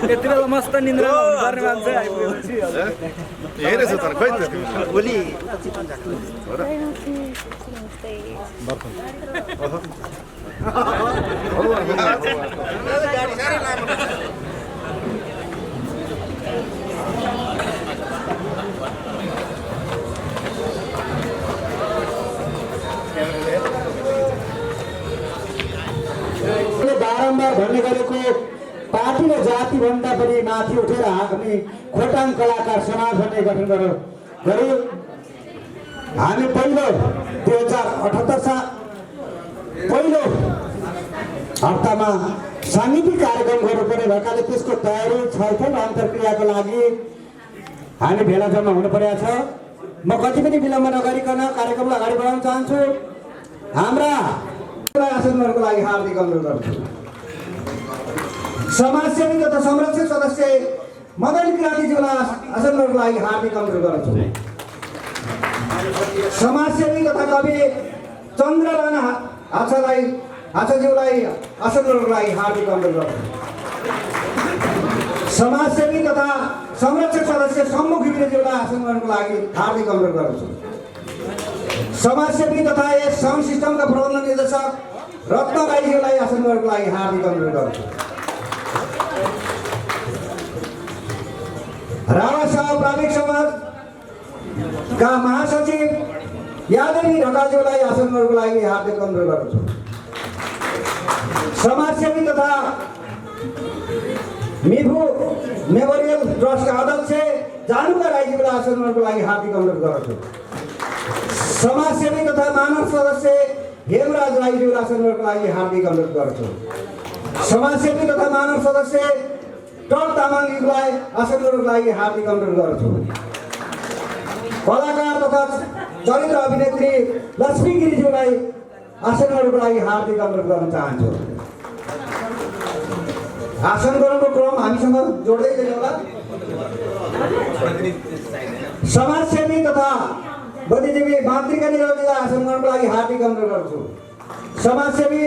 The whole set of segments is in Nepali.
यति बेला मस्त निन्द्रा गर्ने मान्छे आइपुगेपछि हेरेछ तर खै त भोलि बारम्बार भन्ने गरेको पार्टी र जातिभन्दा पनि माथि उठेर हामी खोटाङ कलाकार समाज भन्ने गठन गर्यो। हामी पहिलो 2078 साल पहिलो हप्तामा साङ्गीतिक कार्यक्रम गर्नुपर्ने भएकाले त्यसको तयारी छलफल अन्तर्क्रियाको लागि हामी भेला जम्मा हुनु परेको छ। म कति पनि विलम्ब नगरिकन कार्यक्रमलाई अगाडि बढाउन चाहन्छु। हाम्रा आसनहरूको लागि हार्दिक अनुरोध गर्छु। समाजसेवी तथा संरक्षक सदस्य मदन क्रान्तिज्यूलाई आसनहरूको लागि हार्दिक अनुरोध गर्छु। समाजसेवी तथा कवि चन्द्र राणा आचार्यज्यूलाई आसनहरूको लागि हार्दिक अनुरोध गर्छु। समाजसेवी तथा संरक्षक सदस्य सम्मुख घिमिरेज्यूलाई आसनहरूको लागि हार्दिक अनुरोध गर्छु। समाजसेवी तथा यस साउन्ड सिस्टमका प्रबन्ध निर्देशक रत्न राईज्यूलाई आसनहरूको लागि हार्दिक अनुरोध गर्छु। राणा शाह प्राविधिक समाजका महासचिव यादवी ढकालज्यूलाई आसनहरूको लागि हार्दिक अनुरोध गर्छु। समाजसेवी तथा मिफु मेमोरियल ट्रस्टका अध्यक्ष जानुका राईज्यूलाई आसनहरूको लागि हार्दिक अनुरोध गर्छु। समाजसेवी तथा मानव सदस्य हेमराज राईज्यूलाई आसनहरूको लागि हार्दिक अनुरोध गर्छु। समाजसेवी तथा मानव सदस्य टल तामाङज्यूलाई आसनहरूको लागि हार्दिक अनुरोध गर्छु। कलाकार तथा चरित्र अभिनेत्री लक्ष्मी गिरिज्यूलाई आसनहरूको लागि हार्दिक अनुरोध गर्न चाहन्छु। आसन ग्रहणको क्रम हामीसँग जोड्दै जानुहोला। समाजसेवी तथा बुद्धिजीवी मातृका निरवजीलाई आसन ग्रहणको लागि हार्दिक अनुरोध गर्छु। समाजसेवी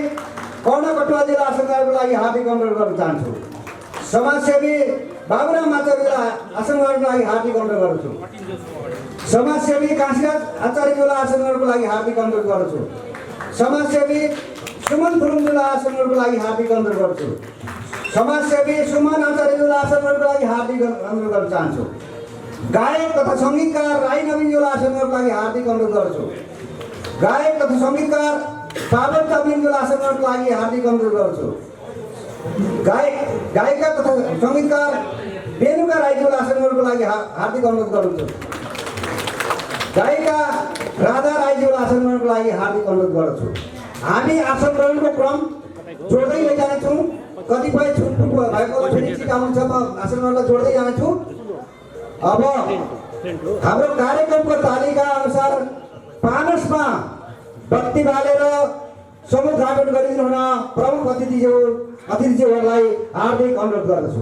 कर्ण कटुवालजीलाई आसन ग्रहणको लागि हार्दिक अनुरोध गर्न चाहन्छु। समाजसेवी बाबुराम आचार्यलाई आसन ग्रहणको लागि हार्दिक अनुरोध गर्छु। समाजसेवी काशीराज आचार्यज्यूलाई आसन ग्रहणको लागि हार्दिक अनुरोध गर्छु। समाजसेवी सुमन थुरुङज्यूलाई आसन ग्रहणको लागि हार्दिक अनुरोध गर्छु। समाजसेवी सुमन आचार्यज्यूलाई आसन ग्रहणको लागि हार्दिक अनुरोध गर्न चाहन्छु। गायक तथा सङ्गीतकार राई नवीनज्यूलाई आसन ग्रहणको लागि हार्दिक अनुरोध गर्छु। गायक तथा सङ्गीतकार पावन तबिनज्यूलाई आसन ग्रहणको लागि हार्दिक अनुरोध गर्छु। गायिका तथा सङ्गीतकार बेनुका राईज्यूलाई आसन ग्रहणको लागि हार्दिक अनुरोध गर्छु। गायिका राधा राईज्यूलाई आसन ग्रहणको लागि हार्दिक अनुरोध गर्छु। हामी आसन ग्रहणको क्रम जोड्दै लैजानेछौँ। कतिपय छुटफुट भएको फेरि सिकाउनु छ, म आसन ग्रहणलाई जोड्दै जानेछु। अब हाम्रो कार्यक्रमको तालिका अनुसार पानसमा बत्ती बालेर समुद्घाटन गरिदिनु हुन प्रमुख अतिथिज्यूहरूलाई हार्दिक अनुरोध गर्दछु।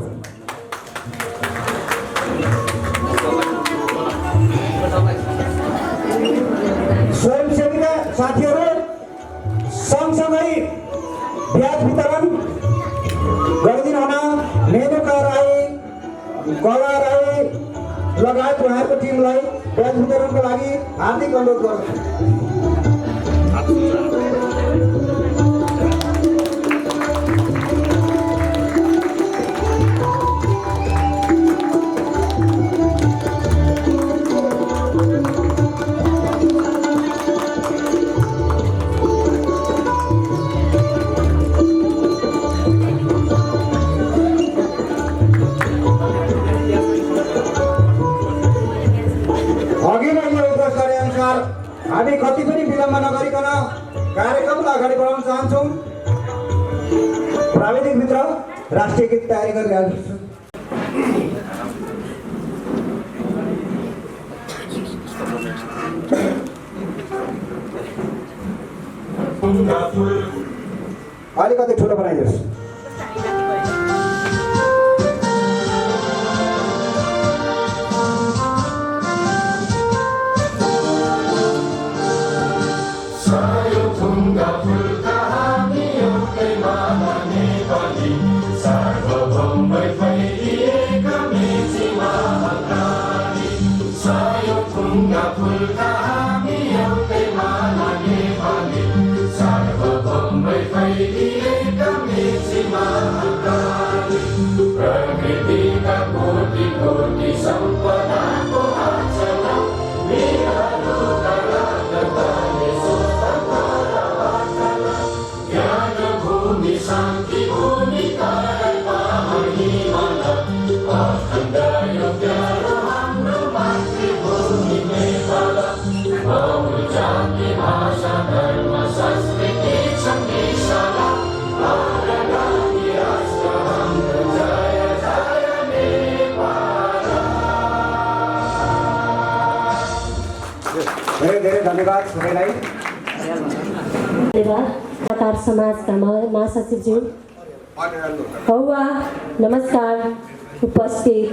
स्वयंसेवीका साथीहरू सँगसँगै ब्याज वितरण गरिदिनु हुन मेनुका राई, कला राई लगायत उहाँहरूको टिमलाई ब्याज वितरणको लागि हार्दिक अनुरोध गर्दछु। हामी कति पनि विलम्ब नगरिकन कार्यक्रमलाई अगाडि बढाउन चाहन्छौँ। प्राविधिक मित्र राष्ट्रिय गीत तयारी गरिरहेको छु। अलिकति ठुलो बनाइदिनुहोस्। धेरै धेरै धन्यवाद सबैलाई। कलाकार समाजका महासचिवज्यू, हौवा नमस्कार उपस्थित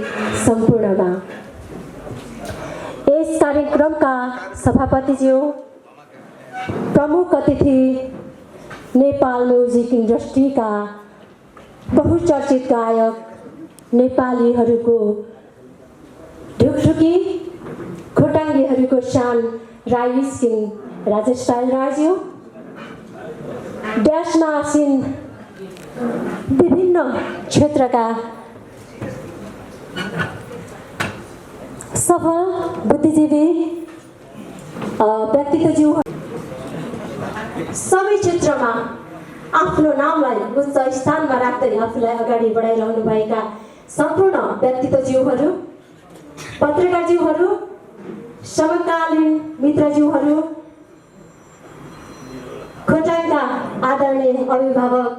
सम्पूर्णमा। यस कार्यक्रमका सभापतिज्यू, प्रमुख अतिथि, नेपाल म्युजिक इन्डस्ट्रीका बहुचर्चित गायक नेपालीहरूको ढुकढुकी खोटाङ्गीहरूको शान राई सिंह राजेश पायलराज्यू, ड्यासमा आसीन विभिन्न क्षेत्रका सफल बुद्धिजीवी व्यक्तित्वज्यू, सबै क्षेत्रमा आफ्नो नामलाई उच्च स्थानमा राख्दै आफूलाई अगाडि बढाइरहनुभएका सम्पूर्ण व्यक्तित्वज्यूहरू, पत्रकारज्यूहरू, समकालीन मित्रज्यूहरू, खोटाङका आदरणीय अभिभावक,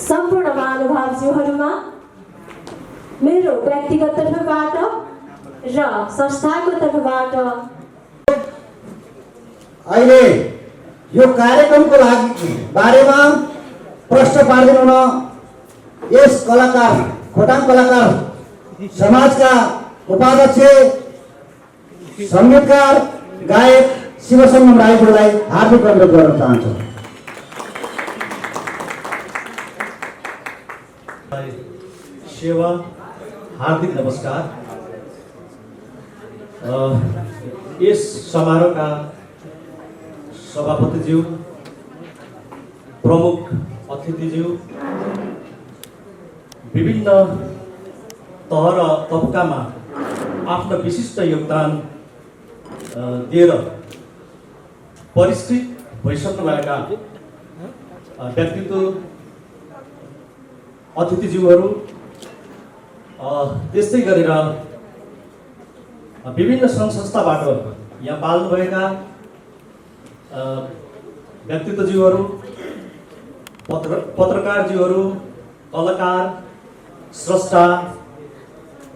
सम्पूर्ण महानुभावज्यूहरूमा मेरो व्यक्तिगत तर्फबाट र संस्थाको तर्फबाट अहिले यो कार्यक्रमको लागि बारेमा प्रश्न पारिदिनु हुन यस कलाकार खोटाङ कलाकार समाजका उपाध्यक्ष सङ्गीतकार गायक शिवसङ्गम राईज्यूलाई हार्दिक अनुरोध गर्न चाहन्छु। सेवा हार्दिक नमस्कार। यस समारोहका सभापतिज्यू, प्रमुख अतिथिज्यू, विभिन्न तह र तबकामा आफ्नो विशिष्ट योगदान दिएर परिष्कृत भइसक्नुभएका व्यक्तित्व अतिथिज्यूहरू, त्यस्तै गरेर विभिन्न सङ्घ संस्थाबाट यहाँ पाल्नुभएका व्यक्तित्वज्यूहरू, पत्रकारज्यूहरू, कलाकार, स्रष्टा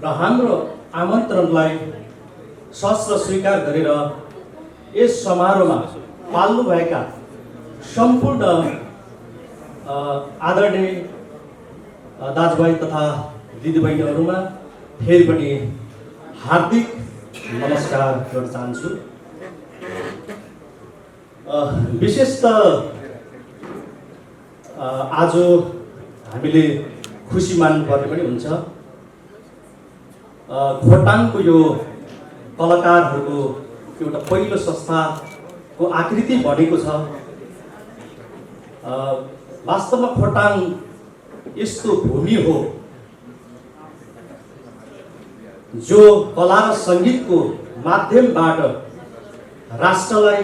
र हाम्रो आमन्त्रणलाई सहर्ष स्वीकार गरेर यस समारोहमा पाल्नुभएका सम्पूर्ण आदरणीय दाजुभाइ तथा दिदीबहिनीहरूमा फेरि पनि हार्दिक नमस्कार गर्न चाहन्छु। विशेष त आज हामीले खुसी मान्नुपर्ने पनि हुन्छ। खोटाङको यो कलाकारहरूको एउटा पहिलो संस्थाको आकृति बनेको छ। वास्तवमा खोटाङ यस्तो भूमि हो जो कला र सङ्गीतको माध्यमबाट राष्ट्रलाई,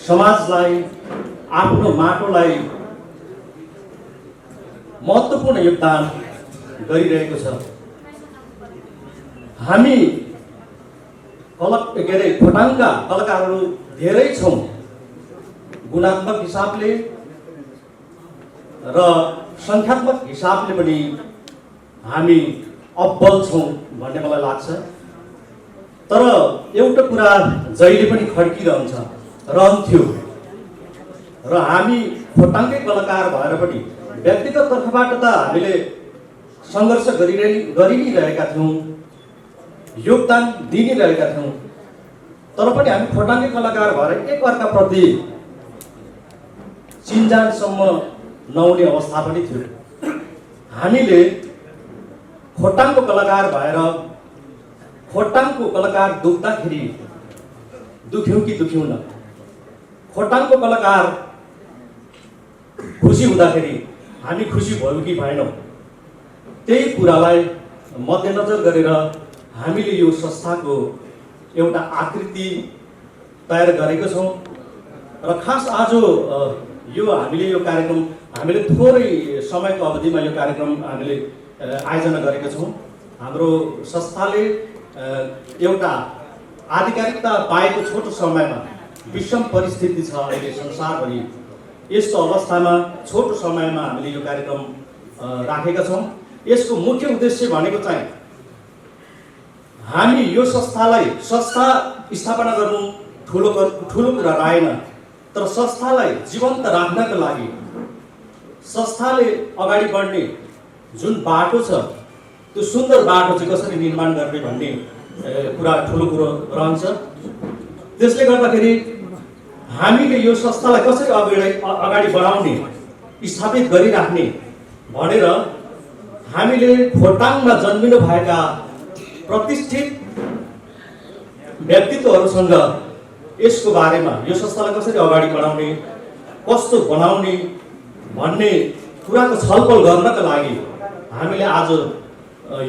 समाजलाई, आफ्नो माटोलाई महत्त्वपूर्ण योगदान गरिरहेको छ। हामी खोटाङका कलाकारहरू धेरै छौँ, गुणात्मक हिसाबले र सङ्ख्यात्मक हिसाबले पनि हामी अब्बल छौँ भन्ने मलाई लाग्छ। तर एउटा कुरा जहिले पनि रहन्थ्यो र हामी खोटाङकै कलाकार भएर पनि व्यक्तिगत तर्फबाट त हामीले सङ्घर्ष गरि नै रहेका थियौँ, योगदान दिइ नै रहेका थियौँ। तर पनि हामी खोटाङकै कलाकार भएर एकअर्काप्रति चिन्जानसम्म नहुने अवस्था पनि थियो। हामीले खोटाङको कलाकार भएर खोटाङको कलाकार दुख्दाखेरि दुख्यौँ कि दुख्यौँ न, खोटाङको कलाकार खुसी हुँदाखेरि हामी खुसी भयौँ कि भएनौँ, त्यही कुरालाई मध्यनजर गरेर हामीले यो संस्थाको एउटा आकृति तयार गरेको छौँ। र खास आज यो हामीले यो कार्यक्रम हामीले थोरै समयको अवधिमा यो कार्यक्रम हामीले आयोजना गरेका छौँ। हाम्रो संस्थाले एउटा आधिकारिकता पाएको छोटो समयमा विषम परिस्थिति छ अहिले संसारभरि, यस्तो अवस्थामा छोटो समयमा हामीले यो कार्यक्रम राखेका छौँ। यसको मुख्य उद्देश्य भनेको चाहिँ हामी यो संस्था स्थापना गर्नु ठुलो कुरा रहेन, तर संस्थालाई जीवन्त राख्नका लागि संस्थाले अगाडि बढ्ने जुन बाटो छ त्यो सुन्दर बाटो चाहिँ कसरी निर्माण गर्ने भन्ने कुरा ठुलो कुरो रहन्छ। त्यसले गर्दाखेरि हामीले यो संस्थालाई कसरी अगाडि बढाउने, स्थापित गरिराख्ने भनेर हामीले खोटाङमा जन्मिनु भएका प्रतिष्ठित व्यक्तित्वहरूसँग यसको बारेमा यो संस्थालाई कसरी अगाडि बढाउने, कस्तो बनाउने भन्ने कुराको छलफल गर्नका लागि हामीले आज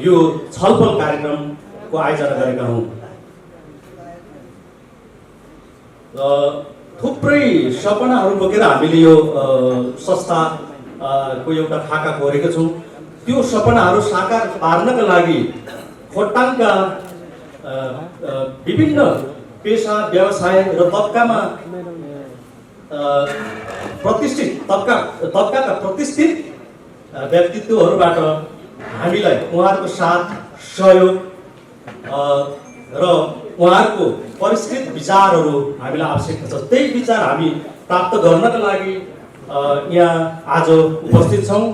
यो छलफल कार्यक्रमको आयोजना गरेका हौँ। थुप्रै सपनाहरू बोकेर हामीले यो संस्थाको एउटा खाका कोरेका छौँ। त्यो सपनाहरू साकार पार्नका लागि खोटाङका विभिन्न पेसा व्यवसाय र तबकामा तबकाका प्रतिष्ठित व्यक्तित्वहरूबाट हामीलाई उहाँहरूको साथ सहयोग र उहाँहरूको परिष्कृत विचारहरू हामीलाई आवश्यकता छ। त्यही विचार हामी प्राप्त गर्नका लागि यहाँ आज उपस्थित छौँ।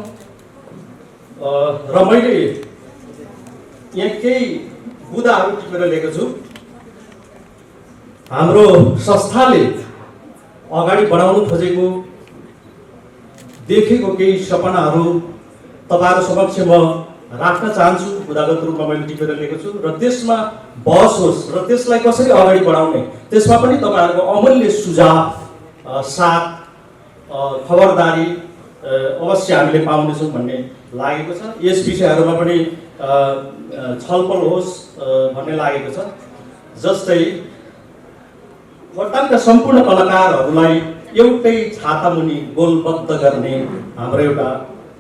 र मैले यहाँ केही बुदाहरू टिपेर ल्याएको छु। हाम्रो संस्थाले अगाडि बढाउनु खोजेको देखेको केही सपनाहरू तपाईँहरू समक्ष म राख्न चाहन्छु। बुदागत रूपमा मैले टिपेर ल्याएको छु र त्यसमा बहस होस् र त्यसलाई कसरी अगाडि बढाउने, त्यसमा पनि तपाईँहरूको अमूल्य सुझाव साथ खबरदारी अवश्य हामीले पाउनेछौँ भन्ने लागेको छ। यस विषयहरूमा पनि छलफल होस् भन्ने लागेको छ। जस्तै खोटाङका सम्पूर्ण कलाकारहरूलाई एउटै छातामुनि गोलबद्ध गर्ने हाम्रो एउटा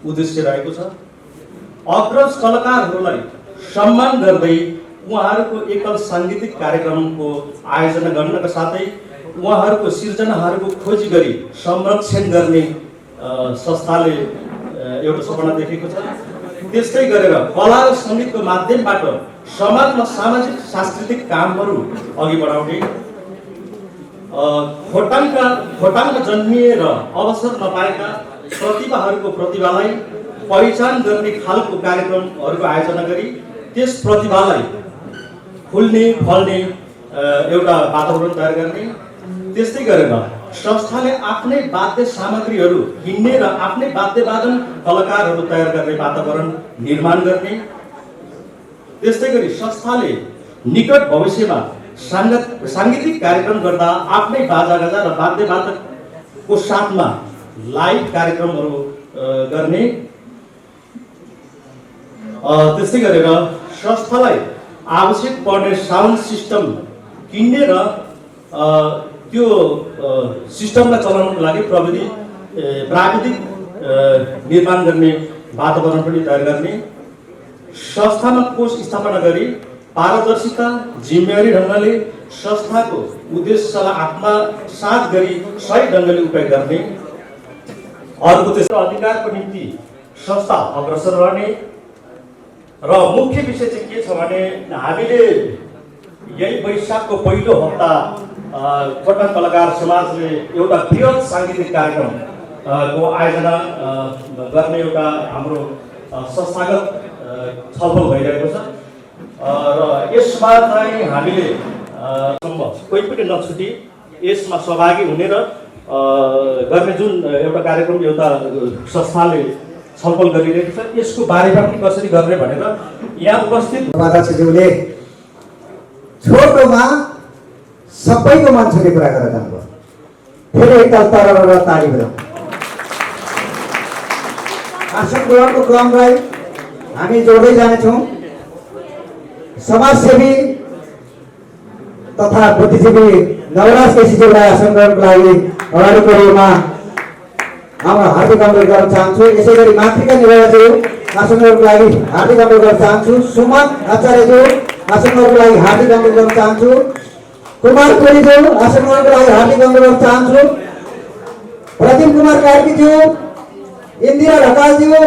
उद्देश्य रहेको छ। अग्रज कलाकारहरूलाई सम्मान गर्दै उहाँहरूको एकल साङ्गीतिक कार्यक्रमको आयोजना गर्नका साथै उहाँहरूको सिर्जनाहरूको खोजी गरी संरक्षण गर्ने संस्थाले एउटा सपना देखेको छ। त्यस्तै गरेर कला र सङ्गीतको माध्यमबाट समाजमा सामाजिक सांस्कृतिक कामहरू अघि बढाउने, खोटाङमा जन्मिएर अवसर नपाएका प्रतिभाहरूको प्रतिभालाई पहिचान गर्ने खालको कार्यक्रमहरूको आयोजना गरी त्यस प्रतिभालाई फुल्ने फल्ने एउटा वातावरण तयार गर्ने। त्यस्तै गरेर संस्थाले आफ्नै वाद्य सामग्रीहरू किन्ने र आफ्नै वाद्यवादन कलाकारहरू तयार गर्ने वातावरण निर्माण गर्ने। त्यस्तै गरी संस्थाले निकट भविष्यमा साङ्गीतिक कार्यक्रम गर्दा आफ्नै बाजागाजा र वाद्यवादकको साथमा लाइभ कार्यक्रमहरू गर्ने। त्यस्तै गरेर संस्थालाई आवश्यक पर्ने साउन्ड सिस्टम किन्ने र त्यो सिस्टमलाई चलाउनको लागि प्राविधिक निर्माण गर्ने वातावरण पनि तयार गर्ने। संस्थामा कोष स्थापना गरी पारदर्शिता जिम्मेवारी ढङ्गले संस्थाको उद्देश्यलाई आत्मसात गरी सही ढङ्गले उपयोग गर्ने। अर्को त्यसको अधिकारको निम्ति संस्था अग्रसर रहने। र मुख्य विषय चाहिँ के छ भने हामीले यही वैशाखको पहिलो हप्ता खोटाङ कलाकार समाजले एउटा बृहत साङ्गीतिक कार्यक्रमको आयोजना गर्ने एउटा हाम्रो संस्थागत छलफल भइरहेको छ। र यसमा चाहिँ हामीले कोही पनि नछुटी यसमा सहभागी हुने र गर्ने जुन एउटा कार्यक्रम एउटा संस्थाले छलफल गरिरहेको छ, यसको बारेमा पनि कसरी गर्ने भनेर यहाँ उपस्थित अध्यक्षज्यूले छोटोमा सबैको मन छुने कुरा गरेर जानुभयो। फेरि एकताल तरर ताली बजाउँ। आसन ग्रहणको क्रमलाई हामी जोड्दै जानेछौँ। समाजसेवी तथा बुद्धिजीवी नवराज केसीज्यूलाई आसन ग्रहणको लागि अगाडिको रोमा हाम्रो हार्दिक अनुरोध गर्न चाहन्छु। यसै गरी मातृका निवासज्यू आसन ग्रहणको लागि हार्दिक अनुरोध गर्न चाहन्छु। सुमन आचार्यज्यू आसन ग्रहणको लागि हार्दिक अनुरोध गर्न चाहन्छु। कुमार कोलीज्यू आसन ग्रहणको लागि हार्दिक अनुरोध गर्न चाहन्छु। प्रतिम कुमार कार्कीज्यू, इन्दिरा ढकालज्यू,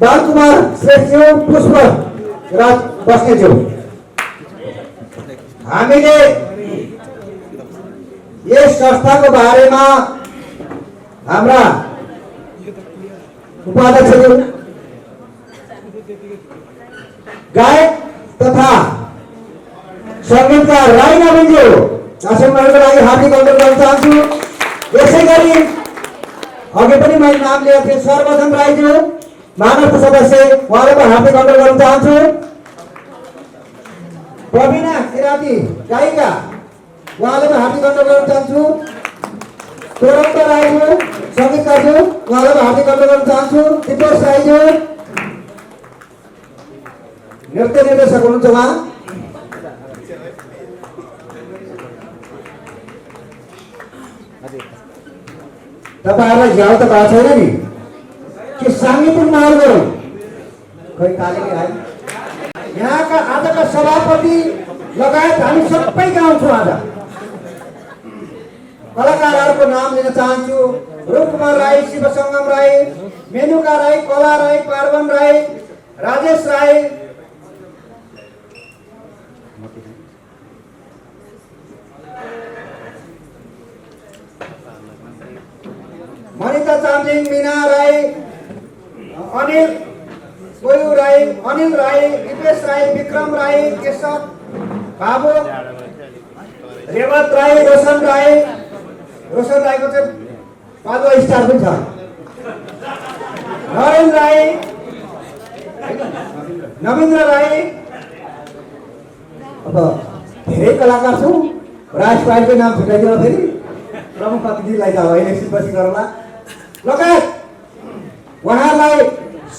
बालकुमार श्रेष्ठज्यू, पुष्प राज बस्नेज्यू, हामीले यस संस्थाको बारेमा हाम्रा उपाध्यक्षज्यू, गायक तथा सङ्गीतकार राई नवीनज्यू आसन ग्रहणको लागि हार्दिक अनुरोध गर्न चाहन्छु। यसै गरी अघि पनि मैले नाम लिएको थिएँ सर्वधन राईज्यू मानव सदस्य, उहाँलाई पनि हार्दिक अनुरोध गर्न चाहन्छु। प्रवीणा किराती गायिका, उहाँलाई पनि हार्दिक अनुरोध गर्न चाहन्छु। तोरङ्ग राईज्यू सङ्गीतकारज्यू, उहाँलाई पनि हार्दिक अनुरोध गर्न चाहन्छु। दिपेश राईज्यू नृत्य निर्देशक हुनुहुन्छ उहाँ। तपाईँहरूलाई झ्याउ त भएको छैन नि कि साङ्गीतिक माहौल गरौँ? खै कालेले आयो। यहाँका आजका सभापति लगायत हामी सबै गाउँछौँ। आज कलाकारहरूको नाम लिन चाहन्छु। रूपकुमार राई, शिवसङ्गम राई, मेनुका राई, कला राई, पार्वन राई, राजेश राई, मनिता चामलिङ, मीना राई, अनिल कोयु राई, अनिल राई, दिपेश राई, विक्रम राई, केशव बाबु, रेवत राई, रोशन राईको चाहिँ पालो स्टार पनि छ। नरेन्द्र राई, नवीन्द्र राई, अब धेरै कलाकार छौँ। राज पाइलको नाम छुट्याइदिनु फेरि प्रमुख अतिथिलाई त अब इलेक्सन पछि गरौँला लगायत उहाँलाई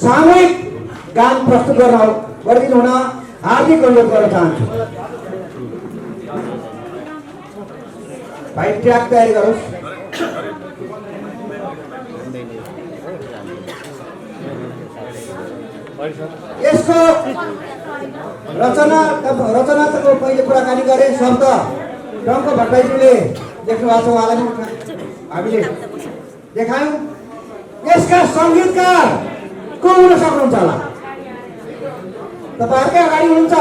सामूहिक गान प्रस्तुत गरिदिनु हुन हार्दिक अनुरोध गर्न चाहन्छु। भाइ ट्र्याक तयारी गरोस्। यसको रचनाको पहिले कुराकानी गरे शब्द टङ्क भट्टराईज्यूले देख्नु भएको छ, उहाँलाई पनि हामीले देखायौँ। यसका सङ्गीतकार को हुन सक्नुहुन्छ होला? तपाईँहरूकै अगाडि हुनुहुन्छ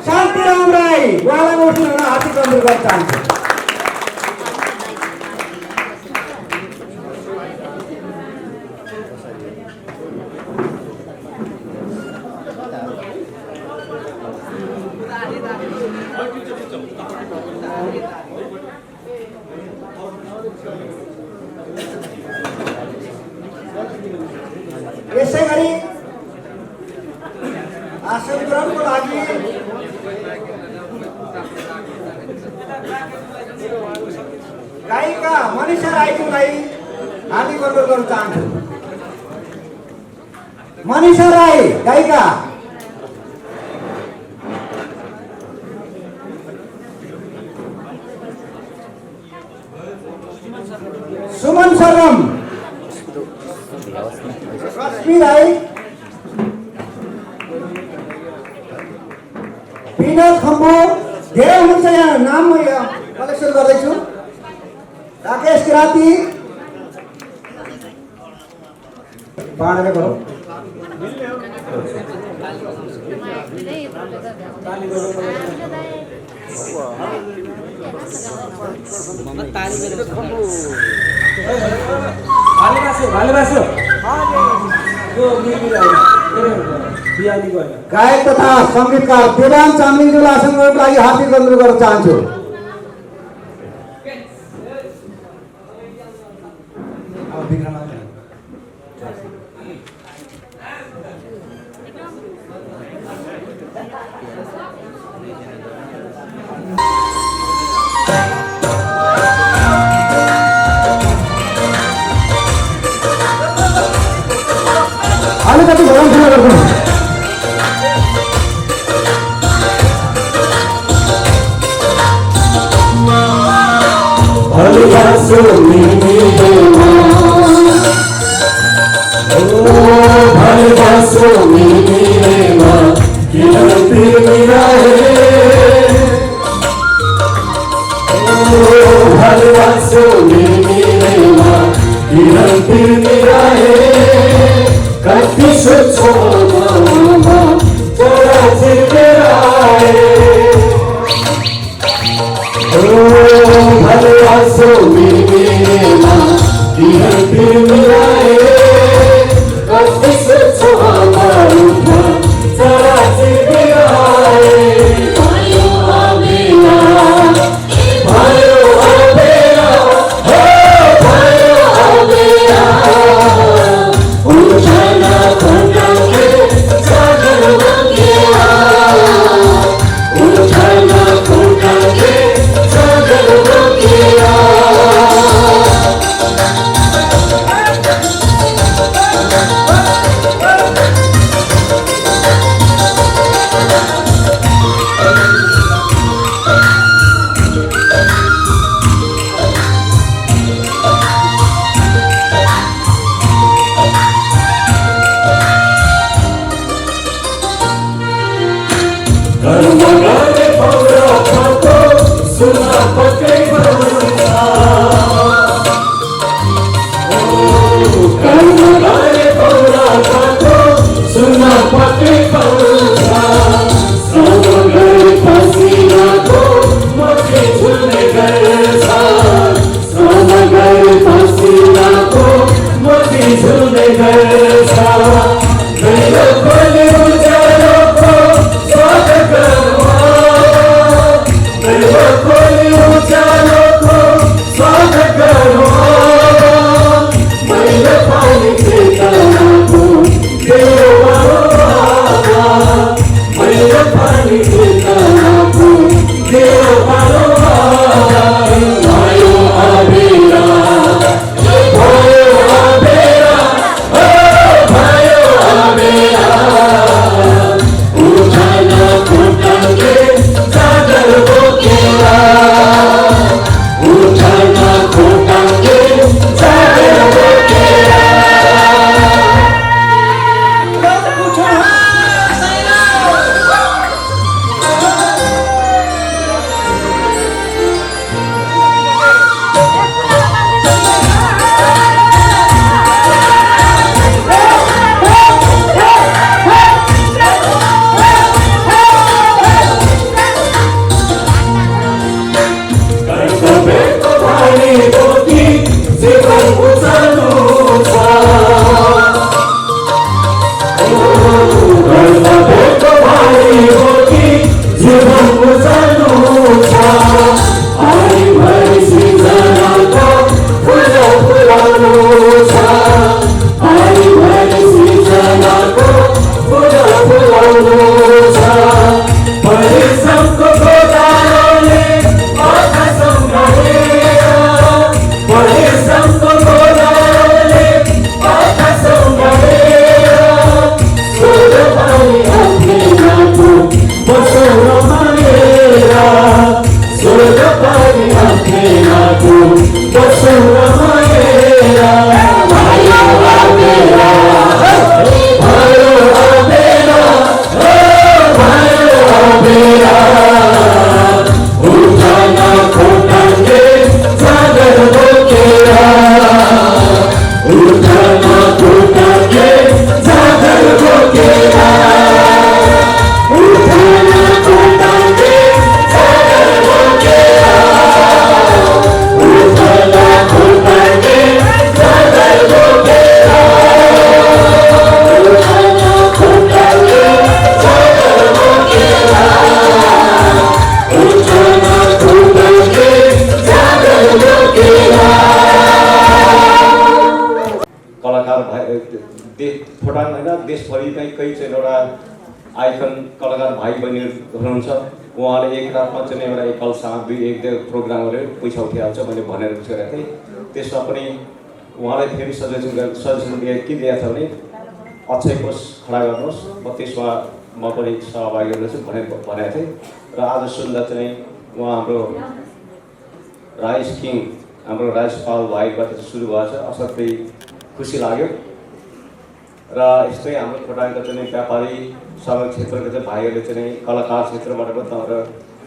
शान्तिराम राई, उहाँलाई उठ्नु हुन हार्दिक अनुरोध गर्न चाहन्छु। यसै गरी आसन ग्रहणको लागि गायिका मनिषा राईज्यूलाई हार्दिक अनुरोध गर्न चाहन्छु। मनिषा राई गायिका, सुमन शर्मा, रश्मि राई, विनोद खम्बो, धेरै हुनुहुन्छ यहाँ, नाम म कलेक्सन गर्दैछु। राकेश किराती, बाँडेर गरौँ। गायक तथा सङ्गीतकार देवान चामलिङज्यूलाई आसन ग्रहणको लागि हार्दिक अनुरोध गर्न चाहन्छु। अलिकति भवन ठुलो गर्नु भालोबासो मिलेमा भालोबासो मिलेमा किन तिमीलाई भालोबासो मिलेमा किन तिमीलाई कति सोचो छोरा चितेराए भालोबासो मिलेमा किन तिमीलाई कति सोचो छोरा चितेराए भयो अबेला भयो अबेला हो भयो अबेला उठना खोटाके सागर बंगेला उठना खोटाके सागर बंगेला कर्म गर्ने पौरा पाको सुना पक्कै बन्दा कर्म गर्ने पौरा पाको सुना पक्कै बन्दा श्रम गरे पसिनाको मकै झुल्ने गर्छ श्रम गरे पसिनाको मकै झुल्ने गर्छ मेरो खोले उज्यालोको स्वागत मेरो खोले उज्यालोको स्वागत गर्नु मैले पानी चेतनाको देऊ बाबा मैले पानी चेतनाको देऊ बाबा भयो अबेला भयो अबेला भयो अबेला उठना खोटाके सागर बोकेला उठना खोटाके सागर बोकेला कर्तव्यको भारी बोकी जीवन उचाल्नु छ कर्तव्यको भारी बोकी जीवन उचाल्नु छ आइभरि सृजनाको फुल फुलाउनु छ आइभरि सृजनाको फुल फुलाउनु छ परिश्रमको गोदारोले आकाशम गरेर परिश्रमको गोदारोले आकाशम गरेर स्वर्ग पानी आफ्नैनाको बसो रमाएर स्वर्ग पानी आफ्नैनाको बसो रमाएर भयो अबेला भयो अबेला भयो अबेला उठना खोटाके सागर बोकेला उठना खोटाके सागर बोकेला उठना खोटाके सागर बोकेला उठना खोटाके सागर बोकेला उठना खोटाके सागर बोकेला उठना खोटाके सागर बोकेला कलाकार भोटाङ होइन देशभरिकै चाहिँ एउटा आइकन कलाकार भाइ बहिनीहरू हुनुहुन्छ उहाँले एक रातमा चाहिँ एउटा एकल साथ दुई एक प्रोग्रामहरू पैसा उठिहाल्छ मैले भनेर गरेको थिएँ। त्यसमा पनि उहाँलाई फेरि सजेसन के दिएको छ भने अक्षय कोष खडा गर्नुहोस्, म त्यसमा म पनि सहभागी हुनेछु भनेको थिएँ। र आज सुन्दा चाहिँ उहाँ हाम्रो राइस किङ, हाम्रो राइसपाल भाइबाट सुरु भएछ, असाध्यै खुसी लाग्यो। र यस्तै हाम्रो खोटाङका चाहिँ व्यापारी सङ्घ क्षेत्रको चाहिँ भाइहरूले चाहिँ कलाकार क्षेत्रबाट पनि हाम्रो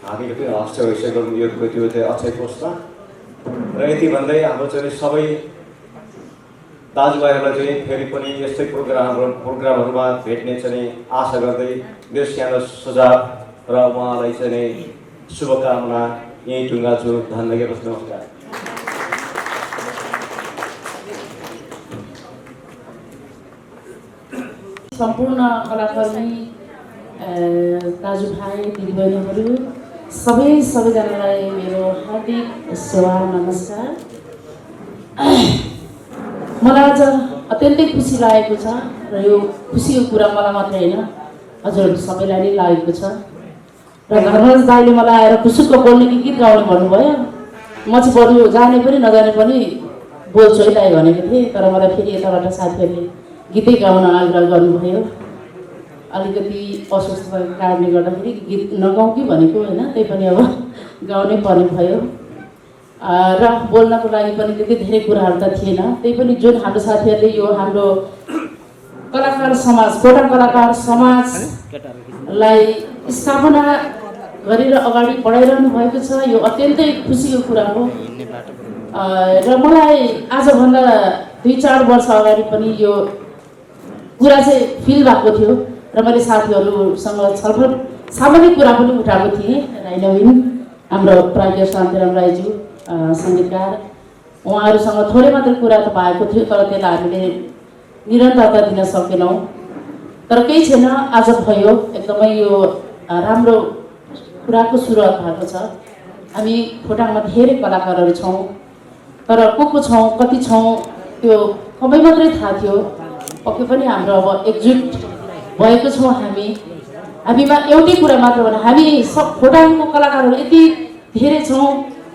हामीले पनि हस्त हैसियत गर्नु यो त्यो चाहिँ अक्षय कोषमा। र यति भन्दै हाम्रो चाहिँ सबै दाजुभाइहरूलाई चाहिँ फेरि पनि यस्तै प्रोग्रामहरूमा भेट्ने चाहिँ आशा गर्दै मेरो सानो सुझाव र उहाँलाई चाहिँ शुभकामना यहीँ टुङ्गाछु। धन्यवाद, नमस्कार। सम्पूर्ण कलाकर्मी दाजुभाइ दिदीबहिनीहरू सबैजनालाई मेरो हार्दिक सेवा नमस्कार। मलाई आज अत्यन्तै खुसी लागेको छ र यो खुसीको कुरा मलाई मात्रै होइन हजुरहरू सबैलाई नै लागेको छ। र धर्मराज दाइले मलाई आएर खुसुक्क बोल्ने कि गीत गाउने भन्नुभयो। म चाहिँ बरु जाने पनि नजाने पनि बोल्छु है दाइ भनेको थिएँ, तर मलाई फेरि यताबाट साथीहरूले गीतै गाउन आग्रह गर्नुभयो। अलिकति अस्वस्थ भएको कारणले गर्दाखेरि गीत नगाउँ कि भनेको होइन, त्यही पनि अब गाउनै पर्ने भयो। र बोल्नको लागि पनि त्यति धेरै कुराहरू त थिएन, त्यही पनि जुन हाम्रो साथीहरूले यो हाम्रो कलाकार समाज खोटाङ कलाकार समाजलाई स्थापना गरेर अगाडि बढाइरहनु भएको छ, यो अत्यन्तै खुसीको कुरा हो। र मलाई आजभन्दा 2-4 वर्ष अगाडि पनि यो कुरा चाहिँ फिल भएको थियो र मैले साथीहरूसँग छलफल सामान्य कुरा पनि उठाएको थिएँ। राई नवीन हाम्रो प्राज्ञ शान्तिराम राईज्यू सङ्गीतकार, उहाँहरूसँग थोरै मात्र कुरा त भएको थियो, तर त्यसलाई हामीले निरन्तरता दिन सकेनौँ। तर केही छैन, आज भयो। एकदमै यो राम्रो कुराको सुरुवात भएको छ। हामी खोटाङमा धेरै कलाकारहरू छौँ, तर को छौँ कति छौँ त्यो कमै मात्रै थाहा थियो। पक्कै पनि हाम्रो अब एकजुट भएको छौँ। हामीमा एउटै कुरा मात्र भने हामी सब खोटाङको कलाकारहरू यति धेरै छौँ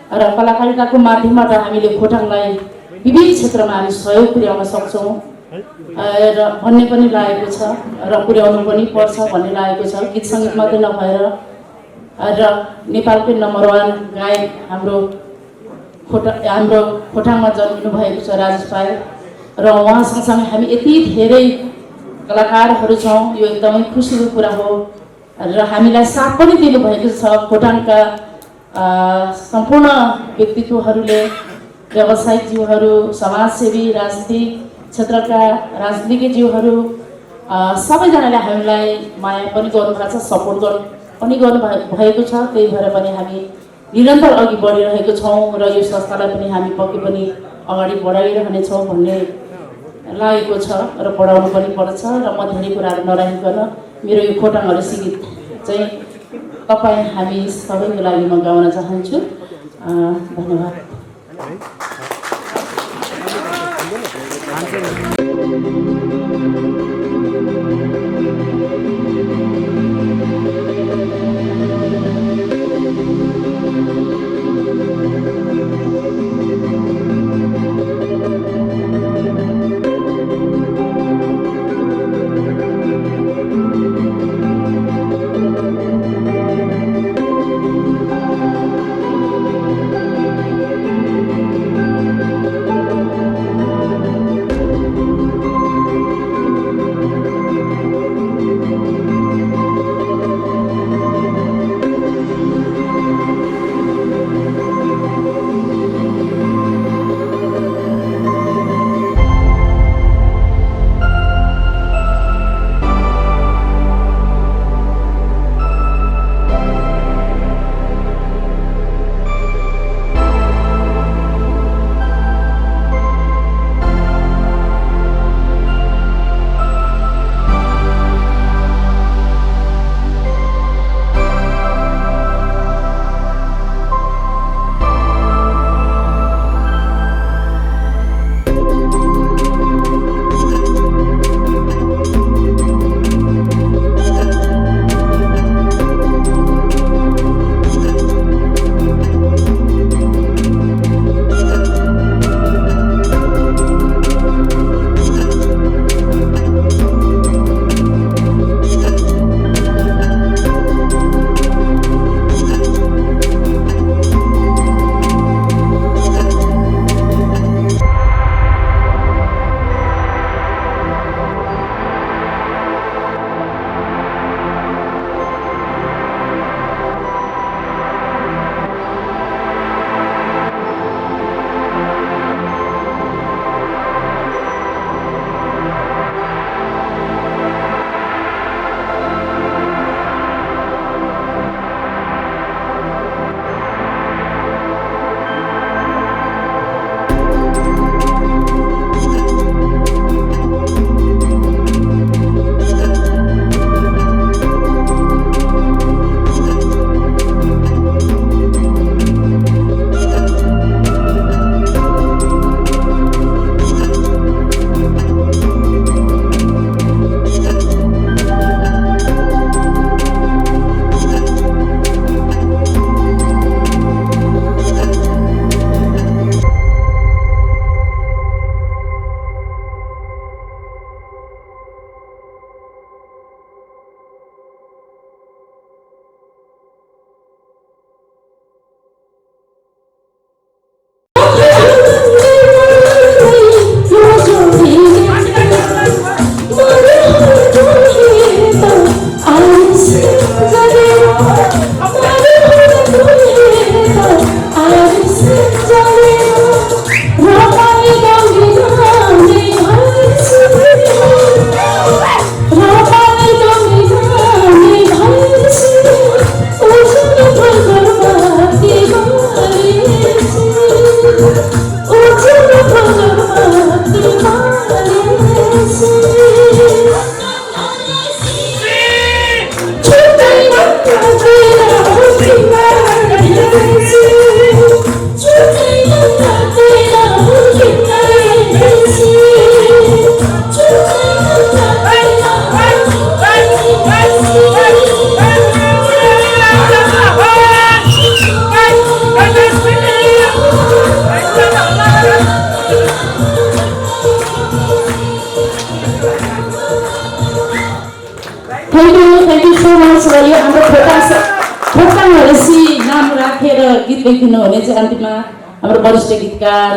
र कलाकारिताको माध्यमबाट हामीले खोटाङलाई विभिन्न क्षेत्रमा हामी सहयोग पुर्याउन सक्छौँ र भन्ने पनि लागेको छ र पुर्याउनु पनि पर्छ भन्ने लागेको छ। गीत सङ्गीत मात्रै नभएर र नेपालकै नम्बर 1 गायक हाम्रो खोटाङमा जन्मिनु भएको छ राजेश पायल, र उहाँ सँगसँगै हामी यति धेरै कलाकारहरू छौँ। यो एकदमै खुसीको कुरा हो र हामीलाई साथ पनि दिनुभएको छ खोटाङका सम्पूर्ण व्यक्तित्वहरूले, व्यावसायिक जीवहरू, समाजसेवी, राजनीतिक क्षेत्रका राजनीतिज्ञ जीवहरू सबैजनाले हामीलाई माया पनि गर्नुभएको छ, सपोर्ट पनि गर्नुभएको छ। त्यही भएर पनि हामी निरन्तर अघि बढिरहेको छौँ र यो संस्थालाई पनि हामी पक्कै पनि अगाडि बढाइरहनेछौँ भन्ने लागेको छ र बढाउनु पनि पर्छ। र म धेरै कुराहरू नराखिकन मेरो यो खोटाङहरू गीत चाहिँ तपाईँ हामी सबैको लागि म गाउन चाहन्छु। धन्यवाद। Thank you so much र यो हाम्रो खोटाङ हरेसी नाम राखेर गीत लेखिदिनु हुने चाहिँ अन्तिममा हाम्रो वरिष्ठ गीतकार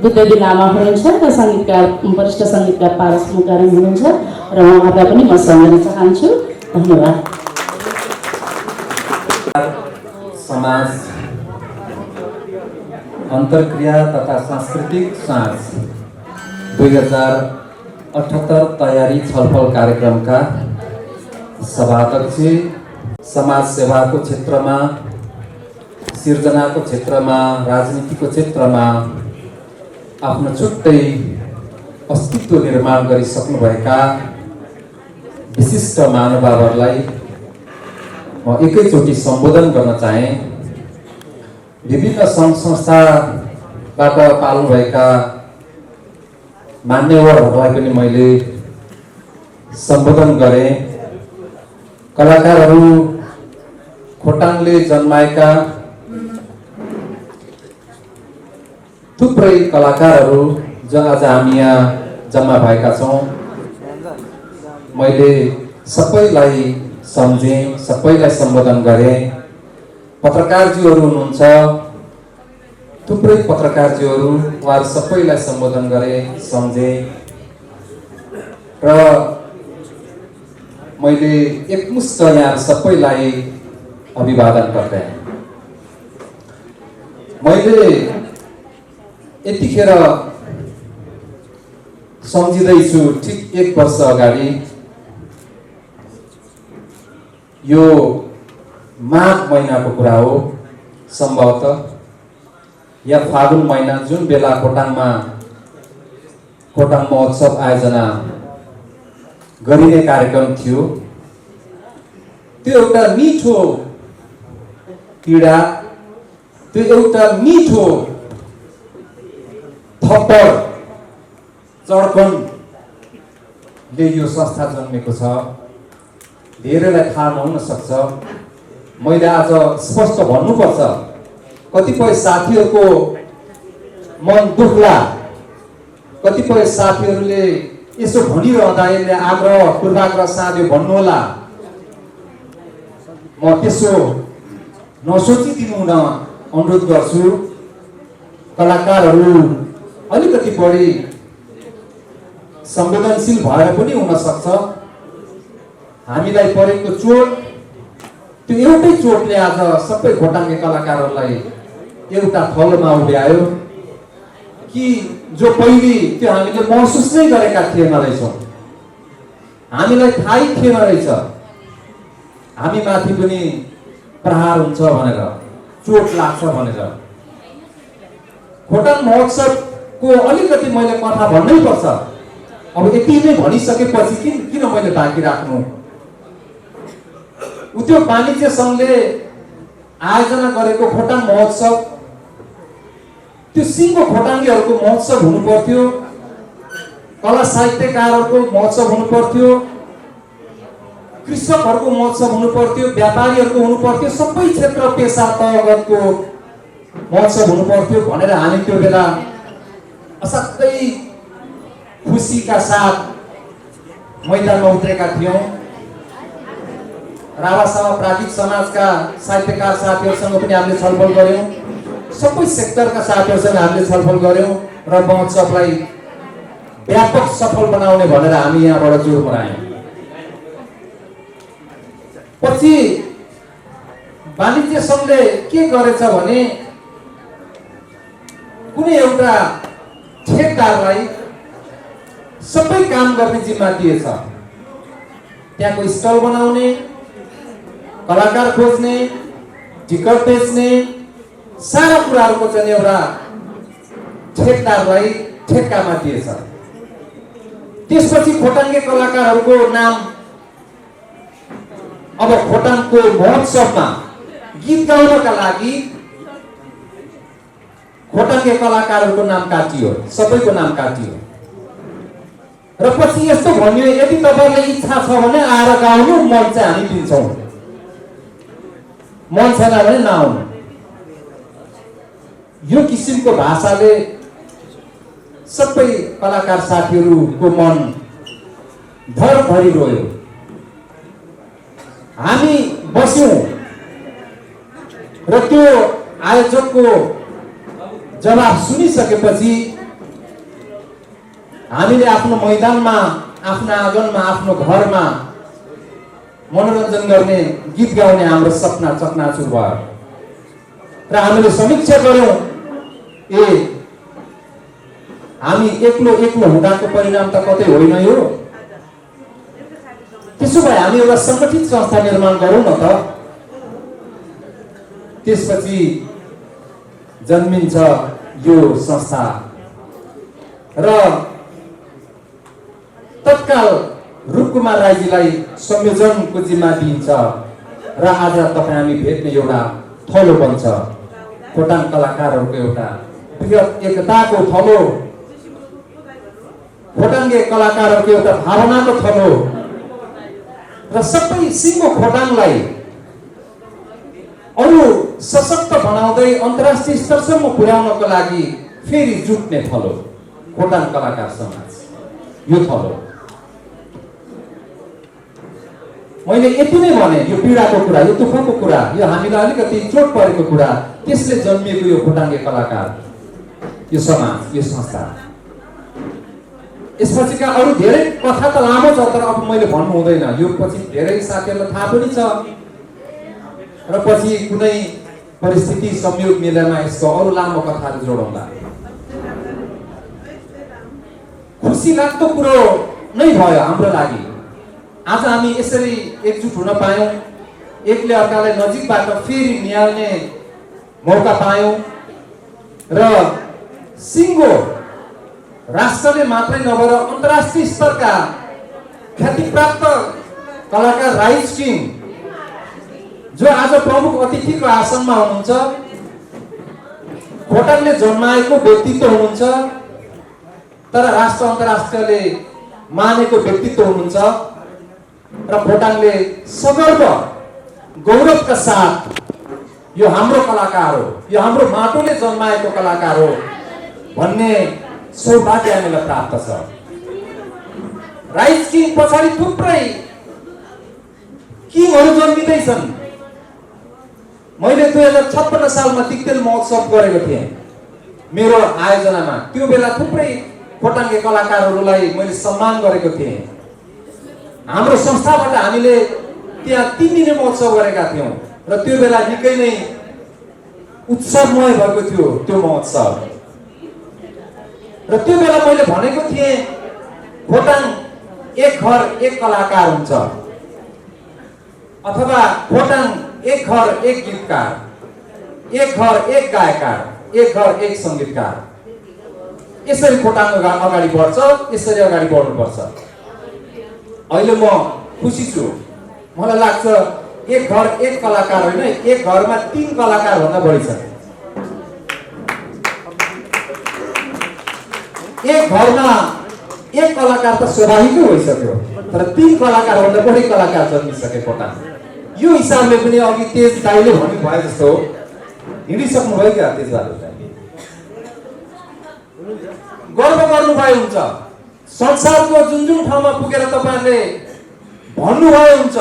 बुद्धदेव लामा हुनुहुन्छ र सङ्गीतकार वरिष्ठ सङ्गीतकार पारस मुकाराम हुनुहुन्छ र उहाँहरूलाई पनि म सम्झन चाहन्छु। धन्यवाद। समाज अन्तर्क्रिया तथा सांस्कृतिक साँझ 2078 तयारी छलफल कार्यक्रमका सभाध्यक्ष, समाज सेवाको क्षेत्रमा, सिर्जनाको क्षेत्रमा, राजनीतिको क्षेत्रमा आफ्नो छुट्टै अस्तित्व निर्माण गरिसक्नुभएका विशिष्ट महानुभावहरूलाई म एकैचोटि सम्बोधन गर्न चाहे। विभिन्न सङ्घ संस्थाबाट पाल्नुभएका मान्यवरहरूलाई पनि मैले सम्बोधन गरेँ। कलाकारहरू, खोटाङले जन्माएका थुप्रै कलाकारहरू जो आज हामी यहाँ जम्मा भएका छौँ, मैले सबैलाई सम्झेँ, सबैलाई सम्बोधन गरेँ। पत्रकारज्यूहरू हुनुहुन्छ, थुप्रै पत्रकारज्यूहरू, उहाँहरू सबैलाई सम्बोधन गरेँ, सम्झेँ र मैले एकमुष्ट यहाँ सबैलाई अभिवादन गर्दै मैले यतिखेर सम्झिँदैछु। ठिक 1 वर्ष अगाडि यो माघ महिनाको कुरा हो सम्भवतः, या फागुन महिना, जुन बेला खोटाङमा खोटाङ महोत्सव आयोजना गरिने कार्यक्रम थियो। त्यो एउटा मिठो पीडा, त्यो एउटा मिठो थप्पड चड्कनले यो संस्था जन्मेको छ। धेरैलाई थाहा नहुन सक्छ। मैले आज स्पष्ट भन्नुपर्छ, कतिपय साथीहरूको मन दुख्ला, कतिपय साथीहरूले यसो भनिरहँदा यसले आग्रह पूर्वाग्रह साध्यो भन्नुहोला। म त्यसो नसोचिदिनु हुन अनुरोध गर्छु। कलाकारहरू अलिकति बढी संवेदनशील भएर पनि हुन सक्छ। हामीलाई परेको चोट, त्यो एउटै चोटले आज सबै खोटाङे कलाकारहरूलाई एउटा थलोमा उभ्यायो कि जो पहिले त्यो हामीले महसुस नै गरेका थिएन रहेछौँ। हामीलाई थाहै थिएन रहेछ हामी माथि पनि प्रहार हुन्छ भनेर, चोट लाग्छ भनेर। खोटाङ महोत्सवको अलिकति मैले कथा भन्नै पर्छ। अब यति नै भनिसकेपछि किन मैले बाँकी राख्नु। उद्योग वाणिज्य सङ्घले आयोजना गरेको खोटाङ महोत्सव त्यो सिङ्गो खोटाङीहरूको महोत्सव हुनु पर्थ्यो, कला साहित्यकारहरूको महोत्सव हुनु पर्थ्यो, कृषकहरूको महोत्सव हुनु पर्थ्यो, व्यापारीहरूको हुनु पर्थ्यो, सबै क्षेत्र पेसा तहगतको महोत्सव हुनु पर्थ्यो भनेर हामी त्यो बेला असाध्यै खुसीका साथ मैदानमा उत्रेका थियौँ। रावासावा प्राज्ञिक समाजका साहित्यकार साथीहरूसँग पनि हामीले छलफल गऱ्यौँ, सबै सेक्टरका साथीहरूसँग हामीले छलफल गऱ्यौँ र महोत्सवलाई व्यापक सफल बनाउने भनेर हामी यहाँबाट जोड बनायौँ। पछि वाणिज्य सङ्घले के गरेछ भने कुनै एउटा ठेकदारलाई सबै काम गर्ने जिम्मा दिएछ। त्यहाँको स्टल बनाउने, कलाकार खोज्ने, टिकट बेच्ने, सारा कुराहरूको चाहिँ एउटा ठेकदारलाई ठेक्कामा दिएछ। त्यसपछि खोटाङे कलाकारहरूको नाम अब खोटाङको महोत्सवमा गीत गाउनका लागि खोटाङ्गे कलाकारहरूको नाम काटियो, सबैको नाम काटियो। र पछि यस्तो भनियो यदि तपाईँले इच्छा छ भने आएर गाउनु, मन चाहिँ हामी दिन्छौँ, मन छैन भने नआउनु। यो किसिमको भाषाले सबै कलाकार साथीहरूको मन धरभरि रोयो। हामी बस्यौँ र त्यो आयोजकको जवाब सुनिसकेपछि हामीले आफ्नो मैदानमा, आफ्नो आँगनमा, आफ्नो घरमा मनोरञ्जन गर्ने, गीत गाउने हाम्रो सपना चकनाचुर भयो। र हामीले समीक्षा गर्यौँ, हामी एक्लो हुँदाको परिणाम त कतै होइन यो। त्यसो भए हामी एउटा सङ्गठित संस्था निर्माण गरौँ न त। त्यसपछि जन्मिन्छ यो संस्था र तत्काल रूपकुमार राईजीलाई संयोजनको जिम्मा दिइन्छ र आज तपाईँ हामी भेट्ने एउटा थलो बन्छ। खोटाङ कलाकारहरूको एउटा बृहत एकताको थलो, खोटाङ्गे कलाकारहरूको एउटा भावनाको थलो र सबै सिङ्गो खोटाङलाई अरू सशक्त बनाउँदै अन्तर्राष्ट्रिय स्तरसम्म पुर्याउनको लागि फेरि जुट्ने थलो खोटाङ कलाकार समाज। यो थलो मैले यति नै भने, यो पीडाको कुरा, यो दुःखको कुरा, यो हामीलाई अलिकति चोट परेको कुरा, त्यसले जन्मिएको यो खोटाङ्गे कलाकार, यो समाज, यो संस्था। यसपछिका अरू धेरै कथा त लामो छ, तर अब मैले भन्नु हुँदैन। यो पछि धेरै साथीहरूलाई थाहा पनि छ र पछि कुनै परिस्थिति संयोग मिलेमा यसको अरू लामो कथाहरू जोडौँला। खुसी लाग्दो कुरो नै भयो हाम्रो लागि। आज हामी यसरी एकजुट हुन पायौँ, एकले अर्कालाई नजिकबाट फेरि निहाल्ने मौका पायौँ र सिङ्गो राष्ट्रले मात्रै नभएर अन्तर्राष्ट्रिय स्तरका ख्यातिप्राप्त कलाकार राइज किङ, जो आज प्रमुख अतिथिको आसनमा हुनुहुन्छ, खोटाङले जन्माएको व्यक्तित्व हुनुहुन्छ, तर राष्ट्र अन्तर्राष्ट्रले मानेको व्यक्तित्व हुनुहुन्छ र खोटाङले सगर्व गौरवका साथ यो हाम्रो कलाकार हो, यो हाम्रो माटोले जन्माएको कलाकार हो भन्ने सौभाग्य हामीलाई प्राप्त छ। राइज किङ पछाडि थुप्रै किङहरू जन्मिँदैछन्। मैले 2056 सालमा दिक्तेल महोत्सव गरेको थिएँ मेरो आयोजनामा। त्यो बेला थुप्रै खोटाङ्गे कलाकारहरूलाई मैले सम्मान गरेको थिएँ। हाम्रो संस्थाबाट हामीले त्यहाँ 3 दिने महोत्सव गरेका थियौँ र त्यो बेला निकै नै उत्सवमय भएको थियो त्यो महोत्सव। र त्यो बेला मैले भनेको थिएँ, खोटाङ एक घर एक कलाकार हुन्छ, अथवा खोटाङ एक घर एक गीतकार, एक घर एक गायककार, एक घर एक सङ्गीतकार। यसरी खोटाङ अगाडि बढ्छ, यसरी अगाडि बढ्नुपर्छ। अहिले म खुसी छु। मलाई लाग्छ एक घर एक कलाकार होइन, एक घरमा 3 कलाकार भन्दा बढी छ। एक घरमा एक कलाकार त स्वाभाविकै भइसक्यो, तर 3 कलाकार भन्दा बढी कलाकार जन्मिसके खोटाङ। यो हिसाबले पनि अघि तेज दाइले भन्नु भए जस्तो हिँडिसक्नु भयो क्या तेज दाइले, गर्व गर्नुभयो हुन्छ। संसारको जुन जुन ठाउँमा पुगेर तपाईहरुले भन्नुभयो हुन्छ,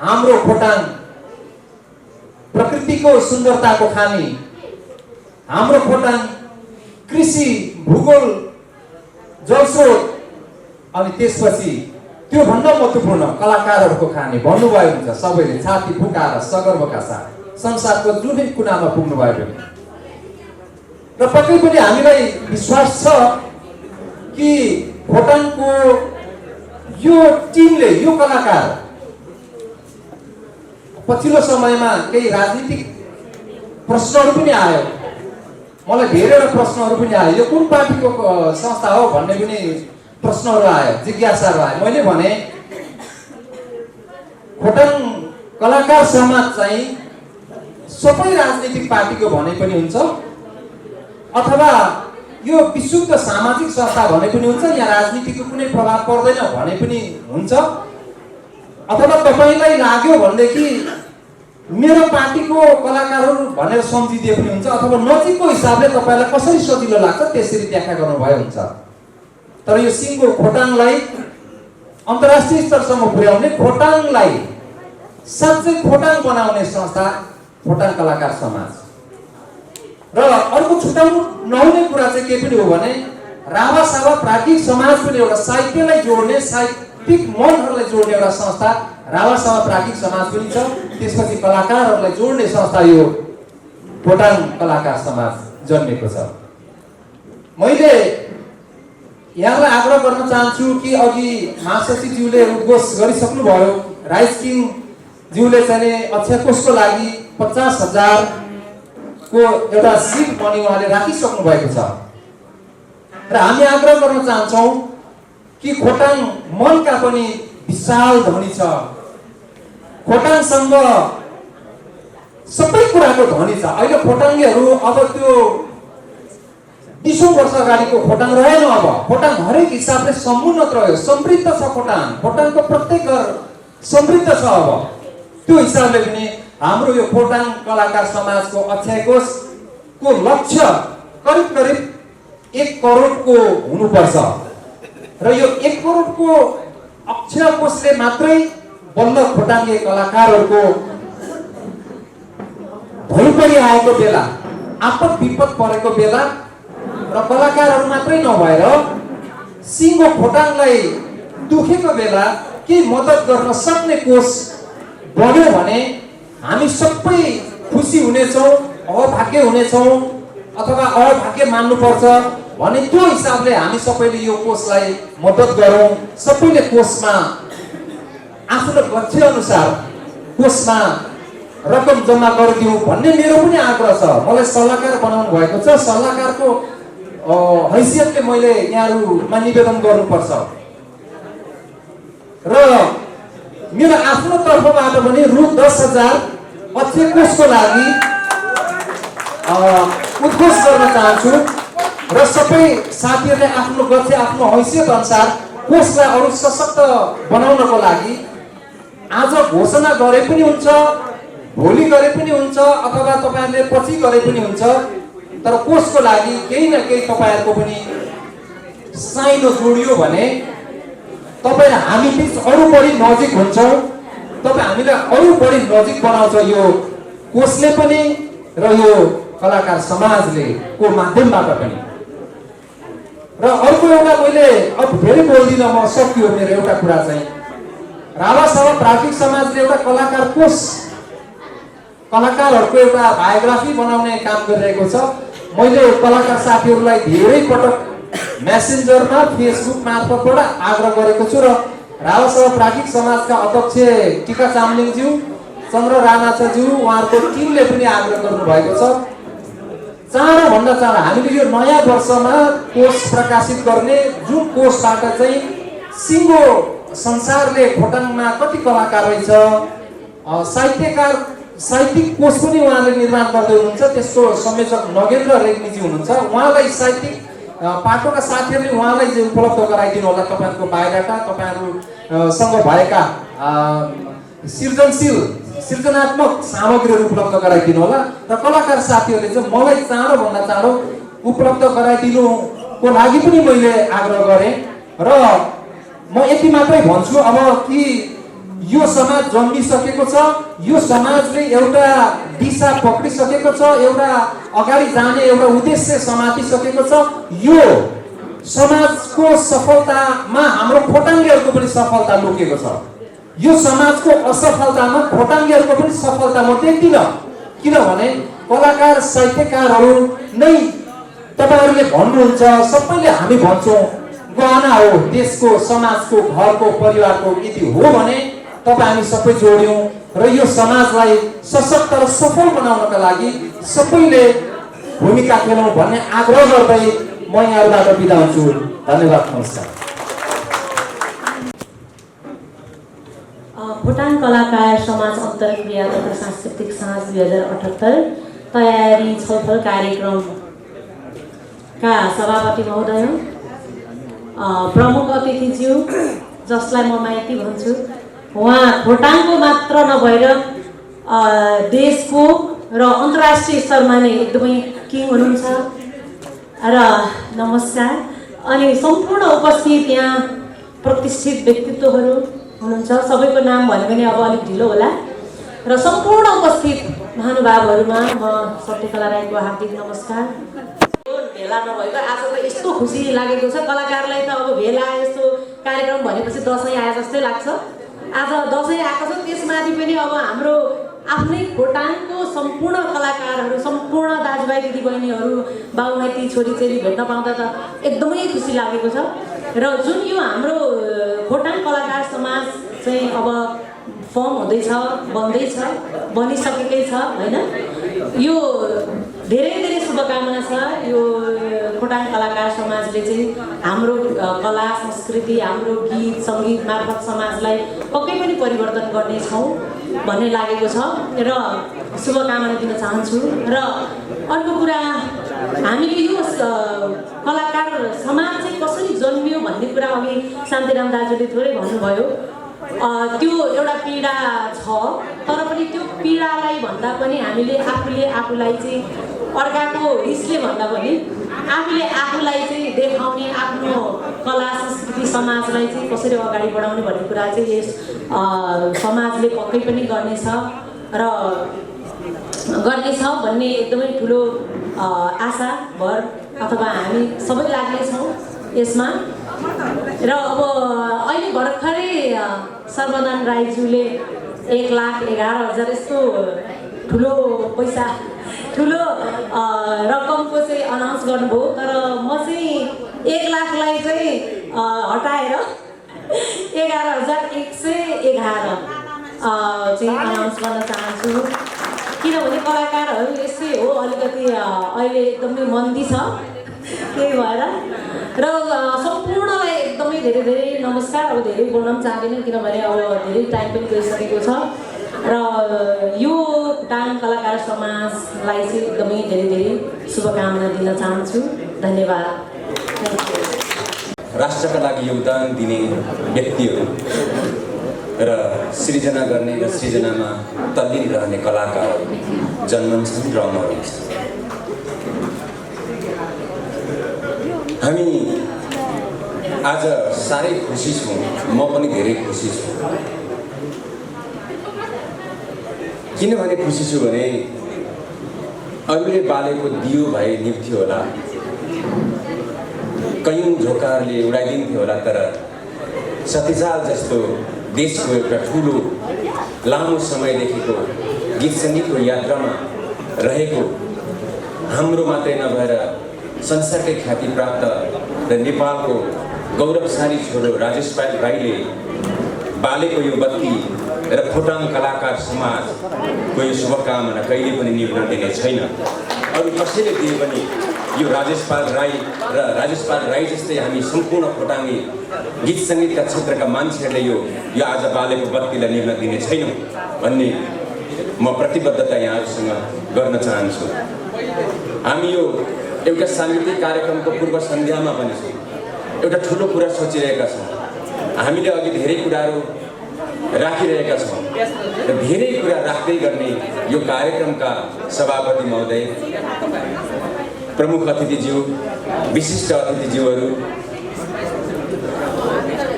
हाम्रो खोटाङ प्रकृतिको सुन्दरताको खानी, हाम्रो खोटाङ कृषि, भूगोल, जलस्रोत, अनि त्यसपछि त्यो भन्दा महत्त्वपूर्ण कलाकारहरूको खानी भन्नुभयो हुन्छ। सबैले छाती फुकाएर सगर्वका साथ संसारको जुनै कुनामा पुग्नु भयो भने। र पक्कै पनि हामीलाई विश्वास छ कि खोटाङको यो टिमले, यो कलाकार पछिल्लो समयमा केही राजनीतिक प्रश्नहरू पनि आयो, मलाई धेरैवटा प्रश्नहरू पनि आयो। यो कुन पार्टीको संस्था हो भन्ने पनि प्रश्नहरू आयो, जिज्ञासाहरू आयो। मैले भने खोटाङ कलाकार समाज चाहिँ सबै राजनीतिक पार्टीको भने पनि हुन्छ अथवा यो विशुद्ध सामाजिक संस्था भने पनि हुन्छ, यहाँ राजनीतिको कुनै प्रभाव पर्दैन भने पनि हुन्छ, अथवा तपाईँलाई लाग्यो भनेदेखि मेरो पार्टीको कलाकारहरू भनेर सम्झिदिए पनि हुन्छ, अथवा नजिकको हिसाबले तपाईँलाई कसरी सजिलो लाग्छ त्यसरी व्याख्या गर्नुभयो हुन्छ। तर यो सिङ्गो खोटाङलाई अन्तर्राष्ट्रिय स्तरसम्म पुर्याउने, खोटाङलाई साँच्चै खोटाङ बनाउने संस्था खोटाङ कलाकार समाज। र अर्को छुटाउनु नहुने कुरा चाहिँ के पनि हो भने राभा साभा प्राज्ञिक समाज पनि एउटा साहित्यलाई जोड्ने, साहित्यिक मनहरूलाई जोड्ने एउटा संस्था राभा साभा प्राज्ञिक समाज पनि छ। त्यसपछि कलाकारहरूलाई जोड्ने संस्था यो खोटाङ कलाकार समाज जन्मेको छ। मैले यहाँलाई आग्रह गर्न चाहन्छु कि अघि महासचिवज्यूले उद्घोष गरिसक्नुभयो, राइस किङज्यूले चाहिँ अक्षय कोषको लागि 50,000 को एउटा सिड मनी उहाँले राखिसक्नु भएको छ। र हामी आग्रह गर्न चाहन्छौँ कि खोटाङ मनका पनि विशाल धनी छ, खोटाङसँग सबै कुराको धनी छ। अहिले खोटाङलेहरू अब त्यो 20औं वर्ष अगाडिको खोटाङ रहेन। अब खोटाङ हरेक हिसाबले समुन्नत रह्यो, समृद्ध छ खोटाङ, खोटाङको प्रत्येक घर समृद्ध छ। अब त्यो हिसाबले पनि हाम्रो यो खोटाङ कलाकार समाजको अक्षय कोषको लक्ष्य करिब करिब 1 करोडको हुनुपर्छ। र यो 1 करोडको अक्षय कोषले मात्रै बल्ल खोटाङे कलाकारहरूको भइपरि आएको बेला, आपद विपद परेको बेला र कलाकारहरू मात्रै नभएर सिङ्गो खोटाङलाई दुखेको बेला केही मद्दत गर्न सक्ने कोष बन्यो भने हामी सबै खुसी हुनेछौँ, अभाग्य हुनेछौँ अथवा अभाग्य मान्नुपर्छ भने त्यो हिसाबले हामी सबैले यो कोषलाई मद्दत गरौँ। सबैले कोषमा आफ्नो लक्ष्य अनुसार कोषमा रकम जम्मा गरिदिउँ भन्ने मेरो पनि आग्रह छ। मलाई सल्लाहकार बनाउनु भएको छ, सल्लाहकारको हैसियतले मैले यहाँहरूमा निवेदन गर्नुपर्छ। र मेरो आफ्नो तर्फबाट पनि रु 10,000 अक्षय कोषको लागि उद्घोष गर्न चाहन्छु। र सबै साथीहरूले आफ्नो गति, आफ्नो हैसियत अनुसार कोषलाई अरू सशक्त बनाउनको लागि आज घोषणा गरे पनि हुन्छ, भोलि गरे पनि हुन्छ, अथवा तपाईँहरूले पछि गरे पनि हुन्छ। तर कोषको लागि केही न केही तपाईँहरूको पनि साइनो जोडियो भने तपाईँ हामी बिच अरू बढी नजिक हुन्छौँ, तपाईँ हामीलाई अरू बढी नजिक बनाउँछ यो कोषले पनि र यो कलाकार समाजले को माध्यमबाट पनि। र अर्को एउटा मैले अब धेरै बोल्दिनँ, म सकियो मेरो एउटा कुरा चाहिँ राभा साभा प्राज्ञिक समाजले एउटा कलाकार कोष, कलाकारहरूको एउटा बायोग्राफी बनाउने काम गरिरहेको छ। मैले कलाकार साथीहरूलाई धेरै पटक मेसेन्जरमा, फेसबुक मार्फतबाट आग्रह गरेको छु। र राभा साभा प्राज्ञिक समाजका अध्यक्ष टिका चामलिङज्यू, चन्द्र राणाज्यू, उहाँहरूको टिमले पनि आग्रह गर्नुभएको छ चाँडोभन्दा चाँडो हामीले यो नयाँ वर्षमा कोष प्रकाशित गर्ने, जुन कोषबाट चाहिँ सिङ्गो संसारले खोटाङमा कति कलाकार रहेछ, साहित्यकार साहित्यिक कोष पनि उहाँले निर्माण गर्दै हुनुहुन्छ। त्यसको संयोजक नगेन्द्र रेग्मीजी हुनुहुन्छ। उहाँलाई साहित्यिक पाटोका साथीहरूले उहाँलाई चाहिँ उपलब्ध गराइदिनु होला तपाईँहरूको बायोडाटा, तपाईँहरूसँग भएका सृजनात्मक सामग्रीहरू उपलब्ध गराइदिनु होला। र कलाकार साथीहरूले चाहिँ मलाई चाँडोभन्दा चाँडो उपलब्ध गराइदिनुको लागि पनि मैले आग्रह गरेँ। र म यति मात्रै भन्छु अब कि यो समाज जन्मिसकेको छ, यो समाजले एउटा दिशा पक्रिसकेको छ, एउटा अगाडि जाने एउटा उद्देश्य समातिसकेको छ। यो समाजको सफलतामा हाम्रो खोटाङलेहरूको पनि सफलता लुकेको छ। यो समाजको असफलतामा खोटाङलेहरूको पनि सफलता म देख्दिनँ। किनभने कलाकार साहित्यकारहरू नै तपाईँहरूले भन्नुहुन्छ, सबैले हामी भन्छौँ गहना हो देशको, समाजको, घरको, परिवारको। यदि हो भने तपाईँ हामी सबै जोड्यौँ र यो समाजलाई सशक्त र सफल बनाउनका लागि सबैले भूमिका खेलौँ भन्ने आग्रह गर्दै म यहाँबाट बिदा हुन्छु। धन्यवाद, नमस्कार। खोटाङ कलाकार समाज अन्तर्क्रिया तथा सांस्कृतिक साँझ 2078 तयारी छलफल कार्यक्रम का सभापति महोदय, प्रमुख अतिथिज्यू जसलाई म माइती भन्छु, उहाँ खोटाङको मात्र नभएर देशको र अन्तर्राष्ट्रिय स्तरमा नै एकदमै किङ हुनुहुन्छ र नमस्कार। अनि सम्पूर्ण उपस्थित यहाँ प्रतिष्ठित व्यक्तित्वहरू हुनुहुन्छ, सबैको नाम भन्यो भने अब अलिक ढिलो होला र सम्पूर्ण उपस्थित महानुभावहरूमा म सत्यकला राईको हार्दिक नमस्कार। भेला नभएको आज त यस्तो खुसी लागेको छ, कलाकारलाई त अब भेला यस्तो कार्यक्रम भनेपछि दसैँ आए जस्तै लाग्छ। आज दसैँ आएको छ, त्यसमाथि पनि अब हाम्रो आफ्नै खोटाङको सम्पूर्ण कलाकारहरू, सम्पूर्ण दाजुभाइ दिदीबहिनीहरू, बाबुमाइती छोरीचेली भेट्न पाउँदा त एकदमै खुसी लागेको छ। र जुन यो हाम्रो खोटाङ कलाकार समाज चाहिँ अब फर्म हुँदैछ, बन्दैछ, बनिसकेकै छ होइन। यो धेरै धेरै शुभकामना छ। यो खोटाङ कलाकार समाजले चाहिँ हाम्रो कला संस्कृति, हाम्रो गीत सङ्गीत मार्फत समाजलाई पक्कै पनि परिवर्तन गर्नेछौँ भन्ने लागेको छ र शुभकामना दिन चाहन्छु। र अर्को कुरा, हामीले यो कलाकार समाज चाहिँ कसरी जन्मियो भन्ने कुरा अघि शान्तिराम दाजुले थोरै भन्नुभयो। त्यो एउटा पीडा छ, तर पनि त्यो पीडालाई भन्दा पनि हामीले आफूले आफूलाई चाहिँ अर्काको रिसले भन्दा पनि आफूले आफूलाई चाहिँ देखाउने, आफ्नो कला संस्कृति समाजलाई चाहिँ कसरी अगाडि बढाउने भन्ने कुरा चाहिँ यस समाजले पक्कै पनि गर्नेछ भन्ने एकदमै ठुलो आशा भर अथवा हामी सबै लाग्नेछौँ यसमा। र अब अहिले भर्खरै सर्वदान राईज्यूले 1,11,000 यस्तो ठुलो पैसा, ठुलो रकमको चाहिँ अनाउन्स गर्नुभयो, तर म चाहिँ 1 लाखलाई चाहिँ हटाएर 11,111 चाहिँ अनाउन्स गर्न चाहन्छु। किनभने कलाकारहरू यस्तै हो, अलिकति अहिले एकदमै मन्दी छ, त्यही भएर। र सम्पूर्णलाई एकदमै धेरै धेरै नमस्कार। अब धेरै बोल्न पनि चाहदिनँ किनभने अब धेरै टाइम पनि गइसकेको छ। र यो खोटाङ कलाकार समाजलाई चाहिँ एकदमै धेरै धेरै शुभकामना दिन चाहन्छु। धन्यवाद। राष्ट्रका लागि योगदान दिने व्यक्तिहरू र सृजना गर्ने र सृजनामा तल्लीन रहने कलाकार जन्मन्छन् र मरिन्छन्। हामी आज साह्रै खुसी छौँ, म पनि धेरै खुसी छु। किनभने खुसी छु भने अहिले बालेको दियो भए निप्थ्यो होला, कयौँ झोकाहरूले उडाइदिन्थ्यो होला, तर सतीजाल जस्तो देशको एउटा ठुलो लामो समयदेखिको गीत सङ्गीतको यात्रामा रहेको हाम्रो मात्रै नभएर संसारकै ख्याति प्राप्त र नेपालको गौरवशाली छोरो राजेश पाल राईले बालेको यो बत्ती र खोटाङ कलाकार समाजको यो शुभकामना कहिले पनि निभ्न दिने छैन। अरू कसैले दिए पनि यो राजेश पाल राई र राजेश पाल राई जस्तै हामी सम्पूर्ण खोटाङी गीत सङ्गीतका क्षेत्रका मान्छेहरूले यो आज बालेको बत्तीलाई निभ्न दिने छैनौँ भन्ने म प्रतिबद्धता यहाँहरूसँग गर्न चाहन्छु। हामी यो एउटा साङ्गीतिक कार्यक्रमको पूर्व सन्ध्यामा पनि छौँ, एउटा ठुलो कुरा सोचिरहेका छौँ। हामीले अघि धेरै कुराहरू राखिरहेका छौँ र धेरै कुरा राख्दै गर्ने यो कार्यक्रमका सभापति महोदय, प्रमुख अतिथिज्यू, विशिष्ट अतिथिज्यूहरू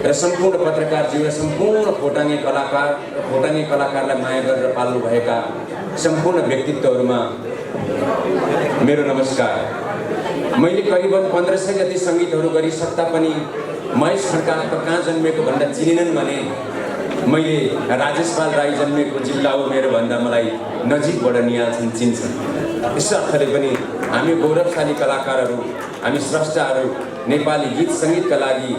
र सम्पूर्ण पत्रकारज्यू र सम्पूर्ण खोटाङे कलाकारलाई माया गरेर पाल्नुभएका सम्पूर्ण व्यक्तित्वहरूमा मेरो नमस्कार। मैले करिबन 1500 जति सङ्गीतहरू गरिसक्दा पनि महेश खड्का कहाँ जन्मेको भन्दा चिनिनन् भने मैले राजेश पाल राई जन्मेको जिल्ला हो मेरो भन्दा मलाई नजिकबाट निहाल्छन्, चिन्छन्। यस अर्थले पनि हामी गौरवशाली कलाकारहरू, हामी स्रष्टाहरू नेपाली गीत सङ्गीतका लागि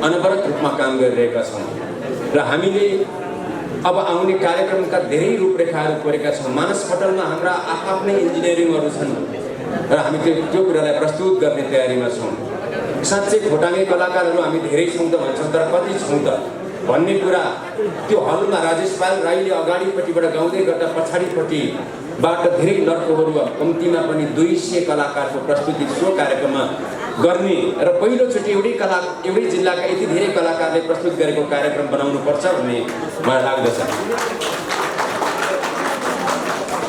अनवरत रूपमा काम गरिरहेका छौँ र हामीले अब आउने कार्यक्रमका धेरै रूपरेखाहरू कोरेका छौँ। मानसपटलमा हाम्रा आफ्नै इन्जिनियरिङहरू छन् र हामी त्यो कुरालाई प्रस्तुत गर्ने तयारीमा छौँ। साँच्चै खोटाङे कलाकारहरू हामी धेरै छौँ त भन्छौँ, तर कति छौँ त? भन्ने कुरा त्यो हलमा राजेश पाल राईले अगाडिपट्टिबाट गाउँदै गर्दा पछाडिपट्टिबाट धेरै लड्कोहरू कम्तीमा पनि 200 कलाकारको प्रस्तुति सो कार्यक्रममा गर्ने र पहिलोचोटि एउटै जिल्लाका यति धेरै कलाकारले प्रस्तुत गरेको कार्यक्रम बनाउनुपर्छ भन्ने मलाई लाग्दछ।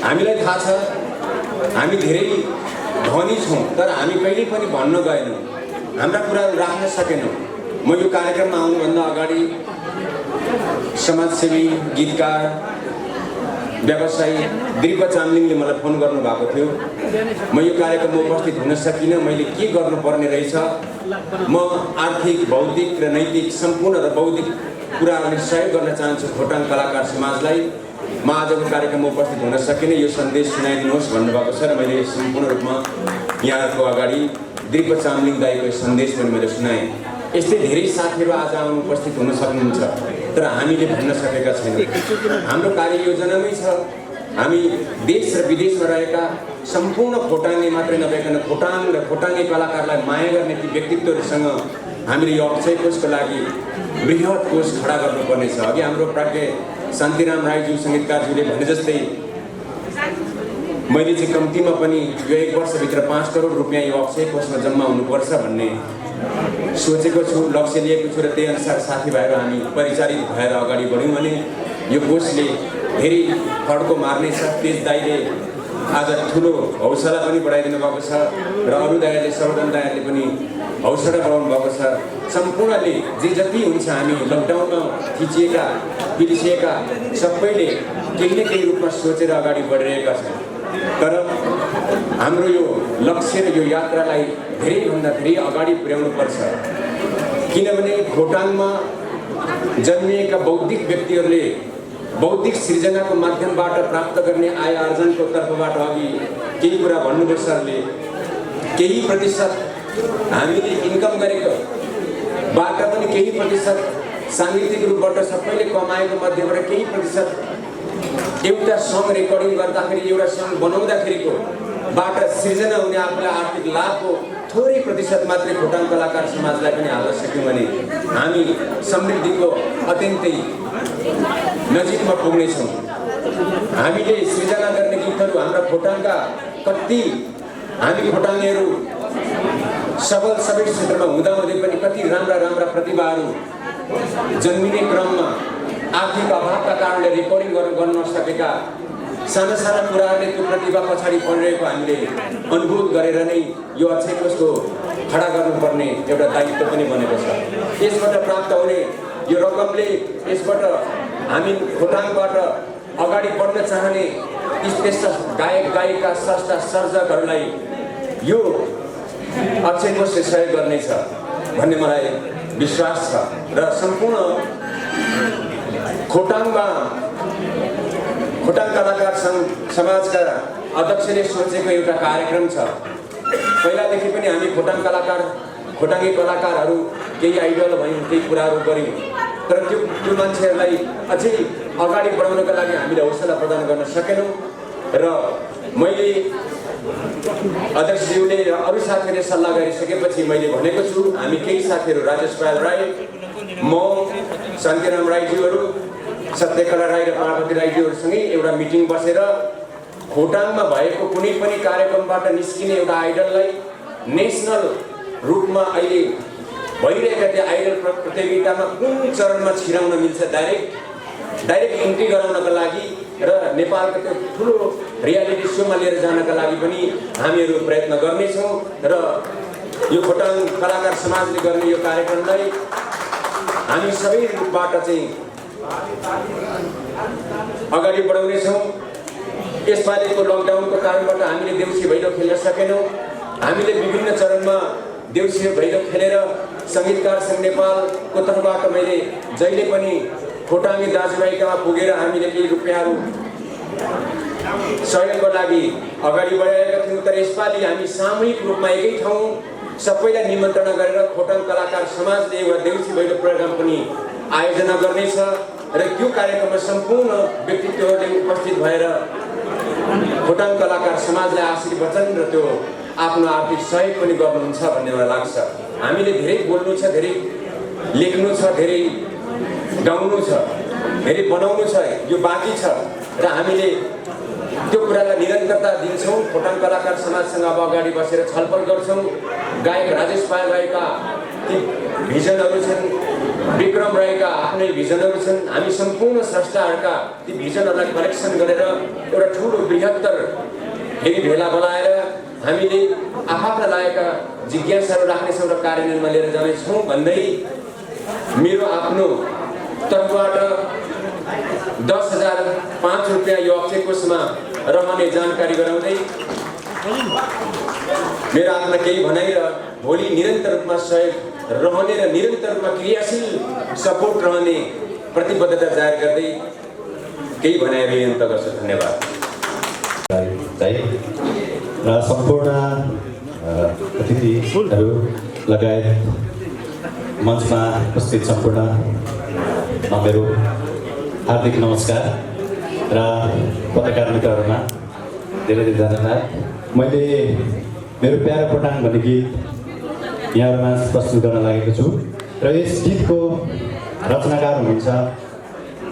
हामीलाई थाहा छ हामी धेरै धनी छौँ, तर हामी कहिल्यै पनि भन्न गएनौँ, हाम्रा कुराहरू राख्न सकेनौँ। म यो कार्यक्रममा आउनुभन्दा अगाडि समाजसेवी, गीतकार, व्यवसायी दिलीप चामलिङले मलाई फोन गर्नुभएको थियो। म यो कार्यक्रममा उपस्थित हुन सकिनँ, मैले के गर्नुपर्ने रहेछ, म आर्थिक, बौद्धिक र नैतिक सम्पूर्ण र बौद्धिक कुराहरूले सहयोग गर्न चाहन्छु खोटाङ कलाकार समाजलाई। म आजको कार्यक्रममा उपस्थित हुन सकिनँ, यो सन्देश सुनाइदिनुहोस् भन्नुभएको छ र मैले सम्पूर्ण रूपमा यहाँको अगाडि दिलीप चामलिङ दाईको सन्देश पनि मैले सुनाएँ। यस्तै धेरै साथीहरू आज आउनु उपस्थित हुन सक्नुहुन्छ, तर हामीले भन्न सकेका छैनौँ। हाम्रो कार्ययोजनामै छ हामी देश र विदेशमा रहेका सम्पूर्ण खोटाङले मात्रै नभइकन खोटाङ र खोटाङे कलाकारलाई माया गर्ने ती व्यक्तित्वहरूसँग हामीले यो अक्षय कोषको लागि बृहत कोष खडा गर्नुपर्नेछ। अघि हाम्रो प्राज्ञ शान्तिराम राईज्यू सङ्गीतकारज्यूले भने जस्तै मैले चाहिँ कम्तीमा पनि यो 1 वर्षभित्र 5 करोड रुपियाँ यो अक्षय कोषमा जम्मा हुनुपर्छ भन्ने सोचेको छु, लक्ष्य लिएको छु र त्यही अनुसार साथीभाइहरू हामी परिचालित भएर अगाडि बढ्यौँ भने यो कोषले धेरै फड्को मार्नेछ। तेज दाईले आज ठुलो हौसला पनि बढाइदिनु भएको छ र अरू दाईहरूले सर्वोदन दाईहरूले पनि हौसला बढाउनु भएको छ। सम्पूर्णले जे जति हुन्छ हामी लकडाउनमा थिचिएका पिलिसिएका सबैले केही न केही रूपमा सोचेर अगाडि बढिरहेका छन्। तर हाम्रो यो लक्ष्य र यो यात्रालाई धेरैभन्दा धेरै अगाडि पुर्याउनु पर्छ, किनभने खोटाङमा जन्मिएका बौद्धिक व्यक्तिहरूले बौद्धिक सृजनाको माध्यमबाट प्राप्त गर्ने आय आर्जनको तर्फबाट अघि केही कुरा भन्नुभयो सरले, केही प्रतिशत हामीले इन्कम गरेको बाट पनि केही प्रतिशत साङ्गीतिक रूपबाट सबैले कमाएको मध्येबाट केही प्रतिशत एउटा सङ्ग रेकर्डिङ गर्दाखेरि एउटा सङ्ग बनाउँदाखेरिको बाट सृजना हुने आफूलाई आर्थिक लाभको थोरै प्रतिशत मात्रै खोटाङ कलाकार समाजलाई पनि हाल्न सक्यौँ भने हामी समृद्धिको अत्यन्तै नजिकमा पुग्नेछौँ। हामीले सृजना गर्ने गीतहरू हाम्रा खोटाङका कति हामी खोटाङेहरू सबल सबै क्षेत्रमा हुँदाहुँदै पनि कति राम्रा राम्रा प्रतिभाहरू जन्मिने क्रममा आर्थिक अभावका कारणले रेकर्डिङ गर्न नसकेका साना साना कुराहरूले त्यो प्रतिभा पछाडि परिरहेको हामीले अनुभव गरेर नै यो अक्षय कोषको खडा गर्नुपर्ने एउटा दायित्व पनि बनेको छ। यसबाट प्राप्त हुने यो रकमले यसबाट हामी खोटाङबाट अगाडि बढ्न चाहने त्यस्ता गायक गायिका स्रष्टा सर्जकहरूलाई यो अक्षय कोषले सहयोग गर्नेछ भन्ने मलाई विश्वास छ र सम्पूर्ण खोटाङमा खोटाङ कलाकार समाजका अध्यक्षले सोचेको एउटा कार्यक्रम छ। पहिलादेखि पनि हामी खोटाङे कलाकारहरू केही आइडल भयौँ, केही कुराहरू गऱ्यौँ, तर त्यो मान्छेहरूलाई अझै अगाडि बढाउनका लागि हामीले हौसला प्रदान गर्न सकेनौँ। र मैले अध्यक्षज्यूले र अरू साथीहरूले सल्लाह गरिसकेपछि मैले भनेको छु हामी केही साथीहरू राजेश पाल राई, म, शान्तिराम राईज्यूहरू, सत्यकला राई र पार्वती राईज्यूहरूसँगै एउटा मिटिङ बसेर खोटाङमा भएको कुनै पनि कार्यक्रमबाट निस्किने एउटा आइडललाई नेसनल रूपमा अहिले भइरहेका त्यो आइडल प्रतियोगितामा कुन चरणमा छिराउन मिल्छ डाइरेक्ट इन्ट्री गराउनका लागि र नेपालको त्यो ठुलो रियालिटी सोमा लिएर जानका लागि पनि हामीहरू प्रयत्न गर्नेछौँ र यो खोटाङ कलाकार समाजले गर्ने यो कार्यक्रमलाई हामी सबै रूपबाट चाहिँ अगाडि बढाउनेछौँ। यसपालिको लकडाउनको कारणबाट हामीले देउसी भैलो खेल्न सकेनौँ। हामीले विभिन्न चरणमा देउसी भैलो खेलेर सङ्गीतकार सङ्घ नेपालको तर्फबाट मैले जहिले पनि खोटाङे दाजुभाइकामा पुगेर हामीले केही रुपियाँहरू सहयोगको लागि अगाडि बढाएका थियौँ। तर यसपालि हामी सामूहिक रूपमा एकै ठाउँ सबैलाई निमन्त्रणा गरेर खोटाङ कलाकार समाजले एउटा देउसी भैलो प्रोग्राम पनि आयोजना गर्नेछ र त्यो कार्यक्रममा सम्पूर्ण व्यक्तित्वहरूले उपस्थित भएर खोटाङ कलाकार समाजलाई आशीर्वचन र त्यो आफ्नो आर्थिक सहयोग पनि गर्नुहुन्छ भन्ने मलाई लाग्छ। हामीले धेरै बोल्नु छ, धेरै लेख्नु छ, धेरै गाउनु छ, धेरै बनाउनु छ, यो बाँकी छ र हामीले त्यो कुरालाई निरन्तरता दिन्छौँ। खोटाङ कलाकार समाजसँग अब अगाडि बसेर छलफल गर्छौँ। गायक राजेश पाल राईका ती भिजनहरू छन्, विक्रम राईका आफ्नै भिजनहरू छन्। हामी सम्पूर्ण स्रष्टाहरूका ती भिजनहरूलाई कलेक्सन गरेर एउटा ठुलो बृहत्तर फेरि भेला बोलाएर हामीले आफूलाई लागेका जिज्ञासाहरू राख्नेछौँ र कार्यान्वयनमा लिएर जानेछौँ भन्दै मेरो आफ्नो तर्फबाट 10,005 रुपियाँ यो अक्षय कोषमा रहने जानकारी गराउँदै मेरो आफ्ना केही भनाइ र भोलि निरन्तर रूपमा सहयोग रहने र निरन्तर रूपमा क्रियाशील सपोर्ट रहने प्रतिबद्धता जाहेर गर्दै केही भनाइ अन्त गर्छु। धन्यवाद। र सम्पूर्ण अतिथिहरू लगायत मञ्चमा उपस्थित सम्पूर्ण मेरो हार्दिक नमस्कार र पत्रकार मित्रहरूमा धेरै धेरै धन्यवाद। मैले मेरो प्यारो खोटाङ भन्ने गीत यहाँहरूमा प्रस्तुत गर्न लागेको छु र यस गीतको रचनाकार हुनुहुन्छ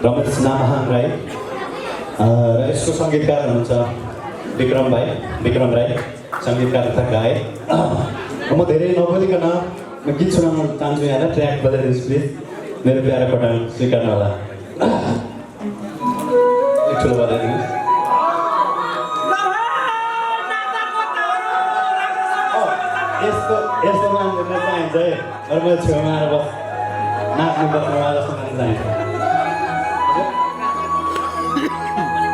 रमेश नामहाङ राई र यसको सङ्गीतकार हुनुहुन्छ विक्रम राई, सङ्गीतकार तथा गायक। म धेरै नबोलिकन म गीत सुनाउन चाहन्छु यहाँलाई। ट्र्याक बजाइदिनुहोस् प्लिज। मेरो प्यारो खोटाङ स्वीकार्नु होला। एक ठुलो बजाइदिनुहोस्। यस्तो मान्छे चाहिन्छ है, अरू मैले छेउमा आएर बस नाच्नु बस्नु जस्तो मान्छे चाहिन्छ।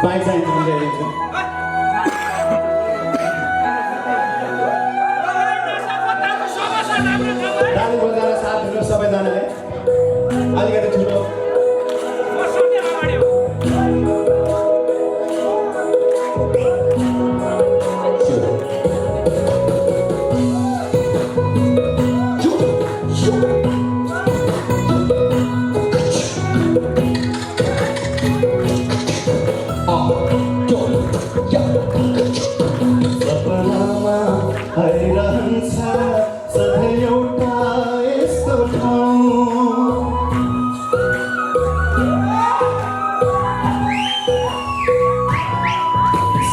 पाइ चाहिन्छ म ल्याइदिन्छु। ताली बजाएर साथ दिनु सबैजनाले। अलिकति ठुलो सपनामा आइरहन्छ सधैँ एउटा यस्तो ठाउँ।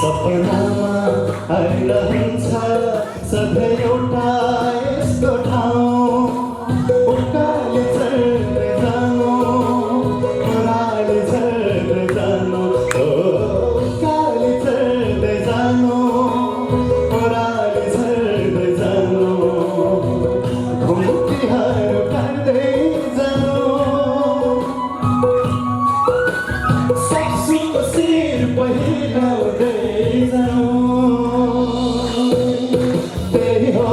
सपनामा आइरहन्छ सधैँ एउटा यस्तो ठाउँ। उकाली चढ्दै जानु, ओह्राली चढ्दै जानु, उकाली चढ्दै जानु, ओह्राली चढ्दै जानु, घुम्तीहरू काट्दै जानु, सक्सुको शिर पहिलाउँदै जानु। त्यही हो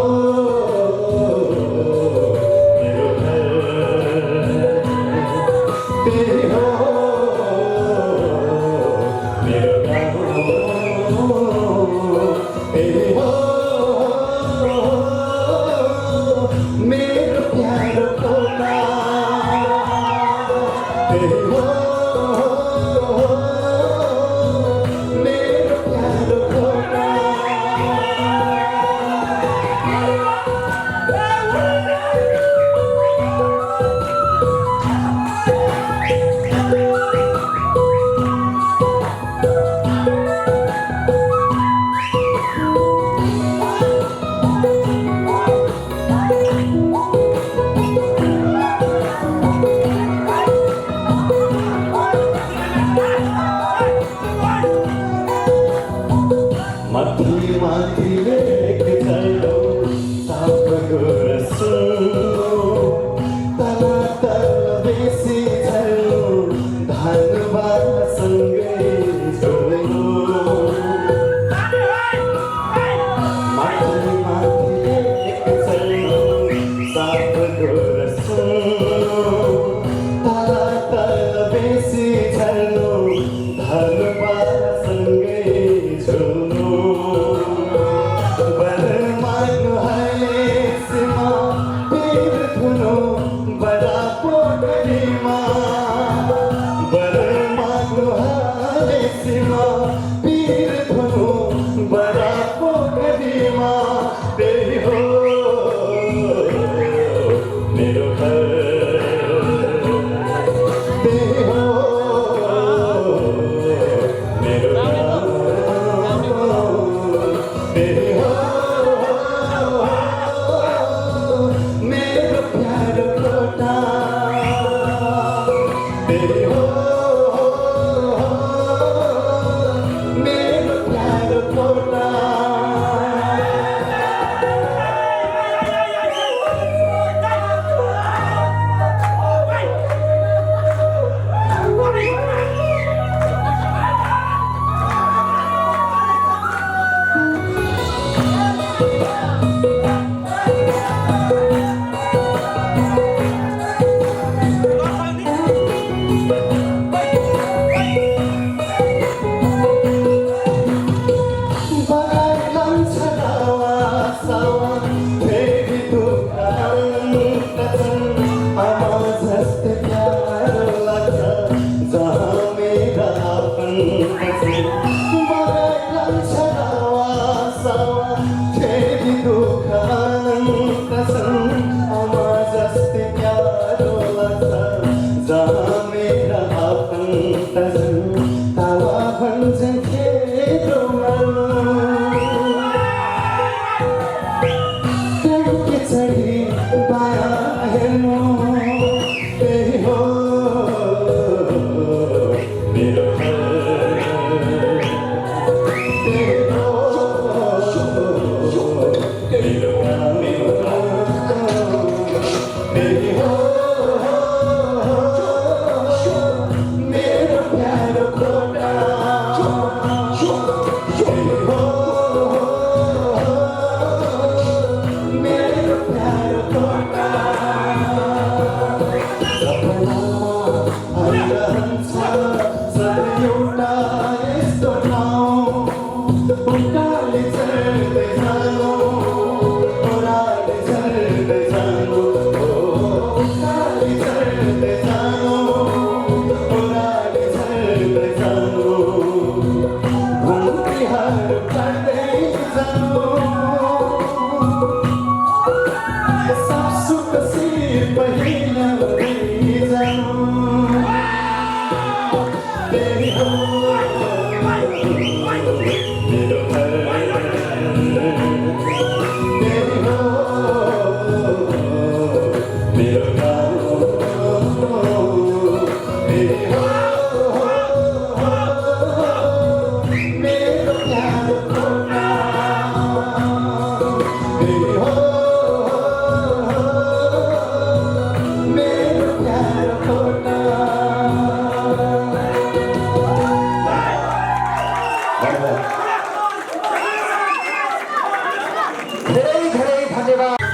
धेरै धेरै धन्यवाद।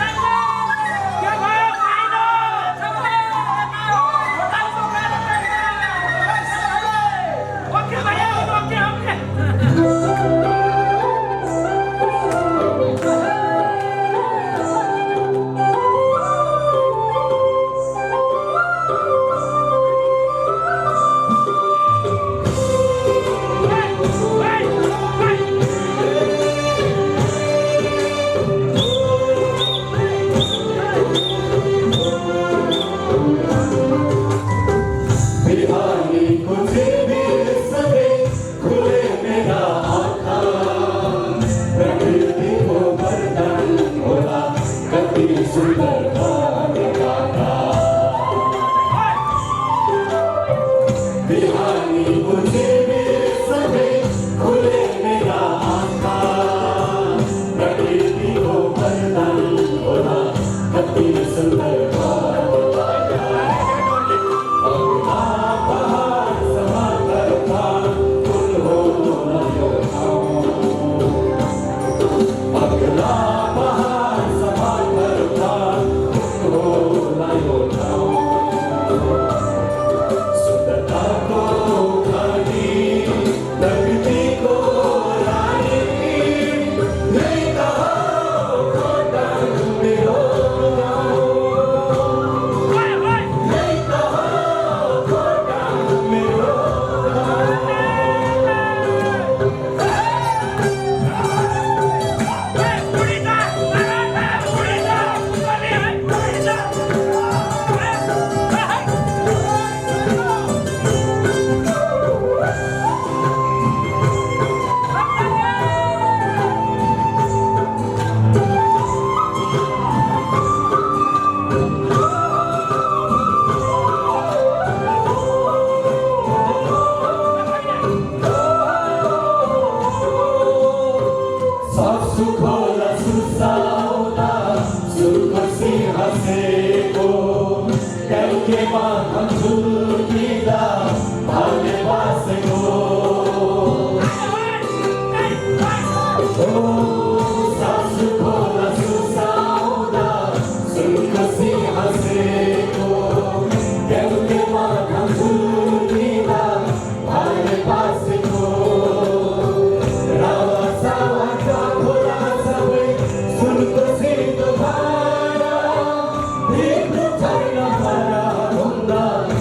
China,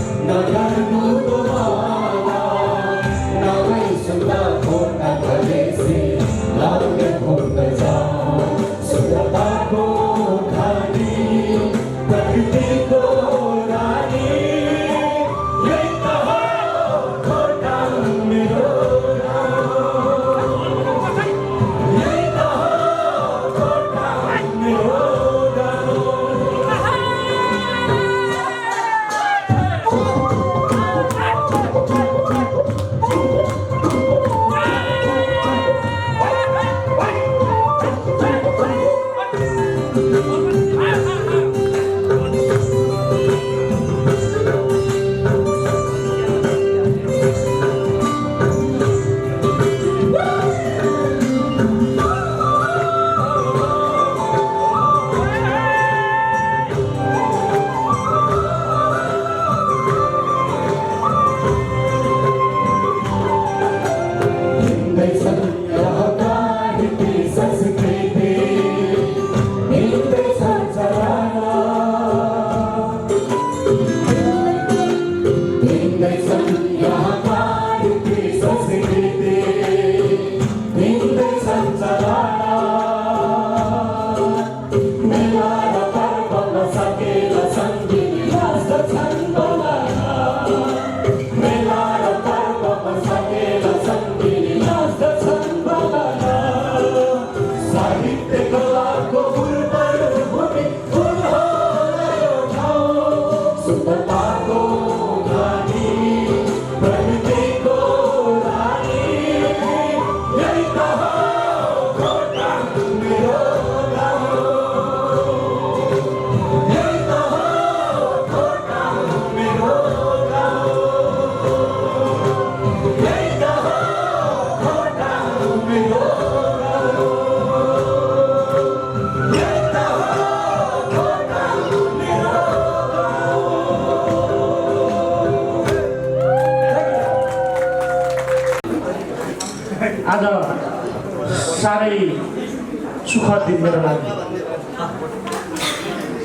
मेरो लागि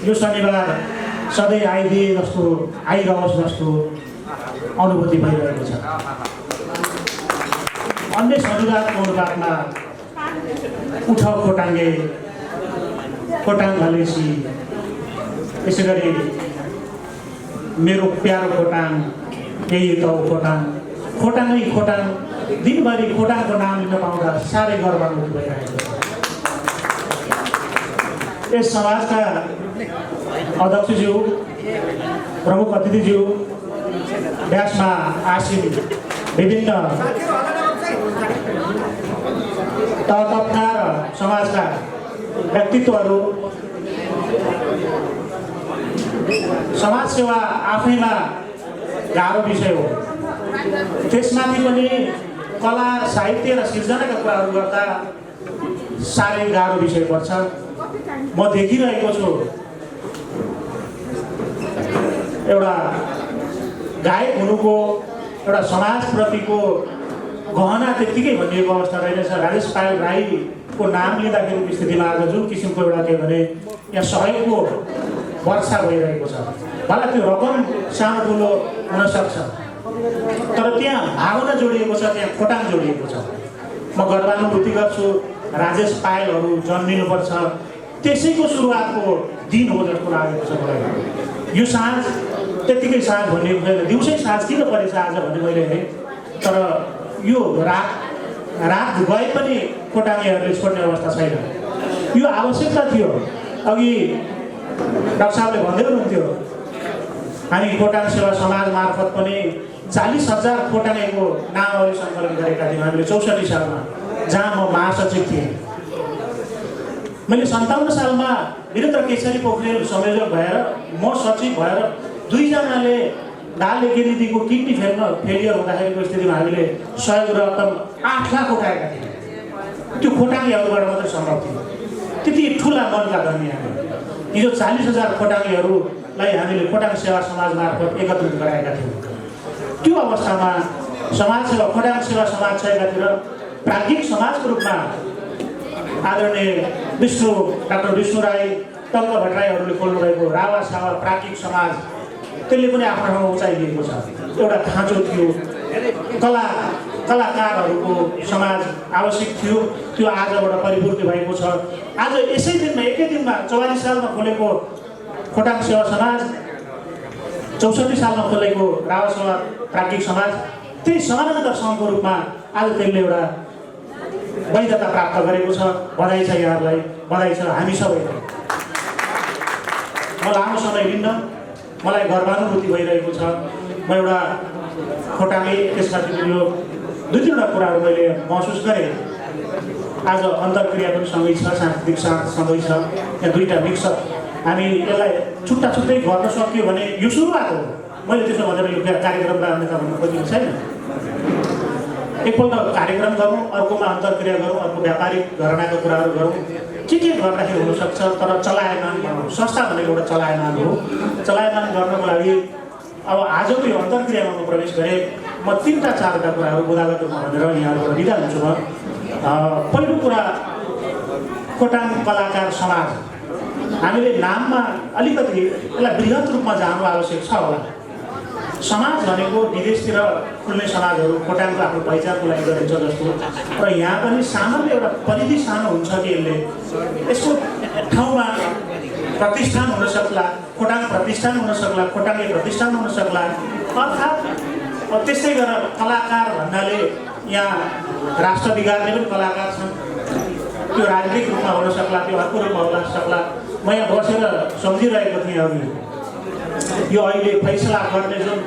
यो शनिबार सधैँ आइदिए जस्तो आइरहोस् जस्तो अनुभूति भइरहेको छ। अन्य शनिबारको अनुपातमा उठ खोटाङ्गे खोटाङ घलेसी त्यसै गरी मेरो प्यारो खोटाङ यही त हो खोटाङ खोटाङै खोटाङ दिनभरि खोटाङको नाम लिन पाउँदा साह्रै गर्वान्वित भइरहेको छ। यस समाजका अध्यक्षज्यू प्रमुख अतिथिज्यू व्यासमा आसीन विभिन्न तहका र समाजका व्यक्तित्वहरू समाज सेवा आफैमा गाह्रो विषय हो। त्यसमाथि पनि कला साहित्य र सिर्जनाका कुराहरू गर्दा साह्रै गाह्रो विषय पर्छ। म देखिरहेको छु एउटा गायक हुनुको एउटा समाजप्रतिको गहना त्यत्तिकै भनिएको अवस्था रहेछ। राजेश पायल राईको नाम लिँदाखेरि स्थितिमा आज जुन किसिमको एउटा के भने यहाँ सहयोगको वर्षा भइरहेको छ। भला त्यो रकम सानो ठुलो हुनसक्छ तर त्यहाँ भावना जोडिएको छ, त्यहाँ खोटाङ जोडिएको छ। म गर्वानुभूति गर्छु राजेश पायलहरू जन्मिनुपर्छ त्यसैको सुरुवातको दिन हो जस्तो लागेको छ मलाई। यो साँझ त्यत्तिकै साँझ भनिएको छैन, दिउँसै साँझ किन परेछ आज भन्ने मैले हेरेँ। तर यो रात गए पनि खोटाङेहरूले छोड्ने अवस्था छैन। यो आवश्यकता थियो। अघि डाक्टर साहबले भन्दै हुनुहुन्थ्यो हामी खोटाङ सेवा समाज मार्फत पनि 40,000 खोटाङेको नामावली सङ्कलन गरेका थियौँ हामीले 64 सालमा, जहाँ म महासचिव थिएँ। मैले 57 सालमा वीरेन्द्र केशरी पोखरेल संयोजक भएर म सचिव भएर 2 जनाले दाले गिरिदीको किडनी फेलियर हुँदाखेरिको स्थितिमा हामीले सहयोग रकम 8 लाख उठाएका थियौँ। त्यो खोटाङीहरूबाट मात्रै सम्भव थियो। त्यति ठुला मनका धनी हामी। हिजो 40,000 खोटाङीहरूलाई हामीले खोटाङ सेवा समाज मार्फत एकत्रित गराएका थियौँ। त्यो अवस्थामा समाज सेवा खोटाङ सेवा समाज छ एकातिर, प्राज्ञिक समाजको रूपमा आदरणीय डाक्टर विष्णु राई टङ्क भट्टराईहरूले खोल्नुभएको रावा सावा प्राज्ञिक समाज त्यसले पनि आफ्नो ठाउँमा उचाइ लिएको छ। एउटा खाँचो थियो, कलाकारहरूको समाज आवश्यक थियो, त्यो आजबाट परिपूर्ति भएको छ। आज यसै दिनमा एकै दिनमा 44 सालमा खोलेको खोटाङ सेवा समाज, 64 सालमा खोलेको रावा सेवा प्राज्ञिक समाज त्यही समानान्तर सङ्घको रूपमा आज त्यसले एउटा वैधता प्राप्त गरेको छ। बधाई छ यहाँहरूलाई, बधाई छ हामी सबैलाई। म लामो समय लिन्न, मलाई गर्वानुभूति भइरहेको छ। म एउटा खोटाङे त्यसमाथि यो 2-3वटा कुराहरू मैले महसुस गरेँ। आज अन्तर्क्रिया पनि सँगै छ, सांस्कृतिक साथ सँगै छ, यहाँ 2टा मिक्स छ। हामी यसलाई छुट्टा छुट्टै गर्न सक्यो भने यो सुरुवात हो। मैले त्यसो भनेर यो कार्यक्रमलाई अन्यथा भन्न खोजेको छैन। एकपल्ट कार्यक्रम गरौँ, अर्कोमा अन्तर्क्रिया गरौँ, अर्को व्यापारिक घरनाका कुराहरू गरौँ, के गर्दाखेरि हुनसक्छ। तर चलायमान बनाउँ। संस्था भनेको एउटा चलायमान हो। चलायमान गर्नको लागि अब आजको यो अन्तर्क्रियामा म प्रवेश गरेँ। म 3-4 कुराहरू बुदागत रूपमा भनेर यहाँबाट बिदा हुन्छु। म पहिलो कुरा खोटाङ कलाकार समाज, हामीले नाममा अलिकति यसलाई बृहत रूपमा जानु आवश्यक छ होला। समाज भनेको विदेशतिर खुल्ने समाजहरू खोटाङको आफ्नो पहिचानको लागि गरिन्छ जस्तो, र यहाँ पनि सामान्य एउटा परिधि सानो हुन्छ कि यसको ठाउँमा प्रतिष्ठान हुन सक्ला, खोटाङ प्रतिष्ठान हुन सक्ला, खोटाङे प्रतिष्ठान हुन सक्ला। अर्थात् त्यस्तै गरेर कलाकार भन्नाले यहाँ राष्ट्र बिगार्ने पनि कलाकार छन्, त्यो राजनीतिक रूपमा हुन सक्ला, त्यो अर्को रूपमा हुन सक्ला। म यहाँ बसेर सम्झिरहेको थिएँ अघि यो अहिले फैसला गर्ने जुन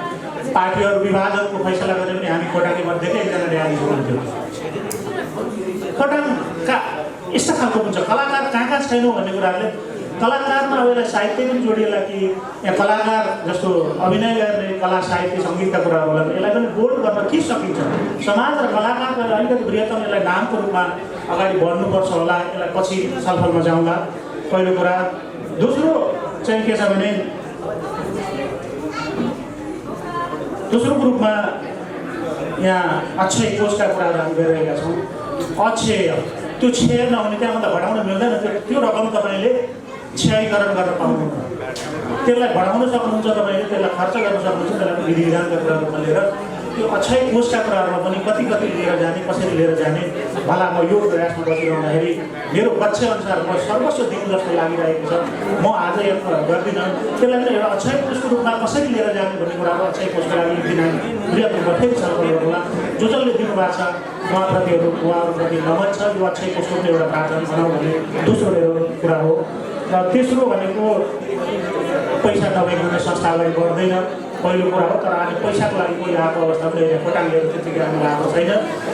पार्टीहरू विभाजनको फैसला गर्ने पनि हामी खोटाङे मध्येकै एकजना न्यायाधीश हुनुहुन्थ्यो। खोटाङका यस्ता खालको हुन्छ कलाकार कहाँ छैनौँ भन्ने कुराहरूले कलाकारमा अब यसलाई साहित्य पनि जोडिएला कि यहाँ कलाकार जस्तो अभिनय गर्ने कला साहित्य सङ्गीतका कुराहरू होला, यसलाई पनि बोल्ड गर्न के सकिन्छ। समाज र कलाकारको अलिकति बृहत्तम यसलाई नामको रूपमा अगाडि बढ्नुपर्छ होला। यसलाई पछि छलफलमा जाउँला पहिलो कुरा। दोस्रो चाहिँ के छ भने दोस्रो ग्रुपमा यहाँ अक्षय कोषका कुराहरू हामी गरिरहेका छौँ। अक्षय त्यो क्षय नहुने त्यहाँभन्दा घटाउन मिल्दैन। त्यो रकम तपाईँले क्षयीकरण गर्न पाउनुहुन्न। त्यसलाई बढाउन सक्नुहुन्छ, तपाईँले त्यसलाई खर्च गर्न सक्नुहुन्छ। त्यसलाई विधि विधानका कुराहरूमा लिएर त्यो अक्षय कोषका कुराहरूमा पनि कति लिएर जाने, कसरी लिएर जाने भला म यो प्रयासमा बसिरहँदाखेरि मेरो लक्ष्य अनुसार म सर्वस्व दिनु जस्तो लागिरहेको छ। म आज यो गर्दिनँ, त्यसलाई पनि एउटा अक्षय कोषको रूपमा कसरी लिएर जाने भन्ने कुराहरू अक्षय कोषको लागि दिन गृहमा फेरि छलफल गरौँला। जसले दिनुभएको छ उहाँहरूप्रति नमन छ। यो अक्षय कोषको पनि एउटा प्रावधान बनाऊ भन्ने दोस्रो मेरो कुरा हो। र तेस्रो भनेको पैसा नभएको कुनै संस्थालाई गर्दैन, पहिलो कुरा हो। तर आज पैसाको लागि कोही आएको अवस्था पनि खोटाङहरू त्यतिकै हामी आएको छैन।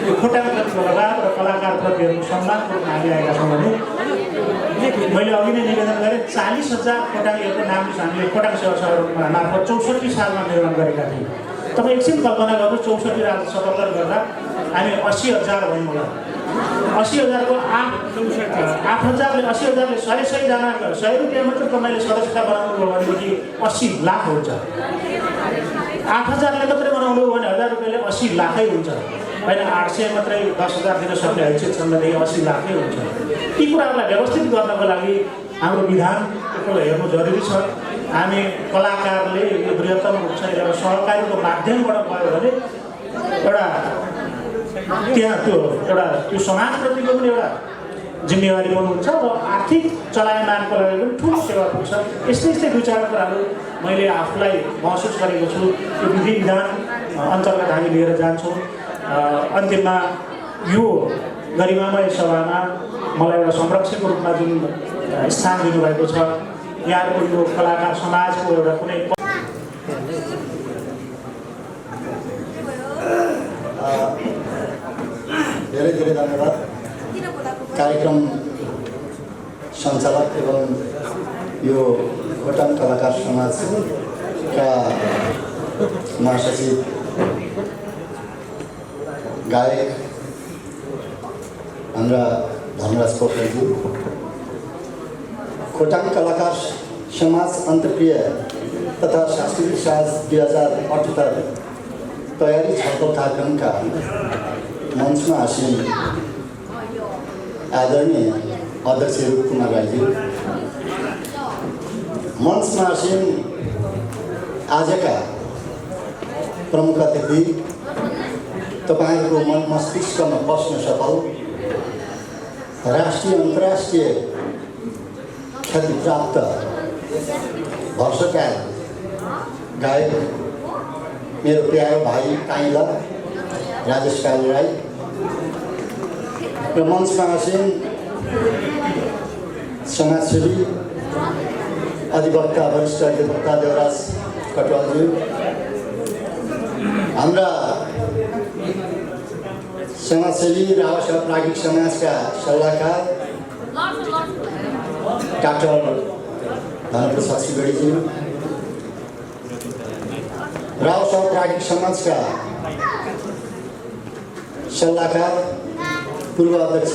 यो खोटाङप्रति लगाव र कलाकारप्रतिहरू सम्मानको रूपमा हामी आएका छौँ भने मैले अघि नै निवेदन गरेँ 40,000 खोटाङहरूको नाम हामीले खोटाङ सेवा सदन मार्फत 64 सालमा निर्माण गरेका थियौँ। तपाईँ एकछिन कल्पना गर्नुहोस्, 64 राज्य 77 गर्दा हामी 80,000 भयौँ होला। 80,000को 8,000ले 80,000ले 100 जना 100 रुपियाँ मात्र तपाईँले सदस्यता बनाउनु भयो भनेदेखि 80 लाख हुन्छ। 8,000ले मात्रै बनाउनु हो भने 1,000 रुपियाँले 80 लाखै हुन्छ। होइन 800 मात्रै 10,000 दिन सक्ने हैसियत छ भनेदेखि 80 लाखै हुन्छ। ती कुराहरूलाई व्यवस्थित गर्नको लागि हाम्रो विधानको हेर्नु जरुरी छ। हामी कलाकारले यो बृहत्तम रूप चाहिँ एउटा सहकारीको माध्यमबाट गयो भने एउटा त्यहाँ त्यो समाजप्रतिको पनि एउटा जिम्मेवारी पनि हुन्छ र आर्थिक चलायमानको लागि पनि ठुलो सेवा पुग्छ। यस्तै 2-4 कुराहरू मैले आफूलाई महसुस गरेको छु। त्यो विधि विधान अन्तर्गत हामी लिएर जान्छौँ। अन्तिममा यो गरिमामय सभामा मलाई एउटा संरक्षकको रूपमा जुन स्थान दिनुभएको छ, यहाँको यो कलाकार समाजको एउटा कुनै धेरै धन्यवाद। कार्यक्रम सञ्चालक एवं यो खोटाङ कलाकार समाजका महासचिव गायक हाम्रा धनराज पोखरेलजी, खोटाङ कलाकार समाज अन्तर्क्रिया तथा सांस्कृतिक साज 2078 तयारी छलफल कार्यक्रमका मञ्चमा आसीन आदरणीय अध्यक्ष रूप कुमार राईजी, मञ्चमा आसीन आजका प्रमुख अतिथि, तपाईँहरूको मन मस्तिष्कमा बस्न सफल राष्ट्रिय अन्तर्राष्ट्रिय ख्याति प्राप्त भर्सकार गायक मेरो प्यारो भाइ काइला राजेश काली राई र मञ्चमा आसीन समाजसेवी अधिवक्ता वरिष्ठ अधिवक्ता देवराज कटवालज्यू, हाम्रा समाजसेवी रावसा प्राज्ञिक समाजका सल्लाहकार डाक्टर धनप्रसाद सिगडीज्यू, रावसा प्राज्ञिक समाजका सल्लाहकार पूर्व अध्यक्ष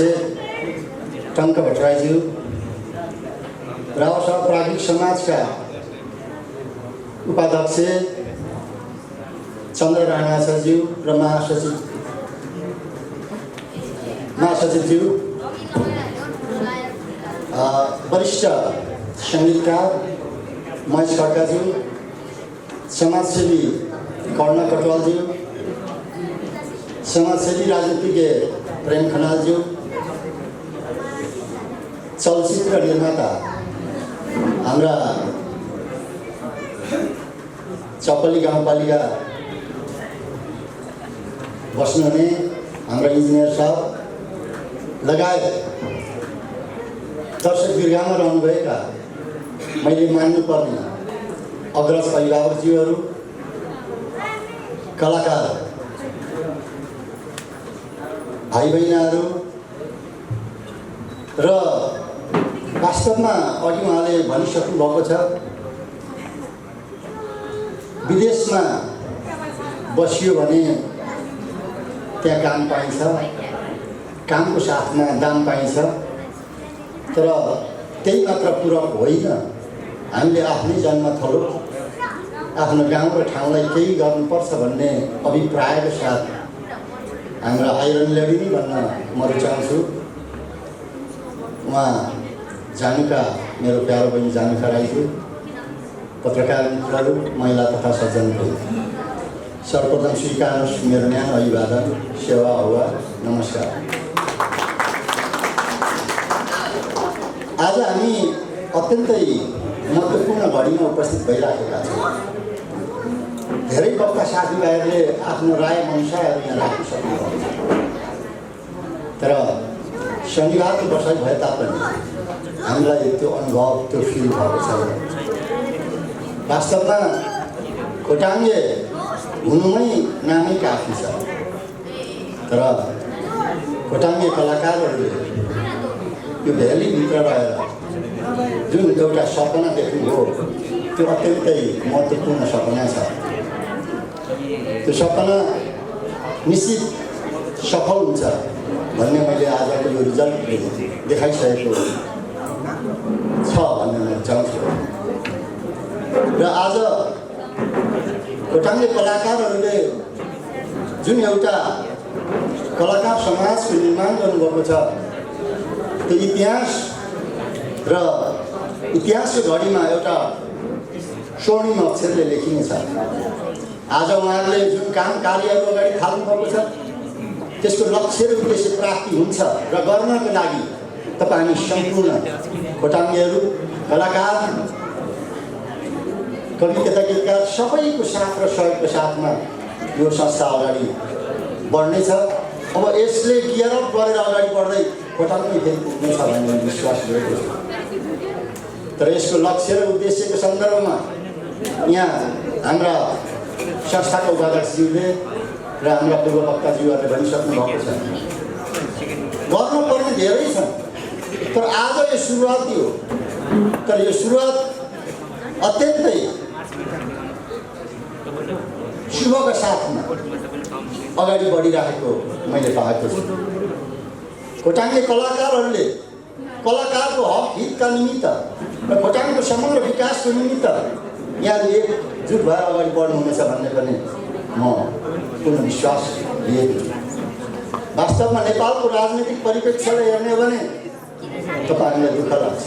टङ्क भट्टराईज्यू, रावसा प्राज्ञिक समाजका उपाध्यक्ष चन्द्र राणा आचार्यज्यू र महासचिवज्यू, वरिष्ठ सङ्गीतकार महेश खड्काज्यू, समाजसेवी कर्ण कटवालज्यू, समाजसेवी राजनीतिज्ञ प्रेम खनालज्यू, चलचित्र निर्माता हाम्रा चपली गाउँपालिका बस्नुहुने हाम्रा इन्जिनियर साहब लगायत दर्शक दीर्घामा रहनुभएका मैले मान्नुपर्ने अग्रज अभिभावकज्यूहरू, कलाकार भाइ बहिनीहरू र वास्तवमा अघि उहाँले भनिसक्नु भएको छ, विदेशमा बसियो भने त्यहाँ काम पाइन्छ, कामको साथमा दाम पाइन्छ। तर त्यही मात्र पूरक होइन, हामीले आफ्नै जन्मथलो आफ्नो गाउँ र ठाउँलाई केही गर्नुपर्छ भन्ने अभिप्रायको साथ हाम्रा आइरन लेडी नै भन्न म रुचाउँछु। उहाँ जानुका मेरो प्यारो बहिनी जानुका राईज्यू, पत्रकार मित्रहरू, महिला तथा सज्जनहरू, सर्वप्रथम स्वीकार्नुहोस् मेरो न्यानो अभिवादन, सेवा हुआ, नमस्कार। आज हामी अत्यन्तै महत्त्वपूर्ण घडीमा उपस्थित भइराखेका छौँ। धेरै वक्ता साथीभाइहरूले आफ्नो राय मनसायहरू यहाँ राख्न सक्नुभएको छ, तर शनिबारको बसाइ भए तापनि हामीलाई त्यो अनुभव, त्यो फिल भएको छैन। वास्तवमा खोटाङले हुनुमै नामै काफी छ, तर खोटाङे कलाकारहरूले यो भ्यालीभित्र रहेर जुन एउटा सपना देख्नुभयो त्यो अत्यन्तै महत्त्वपूर्ण सपना छ। त्यो सपना निश्चित सफल हुन्छ भन्ने मैले आजको यो रिजल्टले देखाइसकेको छ भन्ने म चाहन्छु। र आज खोटाङले कलाकारहरूले जुन एउटा कलाकार समाजको निर्माण गर्नुभएको छ, त्यो इतिहास र इतिहासको घडीमा एउटा स्वर्णिम अक्षरले लेखिनेछ। आज उहाँहरूले जुन काम कार्यहरू अगाडि थाल्नुभएको छ त्यसको लक्ष्य र उद्देश्य प्राप्ति हुन्छ र गर्नको लागि तपाईँ हामी सम्पूर्ण खोटाङीहरू, कलाकार, कवि, कथा, गीतकार सबैको साथ र सहयोगको साथमा यो संस्था अगाडि बढ्नेछ। अब यसले गियर अप गरेर अगाडि बढ्दै खोटाङमै फेरि पुग्नेछ भन्ने विश्वास गरेको छु। तर यसको लक्ष्य र उद्देश्यको सन्दर्भमा यहाँ हाम्रा संस्थाको उपाध्यक्षज्यूले र हाम्रा पूर्व वक्ताज्यूहरूले भनिसक्नु भएको छ। गर्नुपर्ने धेरै छ, तर आज यो सुरुवात हो। तर यो सुरुवात अत्यन्तै शुभका साथमा अगाडि बढिरहेको मैले पाएको छु। खोटाङले कलाकारहरूले कलाकारको हक हितका निमित्त र खोटाङको समग्र विकासको निमित्त यहाँ एकजुट भएर अगाडि बढ्नुहुनेछ भन्ने पनि म पूर्ण विश्वास लिएको छु। वास्तवमा नेपालको राजनीतिक परिप्रेक्ष्यलाई हेर्ने हो भने तपाईँहरूलाई दुःख लाग्छ।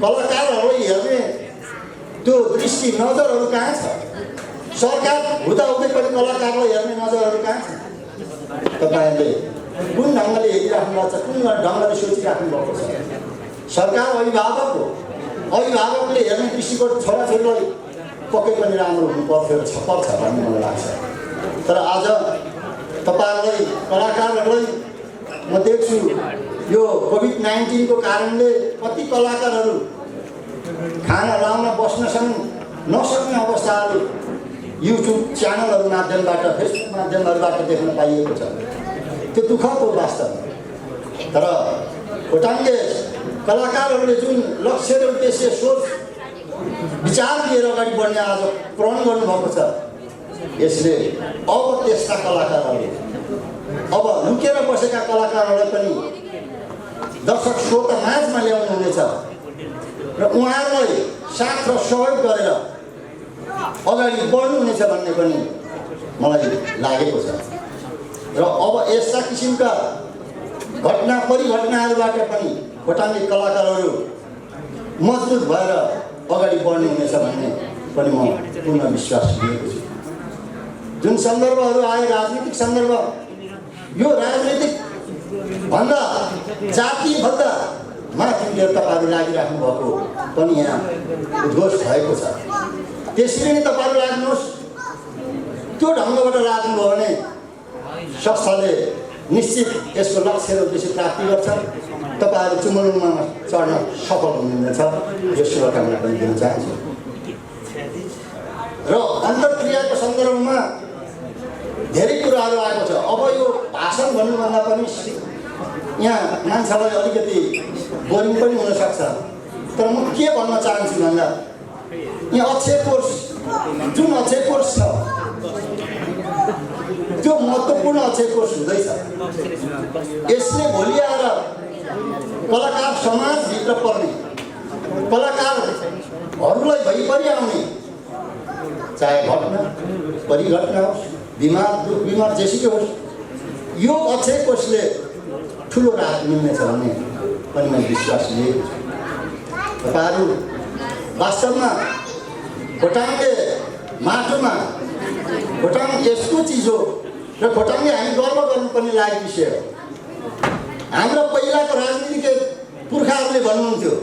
कलाकारहरूलाई हेर्ने त्यो दृष्टि, नजरहरू कहाँ छ? सरकार हुँदाहुँदै पनि कलाकारलाई हेर्ने नजरहरू कहाँ छ? तपाईँहरूले कुन ढङ्गले हेरिराख्नु भएको छ, कुन ढङ्गले सोचिराख्नु भएको छ? सरकार अभिभावक हो, अभिभावकले हेर्ने दृष्टिकोण छोराछोरीलाई पक्कै पनि राम्रो हुनुपर्छ भन्ने मलाई लाग्छ। तर आज तपाईँहरूलाई, कलाकारहरूलाई म देख्छु यो कोभिड-19 को कारणले कति कलाकारहरू खाना लाउन बस्नसम्म नसक्ने अवस्थाहरू युट्युब च्यानलहरू माध्यमबाट, फेसबुक माध्यमहरूबाट देख्न पाइएको छ। त्यो दुःखको वास्तव। तर खोटाङले कलाकारहरूले जुन लक्ष्य र उद्देश्य, सोच, विचार लिएर अगाडि बढ्ने आज प्रण गर्नुभएको छ, यसले अब त्यस्ता कलाकारहरू, अब लुकेर बसेका कलाकारहरूलाई पनि दर्शक श्रोता माझमा ल्याउनु हुनेछ र उहाँहरूलाई साथ र सहयोग गरेर अगाडि बढ्नुहुनेछ भन्ने पनि मलाई लागेको छ। र अब यस्ता किसिमका घटना परिघटनाहरूबाट पनि खोटाङले कलाकारहरू मजबुत भएर अगाडि बढ्नुहुनेछ भन्ने पनि म पूर्ण विश्वास लिएको छु। जुन सन्दर्भहरू आए, राजनीतिक सन्दर्भ, यो राजनीतिक भन्दा जातिभन्दा माथि लिएर तपाईँहरू लागिराख्नु भएको पनि यहाँ उद्घोष भएको छ। त्यसरी नै तपाईँहरू लाग्नुहोस्। त्यो ढङ्गबाट लाग्नुभयो भने संस्थाले निश्चित यसको लक्ष्य र उद्देश्य प्राप्ति गर्छ। तपाईँहरू चुमुलुङमा चढ्न सफल हुनुहुनेछ, यो शुभकामना पनि दिन चाहन्छु। र अन्तर्क्रियाको सन्दर्भमा धेरै कुराहरू आएको छ। अब यो भाषण भन्नुभन्दा पनि यहाँ मान्छेलाई अलिकति बोरिङ पनि हुनसक्छ। तर म के भन्न चाहन्छु भन्दा यहाँ अक्षय कोर्स, जुन अक्षय कोर्स छ त्यो महत्त्वपूर्ण अक्षय कोर्स हुँदैछ। यसले भोलि आएर कलाकार समाजभित्र पर्ने, कलाकारहरूलाई भइपरि आउने, चाहे घटना परिघटना होस्, बिमार दुःख बिमार जेसुकै होस्, यो अक्षय कोषले ठुलो राहत मिल्नेछ भन्ने पनि मैले विश्वास लिएको छु। तपाईँहरू वास्तवमा खोटाङले माटोमा खोटाङ यस्तो चिज हो र खोटाङले हामी गर्व गर्नुपर्ने लागेको विषय हो। हाम्रो पहिलाको राजनीतिक पुर्खाहरूले भन्नुहुन्थ्यो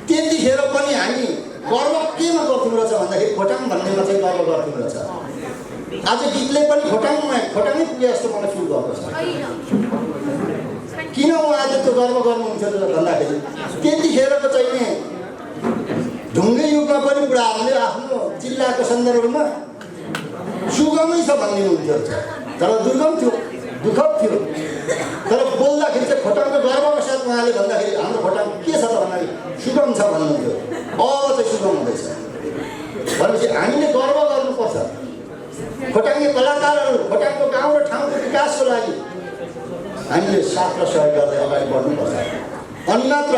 त्यतिखेर पनि हामी गर्व केमा गर्थ्यौँ रहेछ भन्दाखेरि खोटाङ भन्नेमा चाहिँ गर्व गर्थ्यौँ रहेछ। आज गीतले पनि खोटाङै पुगे जस्तो मलाई फिल भएको छ। किन उहाँले त्यो गर्व गर्नुहुन्थ्यो भन्दाखेरि त्यतिखेरको चाहिँ नि ढुङ्गे युगमा पनि बुढाहरूले आफ्नो जिल्लाको सन्दर्भमा सुगमै छ भनिदिनुहुन्थ्यो। तर दुर्गम थियो, दुःखद थियो। तर बोल्दाखेरि चाहिँ खोटाङको गर्वको साथ उहाँले भन्दाखेरि हाम्रो खोटाङ के छ त भन्दाखेरि सुगम छ भन्नुहुन्थ्यो। अब चाहिँ सुगम हुँदैछ भनेपछि हामीले गर्व गर्नुपर्छ। खोटाङे कलाकारहरू खोटाङको गाउँ र ठाउँको विकासको लागि हामीले साथ र सहयोग गर्दै अगाडि बढ्नुपर्छ। अनि मात्र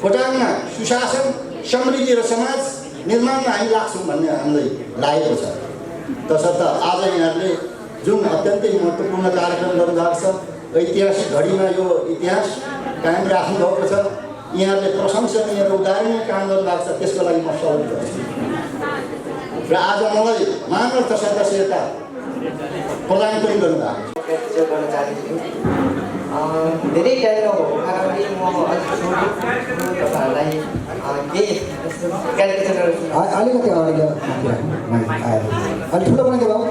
खोटाङमा सुशासन, समृद्धि र समाज निर्माणमा हामी लाग्छौँ भन्ने हामीलाई लागेको छ। तसर्थ आज यहाँहरूले जुन अत्यन्तै महत्त्वपूर्ण कार्यक्रम गर्नुभएको छ, ऐतिहासिक घडीमा यो इतिहास कायम राख्नुभएको छ, यहाँहरूले प्रशंसनीय र उदाहरणीय काम गर्नुभएको छ, त्यसको लागि म सल्युट गर्छु। र आज मलाई मानव सदस्यता प्रदान पनि गर्नुभएको धेरै टाइम नभएको कारणले म अलिक तपाईँहरूलाई केही क्यालिकुलेटरहरू अलिकति अगाडि अलिक ठुलो बनाएको बाबु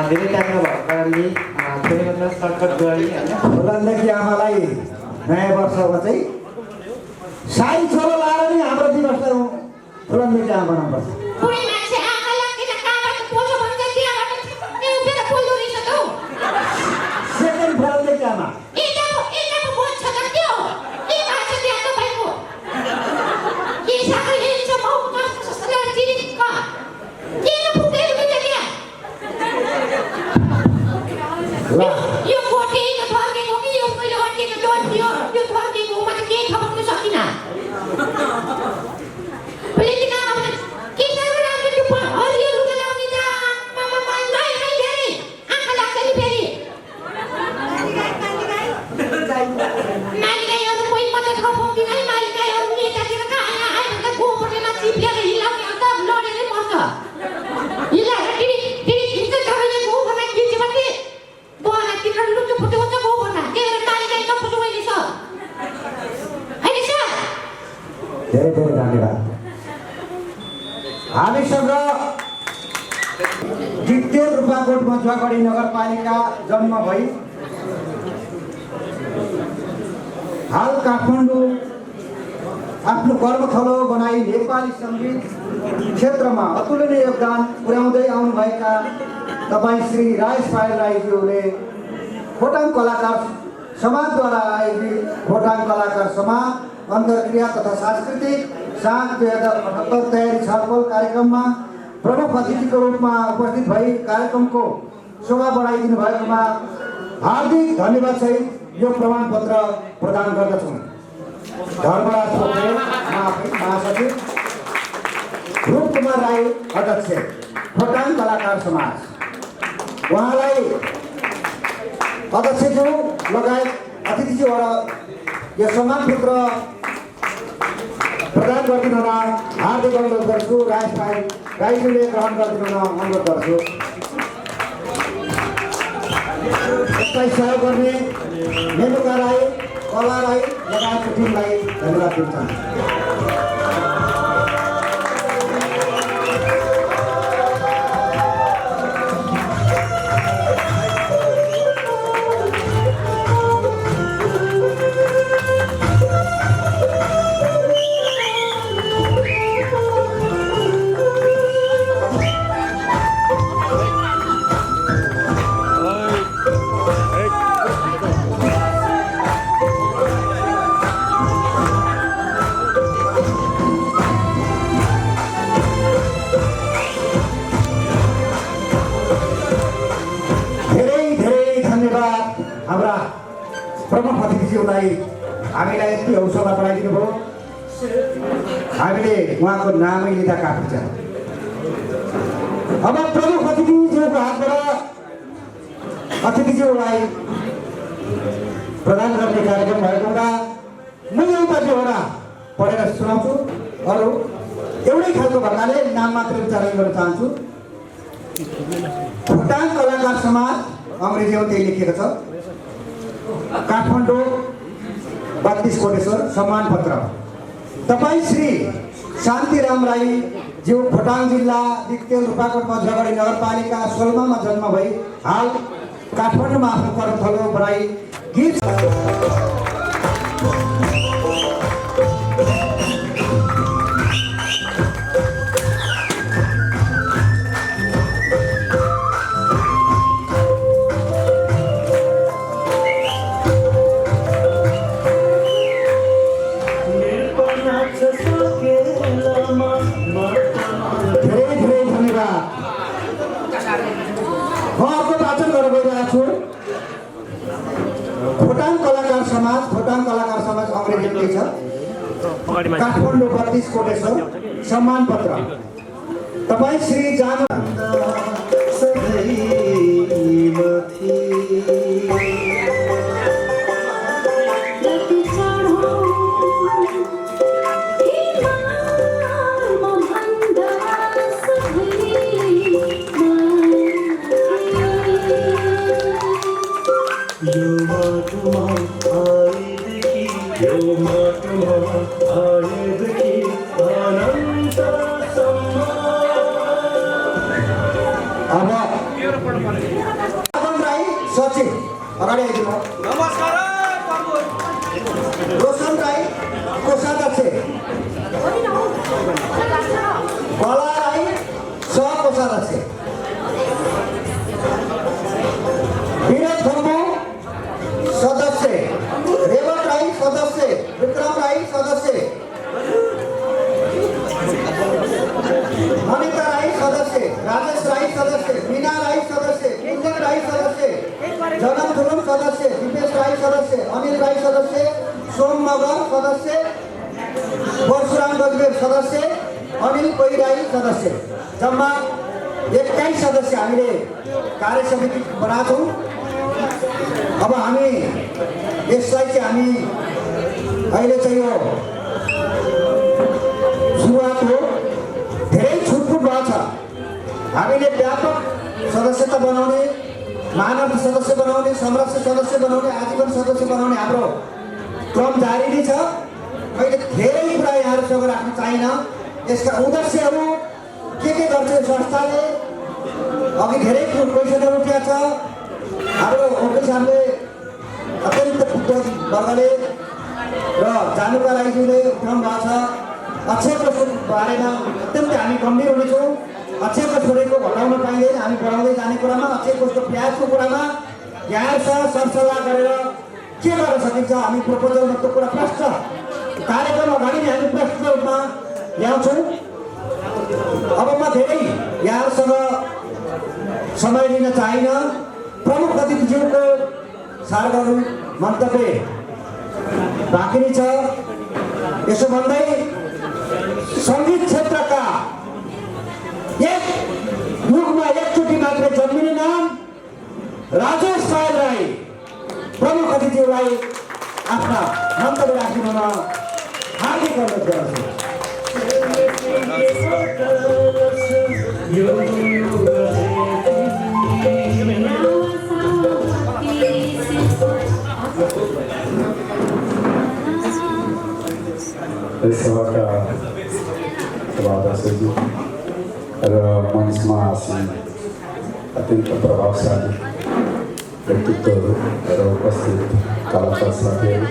धेरै टाइम नभएको कारणले थोरै मात्र सर्टकट गरेँ होइन। फुलनदेखि आमालाई नयाँ वर्षमा चाहिँ साई छोरो लाएर नै हाम्रो दिवसलाई फुलनदेखि आमा बनाउनुपर्छ। सेकेन्ड फुलनदेखि आमा धेरै धेरै धन्यवाद। हामीसँग द्वितीय रूपाकोट मजुवागढी नगरपालिका जन्म भई हाल काठमाडौँ आफ्नो कर्मथलो बनाई नेपाली सङ्गीत क्षेत्रमा अतुलनीय योगदान पुर्याउँदै आउनुभएका तपाईँ श्री राज पायल राईज्यूले खोटाङ कलाकार समाजद्वारा आयोजित खोटाङ कलाकार समाज अन्तर्क्रिया तथा सांस्कृतिक साँझ 2078 तयारी छलफल कार्यक्रममा प्रमुख अतिथिको रूपमा उपस्थित भई कार्यक्रमको शोभा बढाइदिनु भएकोमा हार्दिक धन्यवाद सहित यो प्रमाणपत्र प्रदान गर्दछौँ। धर्मराज पोखरेल महासचिव, रूपकुमार राई अध्यक्ष खोटाङ कलाकार समाज, उहाँलाई अध्यक्षज्यू लगायत अतिथिज्यूबाट यो सम्मानपत्र प्रदान गरिदिनु हुन हार्दिक अनुरोध गर्छु। राज पायल राईज्यूले ग्रहण गरिदिनु हुन अनुरोध गर्छु। यसलाई सहयोग गर्ने मेनुका राई, कला राई लगायतको टिमलाई धन्यवाद दिन चाहन्छु। हाम्रा प्रमुख अतिथिज्यूलाई हामीलाई यति हौसला बढाइदिनु भयो, हामीले उहाँको नामै लिँदा काफी छ। अब प्रमुख अतिथिज्यूको हातबाट अतिथिज्यूलाई प्रदान गर्ने कार्यक्रम भएको हुँदा म एउटा जोडा पढेर सुनाउँछु। अरू एउटै खालको भन्नाले नाम मात्र उच्चारण गर्न चाहन्छु। खोटाङ कलाकार समाज अङ्ग्रेजीमा त्यही लेखिएको छ। काठमाडौँ 32 कोटेश्वर सम्मान पत्र तपाईँ श्री शान्तिराम राई ज्यू खोटाङ जिल्ला दिक्तेल रूपाकोटमा झगडी नगरपालिका 16मा जन्म भई हाल काठमाडौँमा आफ्नो कर्मथलो बनाई गीत खोटाङ कलाकार समाज अङ्ग्रेजीमा के छ? काठमाडौँ 32 कोटेश्वर सम्मान पत्र तपाईँ श्री जान सचिव अगाडि आइदिनु। नमस्कार। रोशन राई कोषाध्यक्ष, कला राई सहकोषाध्यक्ष, विनोद खम्बु सदस्य, रेवत राई सदस्य, विक्रम राई सदस्य, मनिता राई सदस्य, राजेश राई सदस्य, मीना राई सदस्य, कुंदन राई सदस्य, जनम धुलम सदस्य, दीपेश राई सदस्य, अनिल राई सदस्य, सोम मगर सदस्य, परशुराम गजबेर सदस्य, अनिल कोई राई सदस्य, जम्मा 21 सदस्य हामीले कार्य समिति बनाएको छौँ। अब हामी यसलाई चाहिँ हामी अहिले चाहिँ यो सुरुवात हो, धेरै छुटपुट भएको छ। हामीले व्यापक सदस्यता बनाउने, मानव सदस्य बनाउने, संरक्षक सदस्य बनाउने, आजीवन सदस्य बनाउने हाम्रो क्रम जारी नै छ। मैले धेरै कुरा यहाँहरूसँग राख्न चाहिनँ। यसका उद्देश्यहरू के गर्छ संस्थाले, अघि धेरै क्वेसनहरू उठेको छ। हाम्रो ओके साहबले अत्यन्त वर्गले र जानुका लागि जुनले उठाउनु भएको छ अक्षरको बारेमा अत्यन्तै हामी गम्भीर हुनेछौँ। अक्षरको छोडेको घटाउन पाइँदैन, हामी बढाउँदै जाने कुरामा अक्षरको प्रयासको कुरामा यहाँसँग सरसल्लाह गरेर के गर्न सकिन्छ हामी प्रपोजलमा त्यो कुरा प्रश्न कार्यक्रम अगाडि नै हामी प्रश्न रूपमा ल्याउँछौँ। अब म धेरै यहाँसँग समय लिन चाहिन। प्रमुख अतिथिज्यूको सार्वजनिक मन्तव्य बाँकी नै छ। यसो भन्दै सङ्गीत क्षेत्रका एक युगमा एकचोटि मात्रै जन्मिने नाम राजेश पायल राई प्रमुख अतिथिलाई आफ्ना मन्तव्य राखिदिन हार्दिक अनुरोध गर्छु। सभाका सभाध्यक्षज्यू र मञ्चमा आसीन अत्यन्त प्रभावशाली व्यक्तित्वहरू र उपस्थित कलाकार साथीहरू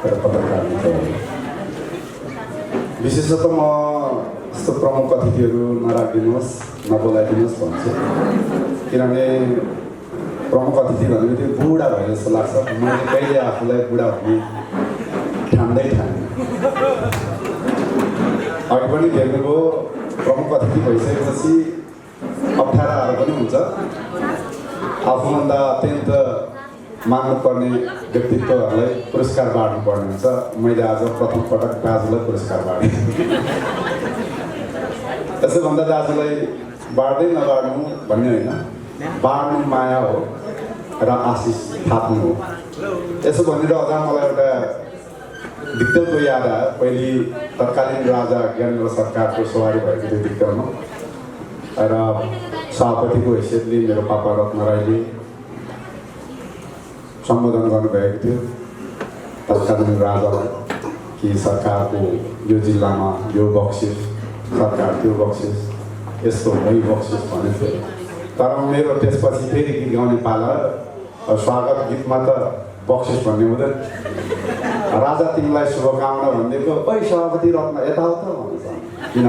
र पत्रकार मित्रहरू, विशेषतः म यस्तो प्रमुख अतिथिहरू नराखिदिनुहोस् नबोलाइदिनुहोस् भन्छु। किनभने प्रमुख अतिथि भनेको त्यो बुढा भए जस्तो लाग्छ। मैले कहिले आफूलाई बुढा भन्ने ठान्दै ठाने। अघि पनि देख्नुभयो प्रमुख अतिथि भइसकेपछि अप्ठ्याराहरू पनि हुन्छ। आफूभन्दा अत्यन्त माग्नुपर्ने व्यक्तित्वहरूलाई पुरस्कार बाँड्नुपर्ने हुन्छ। मैले आज प्रथम पटक दाजुलाई पुरस्कार बाँडेँ। त्यसो भन्दा दाजुलाई बाँड्दै नबाँड्नु भन्ने होइन, बाँड्नु माया हो र आशिष थाप्नु हो। यसो भनिरहँदा मलाई एउटा दिक्कतको याद आयो। पहिले तत्कालीन राजा ज्ञानेन्द्र सरकारको सवारी भएको थियो दिक्कतमा र सभापतिको हैसियतले मेरो पापा रत्न राईले सम्बोधन गर्नुभएको थियो तत्कालीन राजालाई कि सरकारको यो जिल्लामा यो बक्सिस, सरकार त्यो बक्सिस, यस्तो है बक्सिस भनेको थियो। तर मेरो त्यसपछि फेरि गीत गाउने पाला स्वागत गीतमा त बक्सिस भन्ने हुँदैन। राजा तिमीलाई शुभकामना भनिदिएको, ओइ सभापति रत्न यताउता भन्छ। किन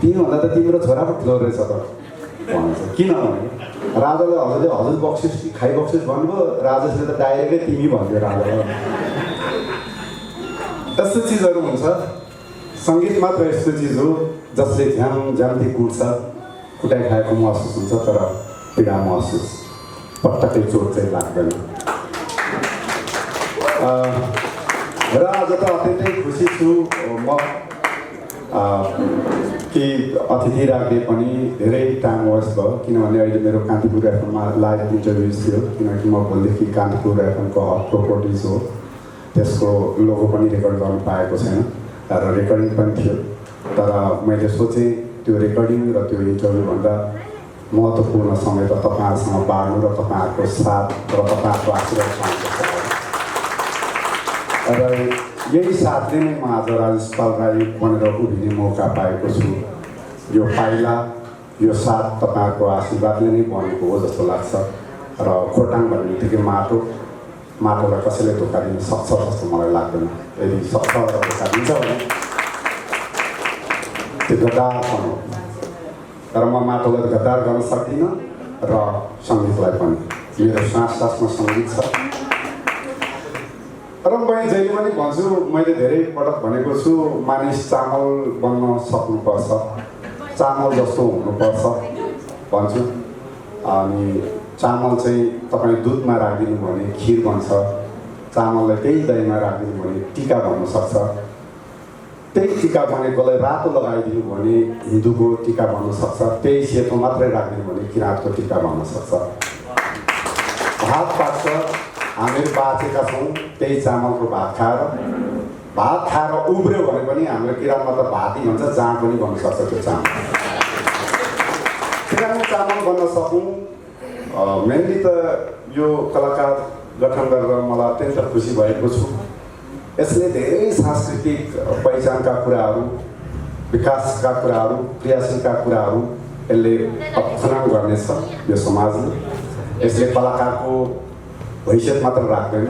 तिमीभन्दा त तिम्रो छोरा पो ठुलो रहेछ त भन्छ। किन भने राजाले हजुरले हजुर बक्सिस खाइ बक्सिस भन्नुभयो, राजेशले त डाइरेक्टै तिमी भन्थ्यो राजालाई। यस्तो चिजहरू हुन्छ। सङ्गीत मात्र यस्तो चिज हो जसले झ्याम झ्याम्ती कुट्छ, कुटाइ खाएको महसुस हुन्छ तर पीडा महसुस पटक्कै चोट चाहिँ लाग्दैन। र आज त अत्यन्तै खुसी छु म कि अतिथि राख्दै पनि धेरै टाइम वेस्ट भयो। किनभने अहिले मेरो कान्तिपुर एफएममा लाइभ इन्टरभ्युज थियो। किनकि म भोलिदेखि कान्तिपुर एफएमको हब प्रोपर्टिज हो, त्यसको लोगो पनि रेकर्ड गर्नु पाएको छैन र रेकर्डिङ पनि थियो। तर मैले सोचेँ त्यो रेकर्डिङ र त्यो इन्टरभ्यूभन्दा महत्त्वपूर्ण समय त तपाईँहरूसँग बाँड्नु र तपाईँहरूको साथ र तपाईँहरूको आशीर्वाद पाउनु र यही साथले नै म आज राजेश पाल राई बनेर उभिने मौका पाएको छु। यो पाइला यो साथ तपाईँहरूको आशीर्वादले नै बनेको हो जस्तो लाग्छ। र खोटाङ भन्ने बित्तिकै माटोलाई कसैले धोका दिन सक्छ जस्तो मलाई लाग्दैन। यदि सक्छ र धोका दिन्छ भने त्यो गद्दारपन हो। तर म माटोलाई गद्दार गर्न सक्दिनँ र सङ्गीतलाई पनि। मेरो सासमा सङ्गीत छ र म जहिले पनि भन्छु, मैले धेरै पटक भनेको छु, मानिस चामल बन्न सक्नुपर्छ, चामल जस्तो हुनुपर्छ भन्छु। अनि चामल चाहिँ तपाईँ दुधमा राखिदिनु भने खिर बन्छ, चामललाई त्यही दहीमा राखिदिनु भने टिका बन्न सक्छ, त्यही टिका बनेकोलाई रातो लगाइदिनु भने हिन्दूको टिका बन्न सक्छ, त्यही सेतो मात्रै राखिदिनु भने किराँतको टिका बन्न सक्छ। भात पाक्छ, हामीहरू बाँचेका छौँ त्यही चामलको भात खाएर उब्रियो भने पनि हाम्रो किराँतमा त भाती भन्छ, जाँड पनि बन्न सक्छ त्यो चामल। किराँतको चामल बन्न सकौँ। मेनली त यो कलाकार गठन गरेर मलाई अत्यन्त खुसी भएको छु। यसले धेरै सांस्कृतिक पहिचानका कुराहरू, विकासका कुराहरू, क्रियाशीलका कुराहरू यसले अपनाउनु गर्नेछ यो समाजले। यसले कलाकारको हैसियत मात्र राख्दैन,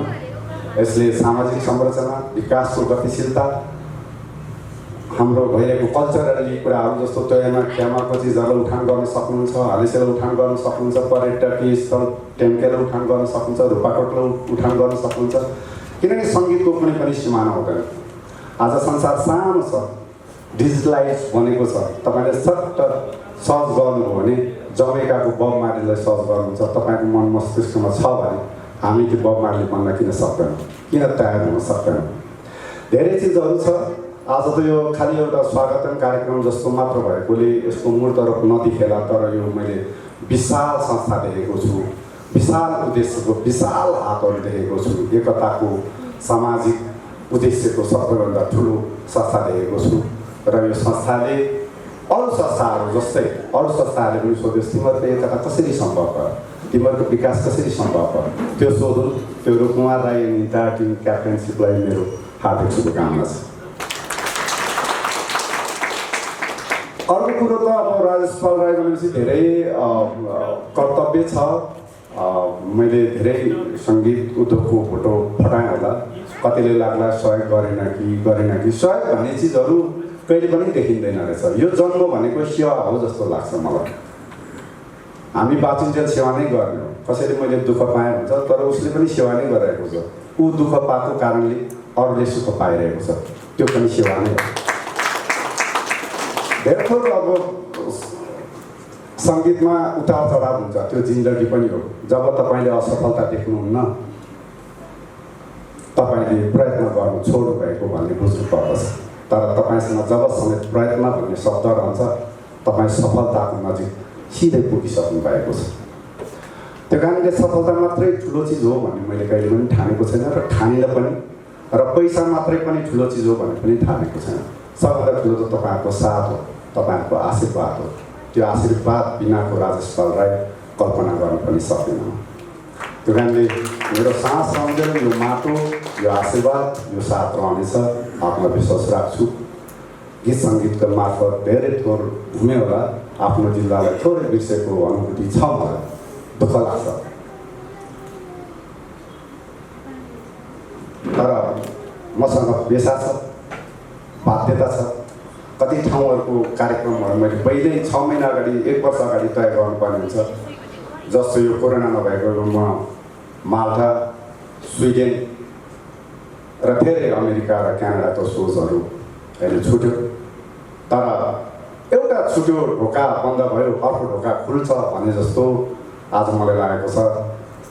यसले सामाजिक संरचना, विकासको गतिशीलता, हाम्रो भइरहेको कल्चरली कुराहरू जस्तो तयमा क्यामाको चिजहरू उठान गर्न सक्नुहुन्छ, हालिसेल उठान गर्न सक्नुहुन्छ, पर्यटकीय स्थल टेम्केल उठान गर्न सक्नुहुन्छ, रूपाकोटलो उठान गर्न सक्नुहुन्छ, किनकि सङ्गीतको कुनै पनि सिमाना हुँदैन। आज संसार सानो छ, डिजिटलाइज बनेको छ। तपाईँले सट्ट सर्च गर्नुभयो भने जमैकाको बब मार्लीलाई सर्च गर्नुहुन्छ, तपाईँको मन मस्तिष्कमा छ भने हामी त्यो बब मार्ली बन्न किन सक्दैनौँ, किन तयार हुन सक्दैनौँ। धेरै चिजहरू छ। आज त यो खालि एउटा स्वागतम कार्यक्रम जस्तो मात्र भएकोले यसको मूर्त रूप नदेखेला, तर यो मैले विशाल संस्था देखेको छु, विशाल उद्देश्यको विशाल हातहरू देखेको छु, एकताको सामाजिक उद्देश्यको सबैभन्दा ठुलो संस्था देखेको छु। र यो संस्थाले अरू संस्थाहरू जस्तै अरू संस्थाहरूले पनि सोध्यो तिमीहरूको एकता कसरी सम्भव भयो, तिमीहरूको विकास कसरी सम्भव भयो, त्यो सोध्नु। त्यो रूपकुमार राई नेता टिम क्याप्टेनसिपलाई मेरो हार्दिक शुभकामना छ। अर्को कुरो त अब राजेश पाल राई भनेपछि धेरै कर्तव्य छ। मैले धेरै सङ्गीत उद्योगको फोटो फटाएँ होला, कतिले लाग्ला सहयोग गरेन कि सहयोग भन्ने चिजहरू कहिले पनि देखिँदैन रहेछ। यो जन्म भनेको सेवा हो जस्तो लाग्छ मलाई। हामी बाँचिन्जेल सेवा नै गर्ने हो। कसैले मैले दुःख पाएँ भन्छ, तर उसले पनि सेवा नै गरिरहेको छ। ऊ दुःख पाएको कारणले अरूले सुख पाइरहेको छ, त्यो पनि सेवा नै हो। धेरै थोर अब सङ्गीतमा उतार चढाव हुन्छ, त्यो जिन्दगी पनि हो। जब तपाईँले असफलता देख्नुहुन्न, तपाईँले प्रयत्न गर्नु छोड्नु भएको भन्ने बुझ्नु पर्दछ। तर तपाईँसँग जब समेत प्रयत्न भन्ने शब्द रहन्छ, तपाईँ सफलताको नजिक सिधै पुगिसक्नु भएको छ। त्यो कारणले सफलता मात्रै ठुलो चिज हो भन्ने मैले कहिले पनि ठानेको छैन र ठानिन पनि, र पैसा मात्रै पनि ठुलो चिज हो भन्ने पनि ठानेको छैन। सबभन्दा ठुलो त तपाईँहरूको साथ हो, तपाईँहरूको आशीर्वाद हो। त्यो आशीर्वाद बिनाको राजेश पाल राई कल्पना गर्न पनि सक्दैन। त्यो कारणले मेरो सास रहँदैन, यो माटो, यो आशीर्वाद, यो साथ रहनेछ, आत्मविश्वास राख्छु। गीत सङ्गीतको मार्फत धेरै थोर घुमेँ होला, आफ्नो जिल्लालाई थोरै बिर्सेको अनुभूति छ मलाई, दुःख लाग्छ। तर मसँग पेसा छ, बाध्यता छ। कति ठाउँहरूको कार्यक्रमहरू मैले पहिल्यै 6 महिना अगाडि 1 वर्ष अगाडि तय गर्नुपर्ने हुन्छ। जस्तो यो कोरोना नभएको म माल्टा, स्विडेन र धेरै अमेरिका र क्यानाडाको सोजहरू अहिले छुट्यो। तर एउटा छुट्यो ढोका बन्द भयो, अर्को ढोका खुल्छ भने जस्तो आज मलाई लागेको छ।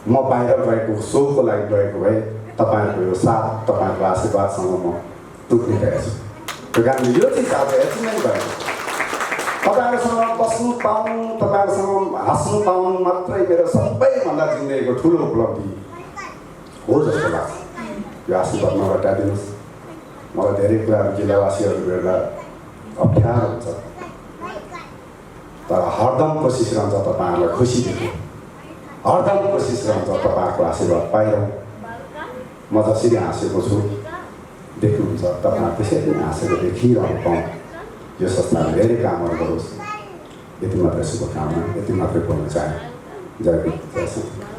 म बाहिर गएको सोको लागि गएको भए तपाईँहरूको यो साथ, तपाईँहरूको आशीर्वादसँग म टुट्ने गएको छु। त्यो कारणले यो चिज आज एचिभमेन्ट भयो। तपाईँहरूसँग बस्नु पाउनु, तपाईँहरूसँग हाँस्नु पाउनु मात्रै मेरो सबैभन्दा जिन्दगीको ठुलो उपलब्धि हो जस्तो लाग्छ। यो आशीर्वाद नघटाइदिनुहोस्। मलाई धेरै कुराहरू जिल्लावासीहरू भेट्दा अप्ठ्यारो हुन्छ, तर हरदम कोसिस रहन्छ तपाईँहरूलाई खुसी दिनु, हरदम कोसिस रहन्छ तपाईँहरूको आशीर्वाद पाइरहँ। म जसरी हाँसेको छु देख्नुहुन्छ, तपाईँहरू त्यसरी नै हाँसेको देखिरहनु पाउँ। यो संस्थाले धेरै कामहरू गरोस्, यति मात्रै शुभकामना, यति मात्रै बोल्न चाहे। जय हिन्द, जय सङ्गीत।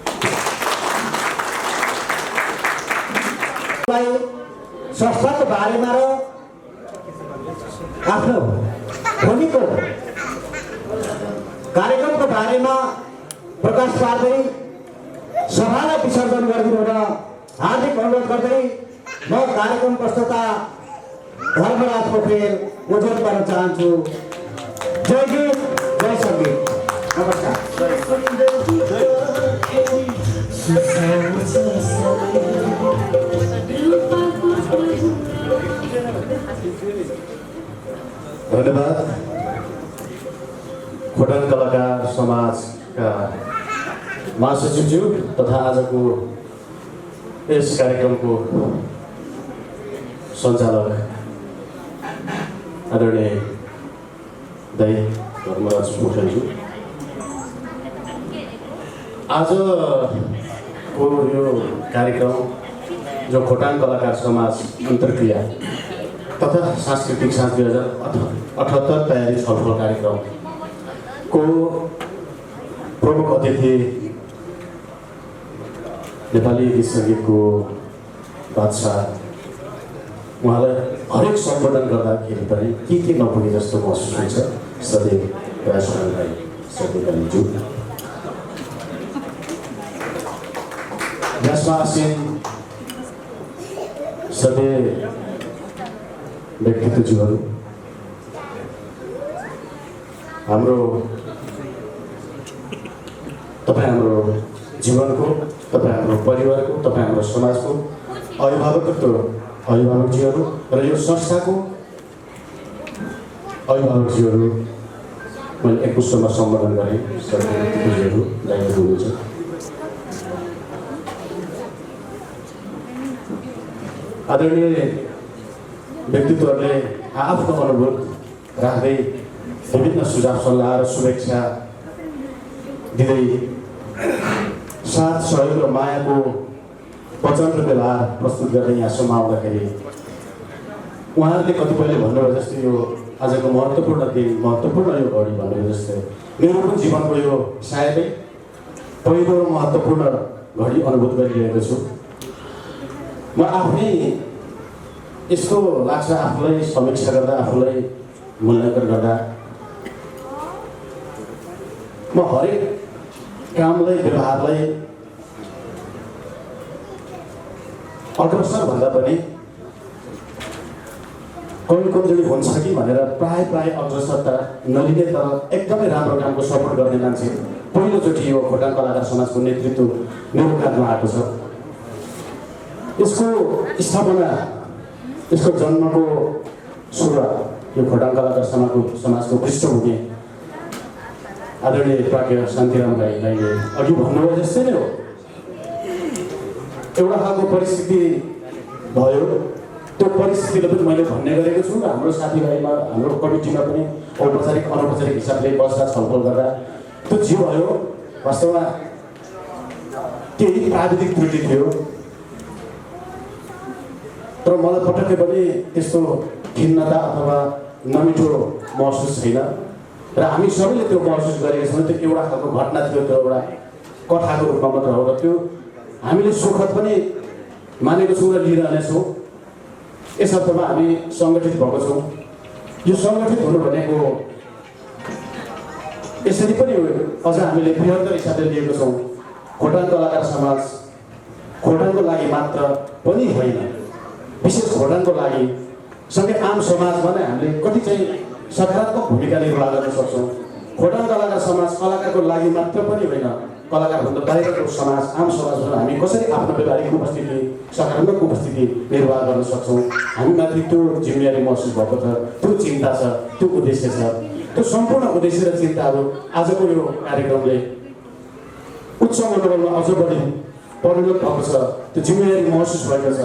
संस्थाको बारेमा र आफ्नो भोलिको कार्यक्रमको बारेमा प्रकाश पार्दै सभालाई विसर्जन गरिदिनु र हार्दिक अनुरोध गर्दै म कार्यक्रम प्रस्तुता धर्मराज पोखरेल ओझेल गर्न चाहन्छु। जय गीत, जय सङ्गीत। नमस्कार। धन्यवाद। खोटाङ कलाकार समाजका महासचिवज्यू तथा आजको यस कार्यक्रमको सञ्चालक आदरणीय दाइ धर्मराज पोखरेलज्यू, आजको यो कार्यक्रम जो खोटाङ कलाकार समाज अन्तर्क्रिया तथा सांस्कृतिक साँझ 2078 तयारी छलफल कार्यक्रमको प्रमुख अतिथि नेपाली गीत सङ्गीतको बादशाह उहाँलाई हरेक सम्बोधन गर्दाखेरि पनि के नपुगे जस्तो महसुस हुन्छ। सधैँ राष्ट्रलाई सधैँ लिन्छु। यसमा आसीन सधैँ व्यक्तित्वज्यूहरू, हाम्रो तपाईँ हाम्रो जीवनको, तपाईँ हाम्रो परिवारको, तपाईँ हाम्रो समाजको अभिभावकज्यूहरू र यो संस्थाको अभिभावकज्यूहरू मैले एकमुष्टमा सम्बोधन गरेँ। सरकारज्यूहरू दायित्व हुनुहुन्छ। आदरणीय व्यक्तित्वहरूले आफ्नो अनुभव राख्दै विभिन्न सुझाव सल्लाह र शुभेच्छा दिँदै साथ सहयोग र मायाको वचन र व्यवहार प्रस्तुत गर्दै यहाँसम्म आउँदाखेरि उहाँहरूले कतिपयले भन्नुभयो जस्तै यो आजको महत्त्वपूर्ण दिन, महत्त्वपूर्ण यो घडी भन्नुभयो जस्तै मेरो पनि जीवनको यो सायदै पहिलो महत्त्वपूर्ण घडी अनुभूत गरिरहेको छु। म आफ्नै यस्तो लाग्छ, आफूलाई समीक्षा गर्दा, आफूलाई मूल्याङ्कन गर्दा म हरेक कामलाई, व्यवहारलाई अग्रसर भन्दा पनि कमजोरी हुन्छ कि भनेर प्राय अग्रसरता नलिने तर एकदमै राम्रो कामको सपोर्ट गर्ने मान्छे पहिलोचोटि यो खोटाङ कलाकार समाजको नेतृत्व मेरो काँधमा आएको छ। यसको स्थापना, यसको जन्मको सुरुवात यो खोटाङ कलाकार समाजको पृष्ठभूमि आदरणीय प्राज्ञ शान्तिराम भाइले अघि भन्नुभयो जस्तै नै हो। एउटा खालको परिस्थिति भयो, त्यो परिस्थितिले पनि मैले भन्ने गरेको छु र हाम्रो साथीभाइमा, हाम्रो कमिटीमा पनि औपचारिक अनौपचारिक हिसाबले बस्दा छलफल गर्दा त्यो जे भयो वास्तवमा केही प्राविधिक त्रुटि थियो। तर मलाई पटक्कै पनि त्यस्तो खिन्नता अथवा नमिठो महसुस छैन र हामी सबैले त्यो महसुस गरेका छौँ। त्यो एउटा खालको घटना थियो, त्यो एउटा कथाको रूपमा मात्र हो र त्यो हामीले सुखद पनि मानेको छौँ र लिइरहनेछौँ। यस अर्थमा हामी सङ्गठित भएको छौँ। यो सङ्गठित हुनु भनेको यसरी पनि अझ हामीले बृहत्तर हिसाबले लिएको छौँ। खोटाङ कलाकार समाज खोटाङको लागि मात्र पनि होइन, विशेष खोटाङको लागि सँगै आम समाजमा नै हामीले कति चाहिँ सकारात्मक भूमिका निर्वाह गर्न सक्छौँ। खोटाङ कलाकार समाज कलाकारको लागि मात्र पनि होइन, कलाकारभन्दा बाहिरको समाज, आम समाजमा हामी कसरी आफ्नो व्यावहारिक उपस्थिति, सकारात्मक उपस्थिति निर्वाह गर्न सक्छौँ। हामीमाथि त्यो जिम्मेवारी महसुस भएको छ, त्यो चिन्ता छ, त्यो उद्देश्य छ। त्यो सम्पूर्ण उद्देश्य र चिन्ताहरू आजको यो कार्यक्रमले उच्च मनोबलमा अझ बढी परिणत भएको छ। त्यो जिम्मेवारी महसुस भएको छ।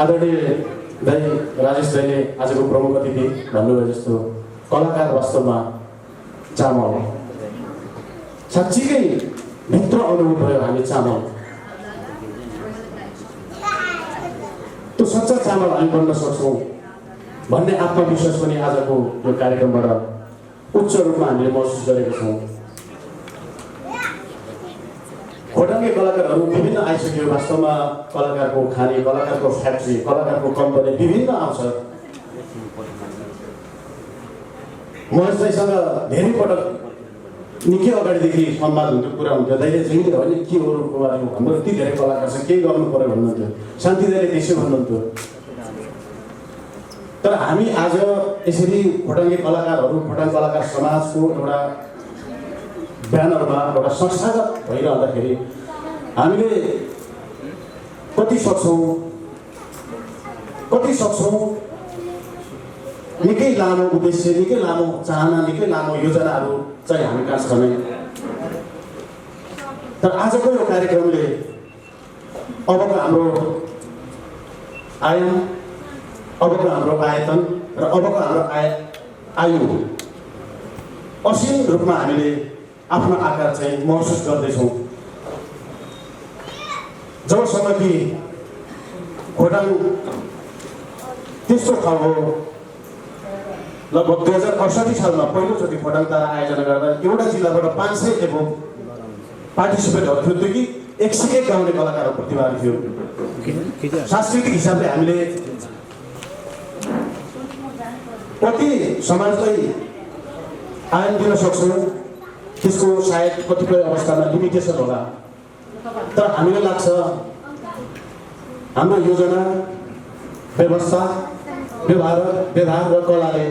आदरणीय दाइ राजेश दाइले आजको प्रमुख अतिथि भन्नुभयो जस्तो कलाकार वास्तवमा चामल साँच्चीकै भित्र अनुभव भयो। हामी चामल, त्यो सच्चा चामल हामी बन्न सक्छौँ भन्ने आत्मविश्वास पनि आजको यो कार्यक्रमबाट उच्च रूपमा हामीले महसुस गरेका छौँ। खोटाङकै कलाकारहरू विभिन्न आइसक्यो। वास्तवमा कलाकारको खाने, कलाकारको फ्याक्ट्री, कलाकारको कम्पनी विभिन्न आउँछ। महेश दाइसँग धेरै पटक निकै अगाडिदेखि संवाद हुन्थ्यो, कुरा हुन्थ्यो। दाइले जहिले होइन के हो हाम्रो यति धेरै कलाकार छ, केही गर्नु पऱ्यो भन्नुहुन्थ्यो। शान्ति दाइले त्यसै भन्नुहुन्थ्यो। तर हामी आज यसरी खोटाङे कलाकारहरू, खोटाङ कलाकार समाजको एउटा ब्यानरमा एउटा संस्थागत भइरहँदाखेरि हामीले कति सक्छौँ निकै लामो उद्देश्य, निकै लामो चाहना, निकै लामो योजनाहरू चाहिँ हामी कहाँ छ नै। तर आजको यो कार्यक्रमले अबको हाम्रो आयाम, अबको हाम्रो आयतन र अबको हाम्रो आयु असीम रूपमा हामीले आफ्नो आकार चाहिँ महसुस गर्दैछौँ। जबसम्म कि खोटाङ त्यस्तो ठाउँ हो। लगभग 2068 सालमा पहिलोचोटि खोटाङ तारा आयोजना गर्दा एउटा जिल्लाबाट 500 एबोभ पार्टिसिपेटहरू थियो। 101 गाउने कलाकारहरू प्रतिभागी थियो। सांस्कृतिक हिसाबले हामीले कति समाजलाई आयन दिन सक्छौँ त्यसको सायद कतिपय अवस्थामा लिमिटेसन होला, तर हामीलाई लाग्छ हाम्रो योजना, व्यवस्था, व्यवहार र कलाले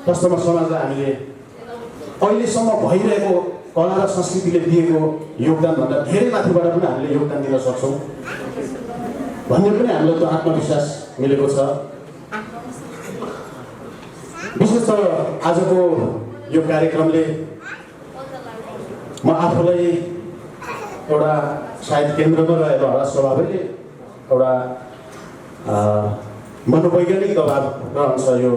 वास्तवमा समाजलाई हामीले अहिलेसम्म भइरहेको कला र संस्कृतिले दिएको योगदानभन्दा धेरै माथिबाट पनि हामीले योगदान दिन सक्छौँ भन्ने पनि हामीलाई त्यो आत्मविश्वास मिलेको छ। विशेष त आजको यो कार्यक्रमले म आफूलाई एउटा सायद केन्द्रमा रहेको होला स्वभावैले एउटा मनोवैज्ञानिक दबाब रहन्छ, यो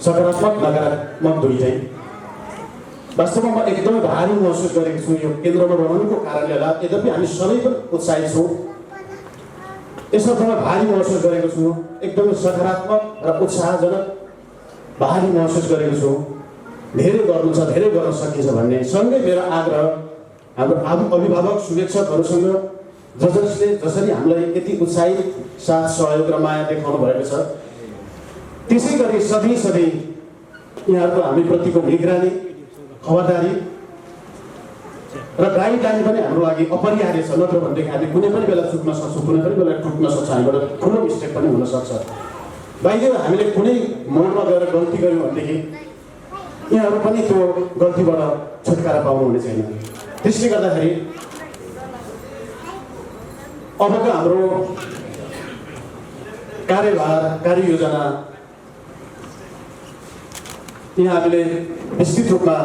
सकारात्मक नकारात्मक दुईटै। वास्तवमा म एकदमै भारी महसुस गरेको छु यो केन्द्रमा रहनुको कारणले होला, यद्यपि हामी सबै पनि उत्साहित छौँ। यसमा म भारी महसुस गरेको छु, एकदमै सकारात्मक र उत्साहजनक भारी महसुस गरेको छु। धेरै गर्नु छ, धेरै गर्न सकिन्छ भन्ने सँगै मेरो आग्रह हाम्रो अभिभावक शुभेच्छकहरूसँग जसरी हामीलाई यति उत्साहित साथ सहयोग र माया देखाउनु भएको छ, त्यसै गरी सधैँ यहाँहरूको हामीप्रतिको निगरानी, खबरदारी र गाइडलाइन पनि हाम्रो लागि अपरिहार्य छ। नत्र भनेदेखि हामी कुनै पनि बेला चुक्न सक्छौँ, कुनै पनि बेला टुट्न सक्छ, हामीबाट ठुलो मिस्टेक पनि हुनसक्छ। बाहिर हामीले कुनै मोडमा गएर गल्ती गऱ्यौँ भनेदेखि यहाँहरू पनि त्यो गल्तीबाट छुटकारा पाउनुहुने छैन। त्यसले गर्दाखेरि अबको हाम्रो कार्यभार, कार्ययोजना यहाँ हामीले विस्तृत रूपमा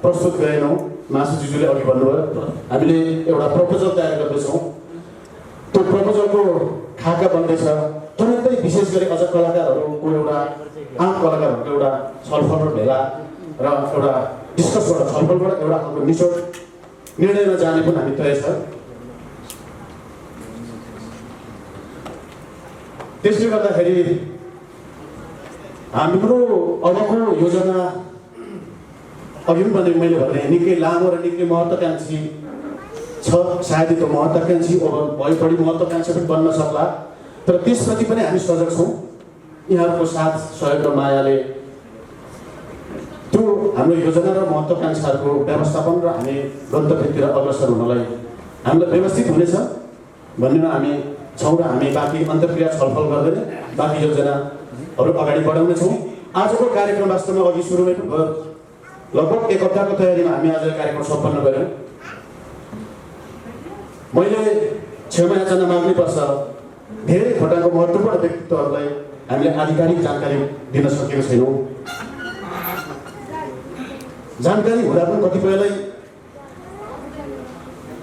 प्रस्तुत गरेनौँ। मासुजीले अघि भन्नुभयो, हामीले एउटा प्रपोजल तयार गर्दैछौँ। त्यो प्रपोजलको खाका बन्दैछ। तुरन्तै विशेष गरी अझ कलाकारहरूको एउटा आम कलाकारहरूको एउटा छलफल र भेला र एउटा डिस्कसबाट छलफलबाट एउटा हाम्रो निचोड निर्णयमा जाने पनि हामी तय छ। त्यसले गर्दाखेरि हाम्रो अबको योजना अघि पनि मैले भने निकै लामो र निकै महत्त्वकांक्षी छ। सायद त्यो महत्त्वकांक्षी बढी महत्त्वकांक्षी पनि बन्न सक्ला, तर त्यसप्रति पनि हामी सजग छौँ। यहाँहरूको साथ सहयोग र मायाले त्यो हाम्रो योजना र महत्त्वकांक्षाहरूको व्यवस्थापन र हामी गन्तव्यतिर अग्रसर हुनलाई हामीलाई व्यवस्थित हुनेछ भन्नेमा हामी छौँ र हामी बाँकी अन्तर्क्रिया छलफल गर्दै बाँकी योजनाहरू अगाडि बढाउनेछौँ। आजको कार्यक्रम वास्तवमा अघि सुरुमै भयो, लगभग 1 हप्ताको तयारीमा हामी आज कार्यक्रम सम्पन्न गऱ्यौँ। मैले क्षमा याचना माग्नै पर्छ, धेरै खोटाङको महत्त्वपूर्ण व्यक्तित्वहरूलाई हामीले आधिकारिक जानकारी दिन सकेको छैनौँ। जानकारी हुँदा पनि कतिपयलाई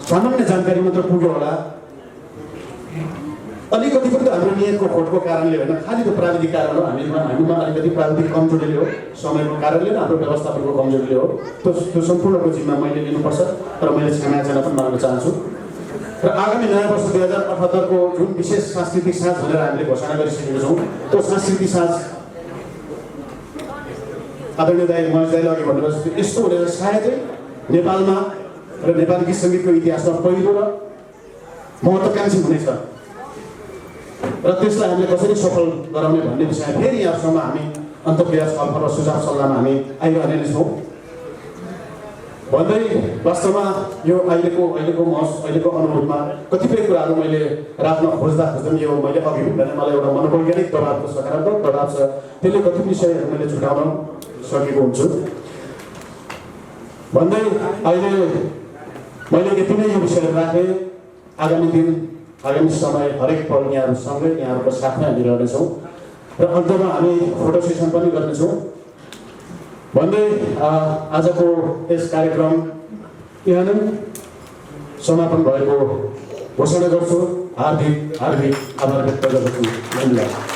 सामान्य जानकारी मात्र पुग्यो होला। अलिकति पनि हाम्रो नियतको खोटको कारणले होइन, खालि त्यो प्राविधिक कारण हो। हामीमा अलिकति प्राविधिक कमजोरीले हो, समयको कारणले र हाम्रो व्यवस्थापनको कमजोरीले हो। त्यो सम्पूर्णको जिम्मा मैले लिनुपर्छ र मैले क्षमा याचना पनि माग्न चाहन्छु। र आगामी नयाँ वर्ष 2078 को जुन विशेष सांस्कृतिक साँझ भनेर हामीले घोषणा गरिसकेका छौँ, त्यो सांस्कृतिक साँझ आदरणीय दाइ महेश दाइले अघि भन्नुभयो यस्तो हुनेछ, सायदै नेपालमा र नेपाली गीत सङ्गीतको इतिहासमा पहिलो र महत्त्वकांक्षी हुनेछ र त्यसलाई हामीले कसरी सफल गराउने भन्ने विषयमा फेरि यहाँसम्म हामी अन्तर्क्रिया छलफल र सुझाव सल्लाहमा हामी आइरहने नै छौँ भन्दै वास्तवमा यो अहिलेको अनुभवमा कतिपय कुराहरू मैले राख्न खोज्दा यो मैले अघि भने मलाई एउटा मनोवैज्ञानिक दबाबको सकारात्मक दबाब छ, त्यसले कति विषयहरू मैले छुटाउन सकेको हुन्छु भन्दै अहिले मैले यति नै यो विषयहरू राखेँ। आगामी दिन, आगामी समय हरेक पल यहाँहरूसँगै यहाँहरूको साथमा हामी रहनेछौँ र अन्तमा हामी फोटो सेसन पनि गर्नेछौँ भन्दै आजको यस कार्यक्रम यहाँ नै समापन भएको घोषणा गर्छु। हार्दिक आभार व्यक्त गर्दछु। धन्यवाद।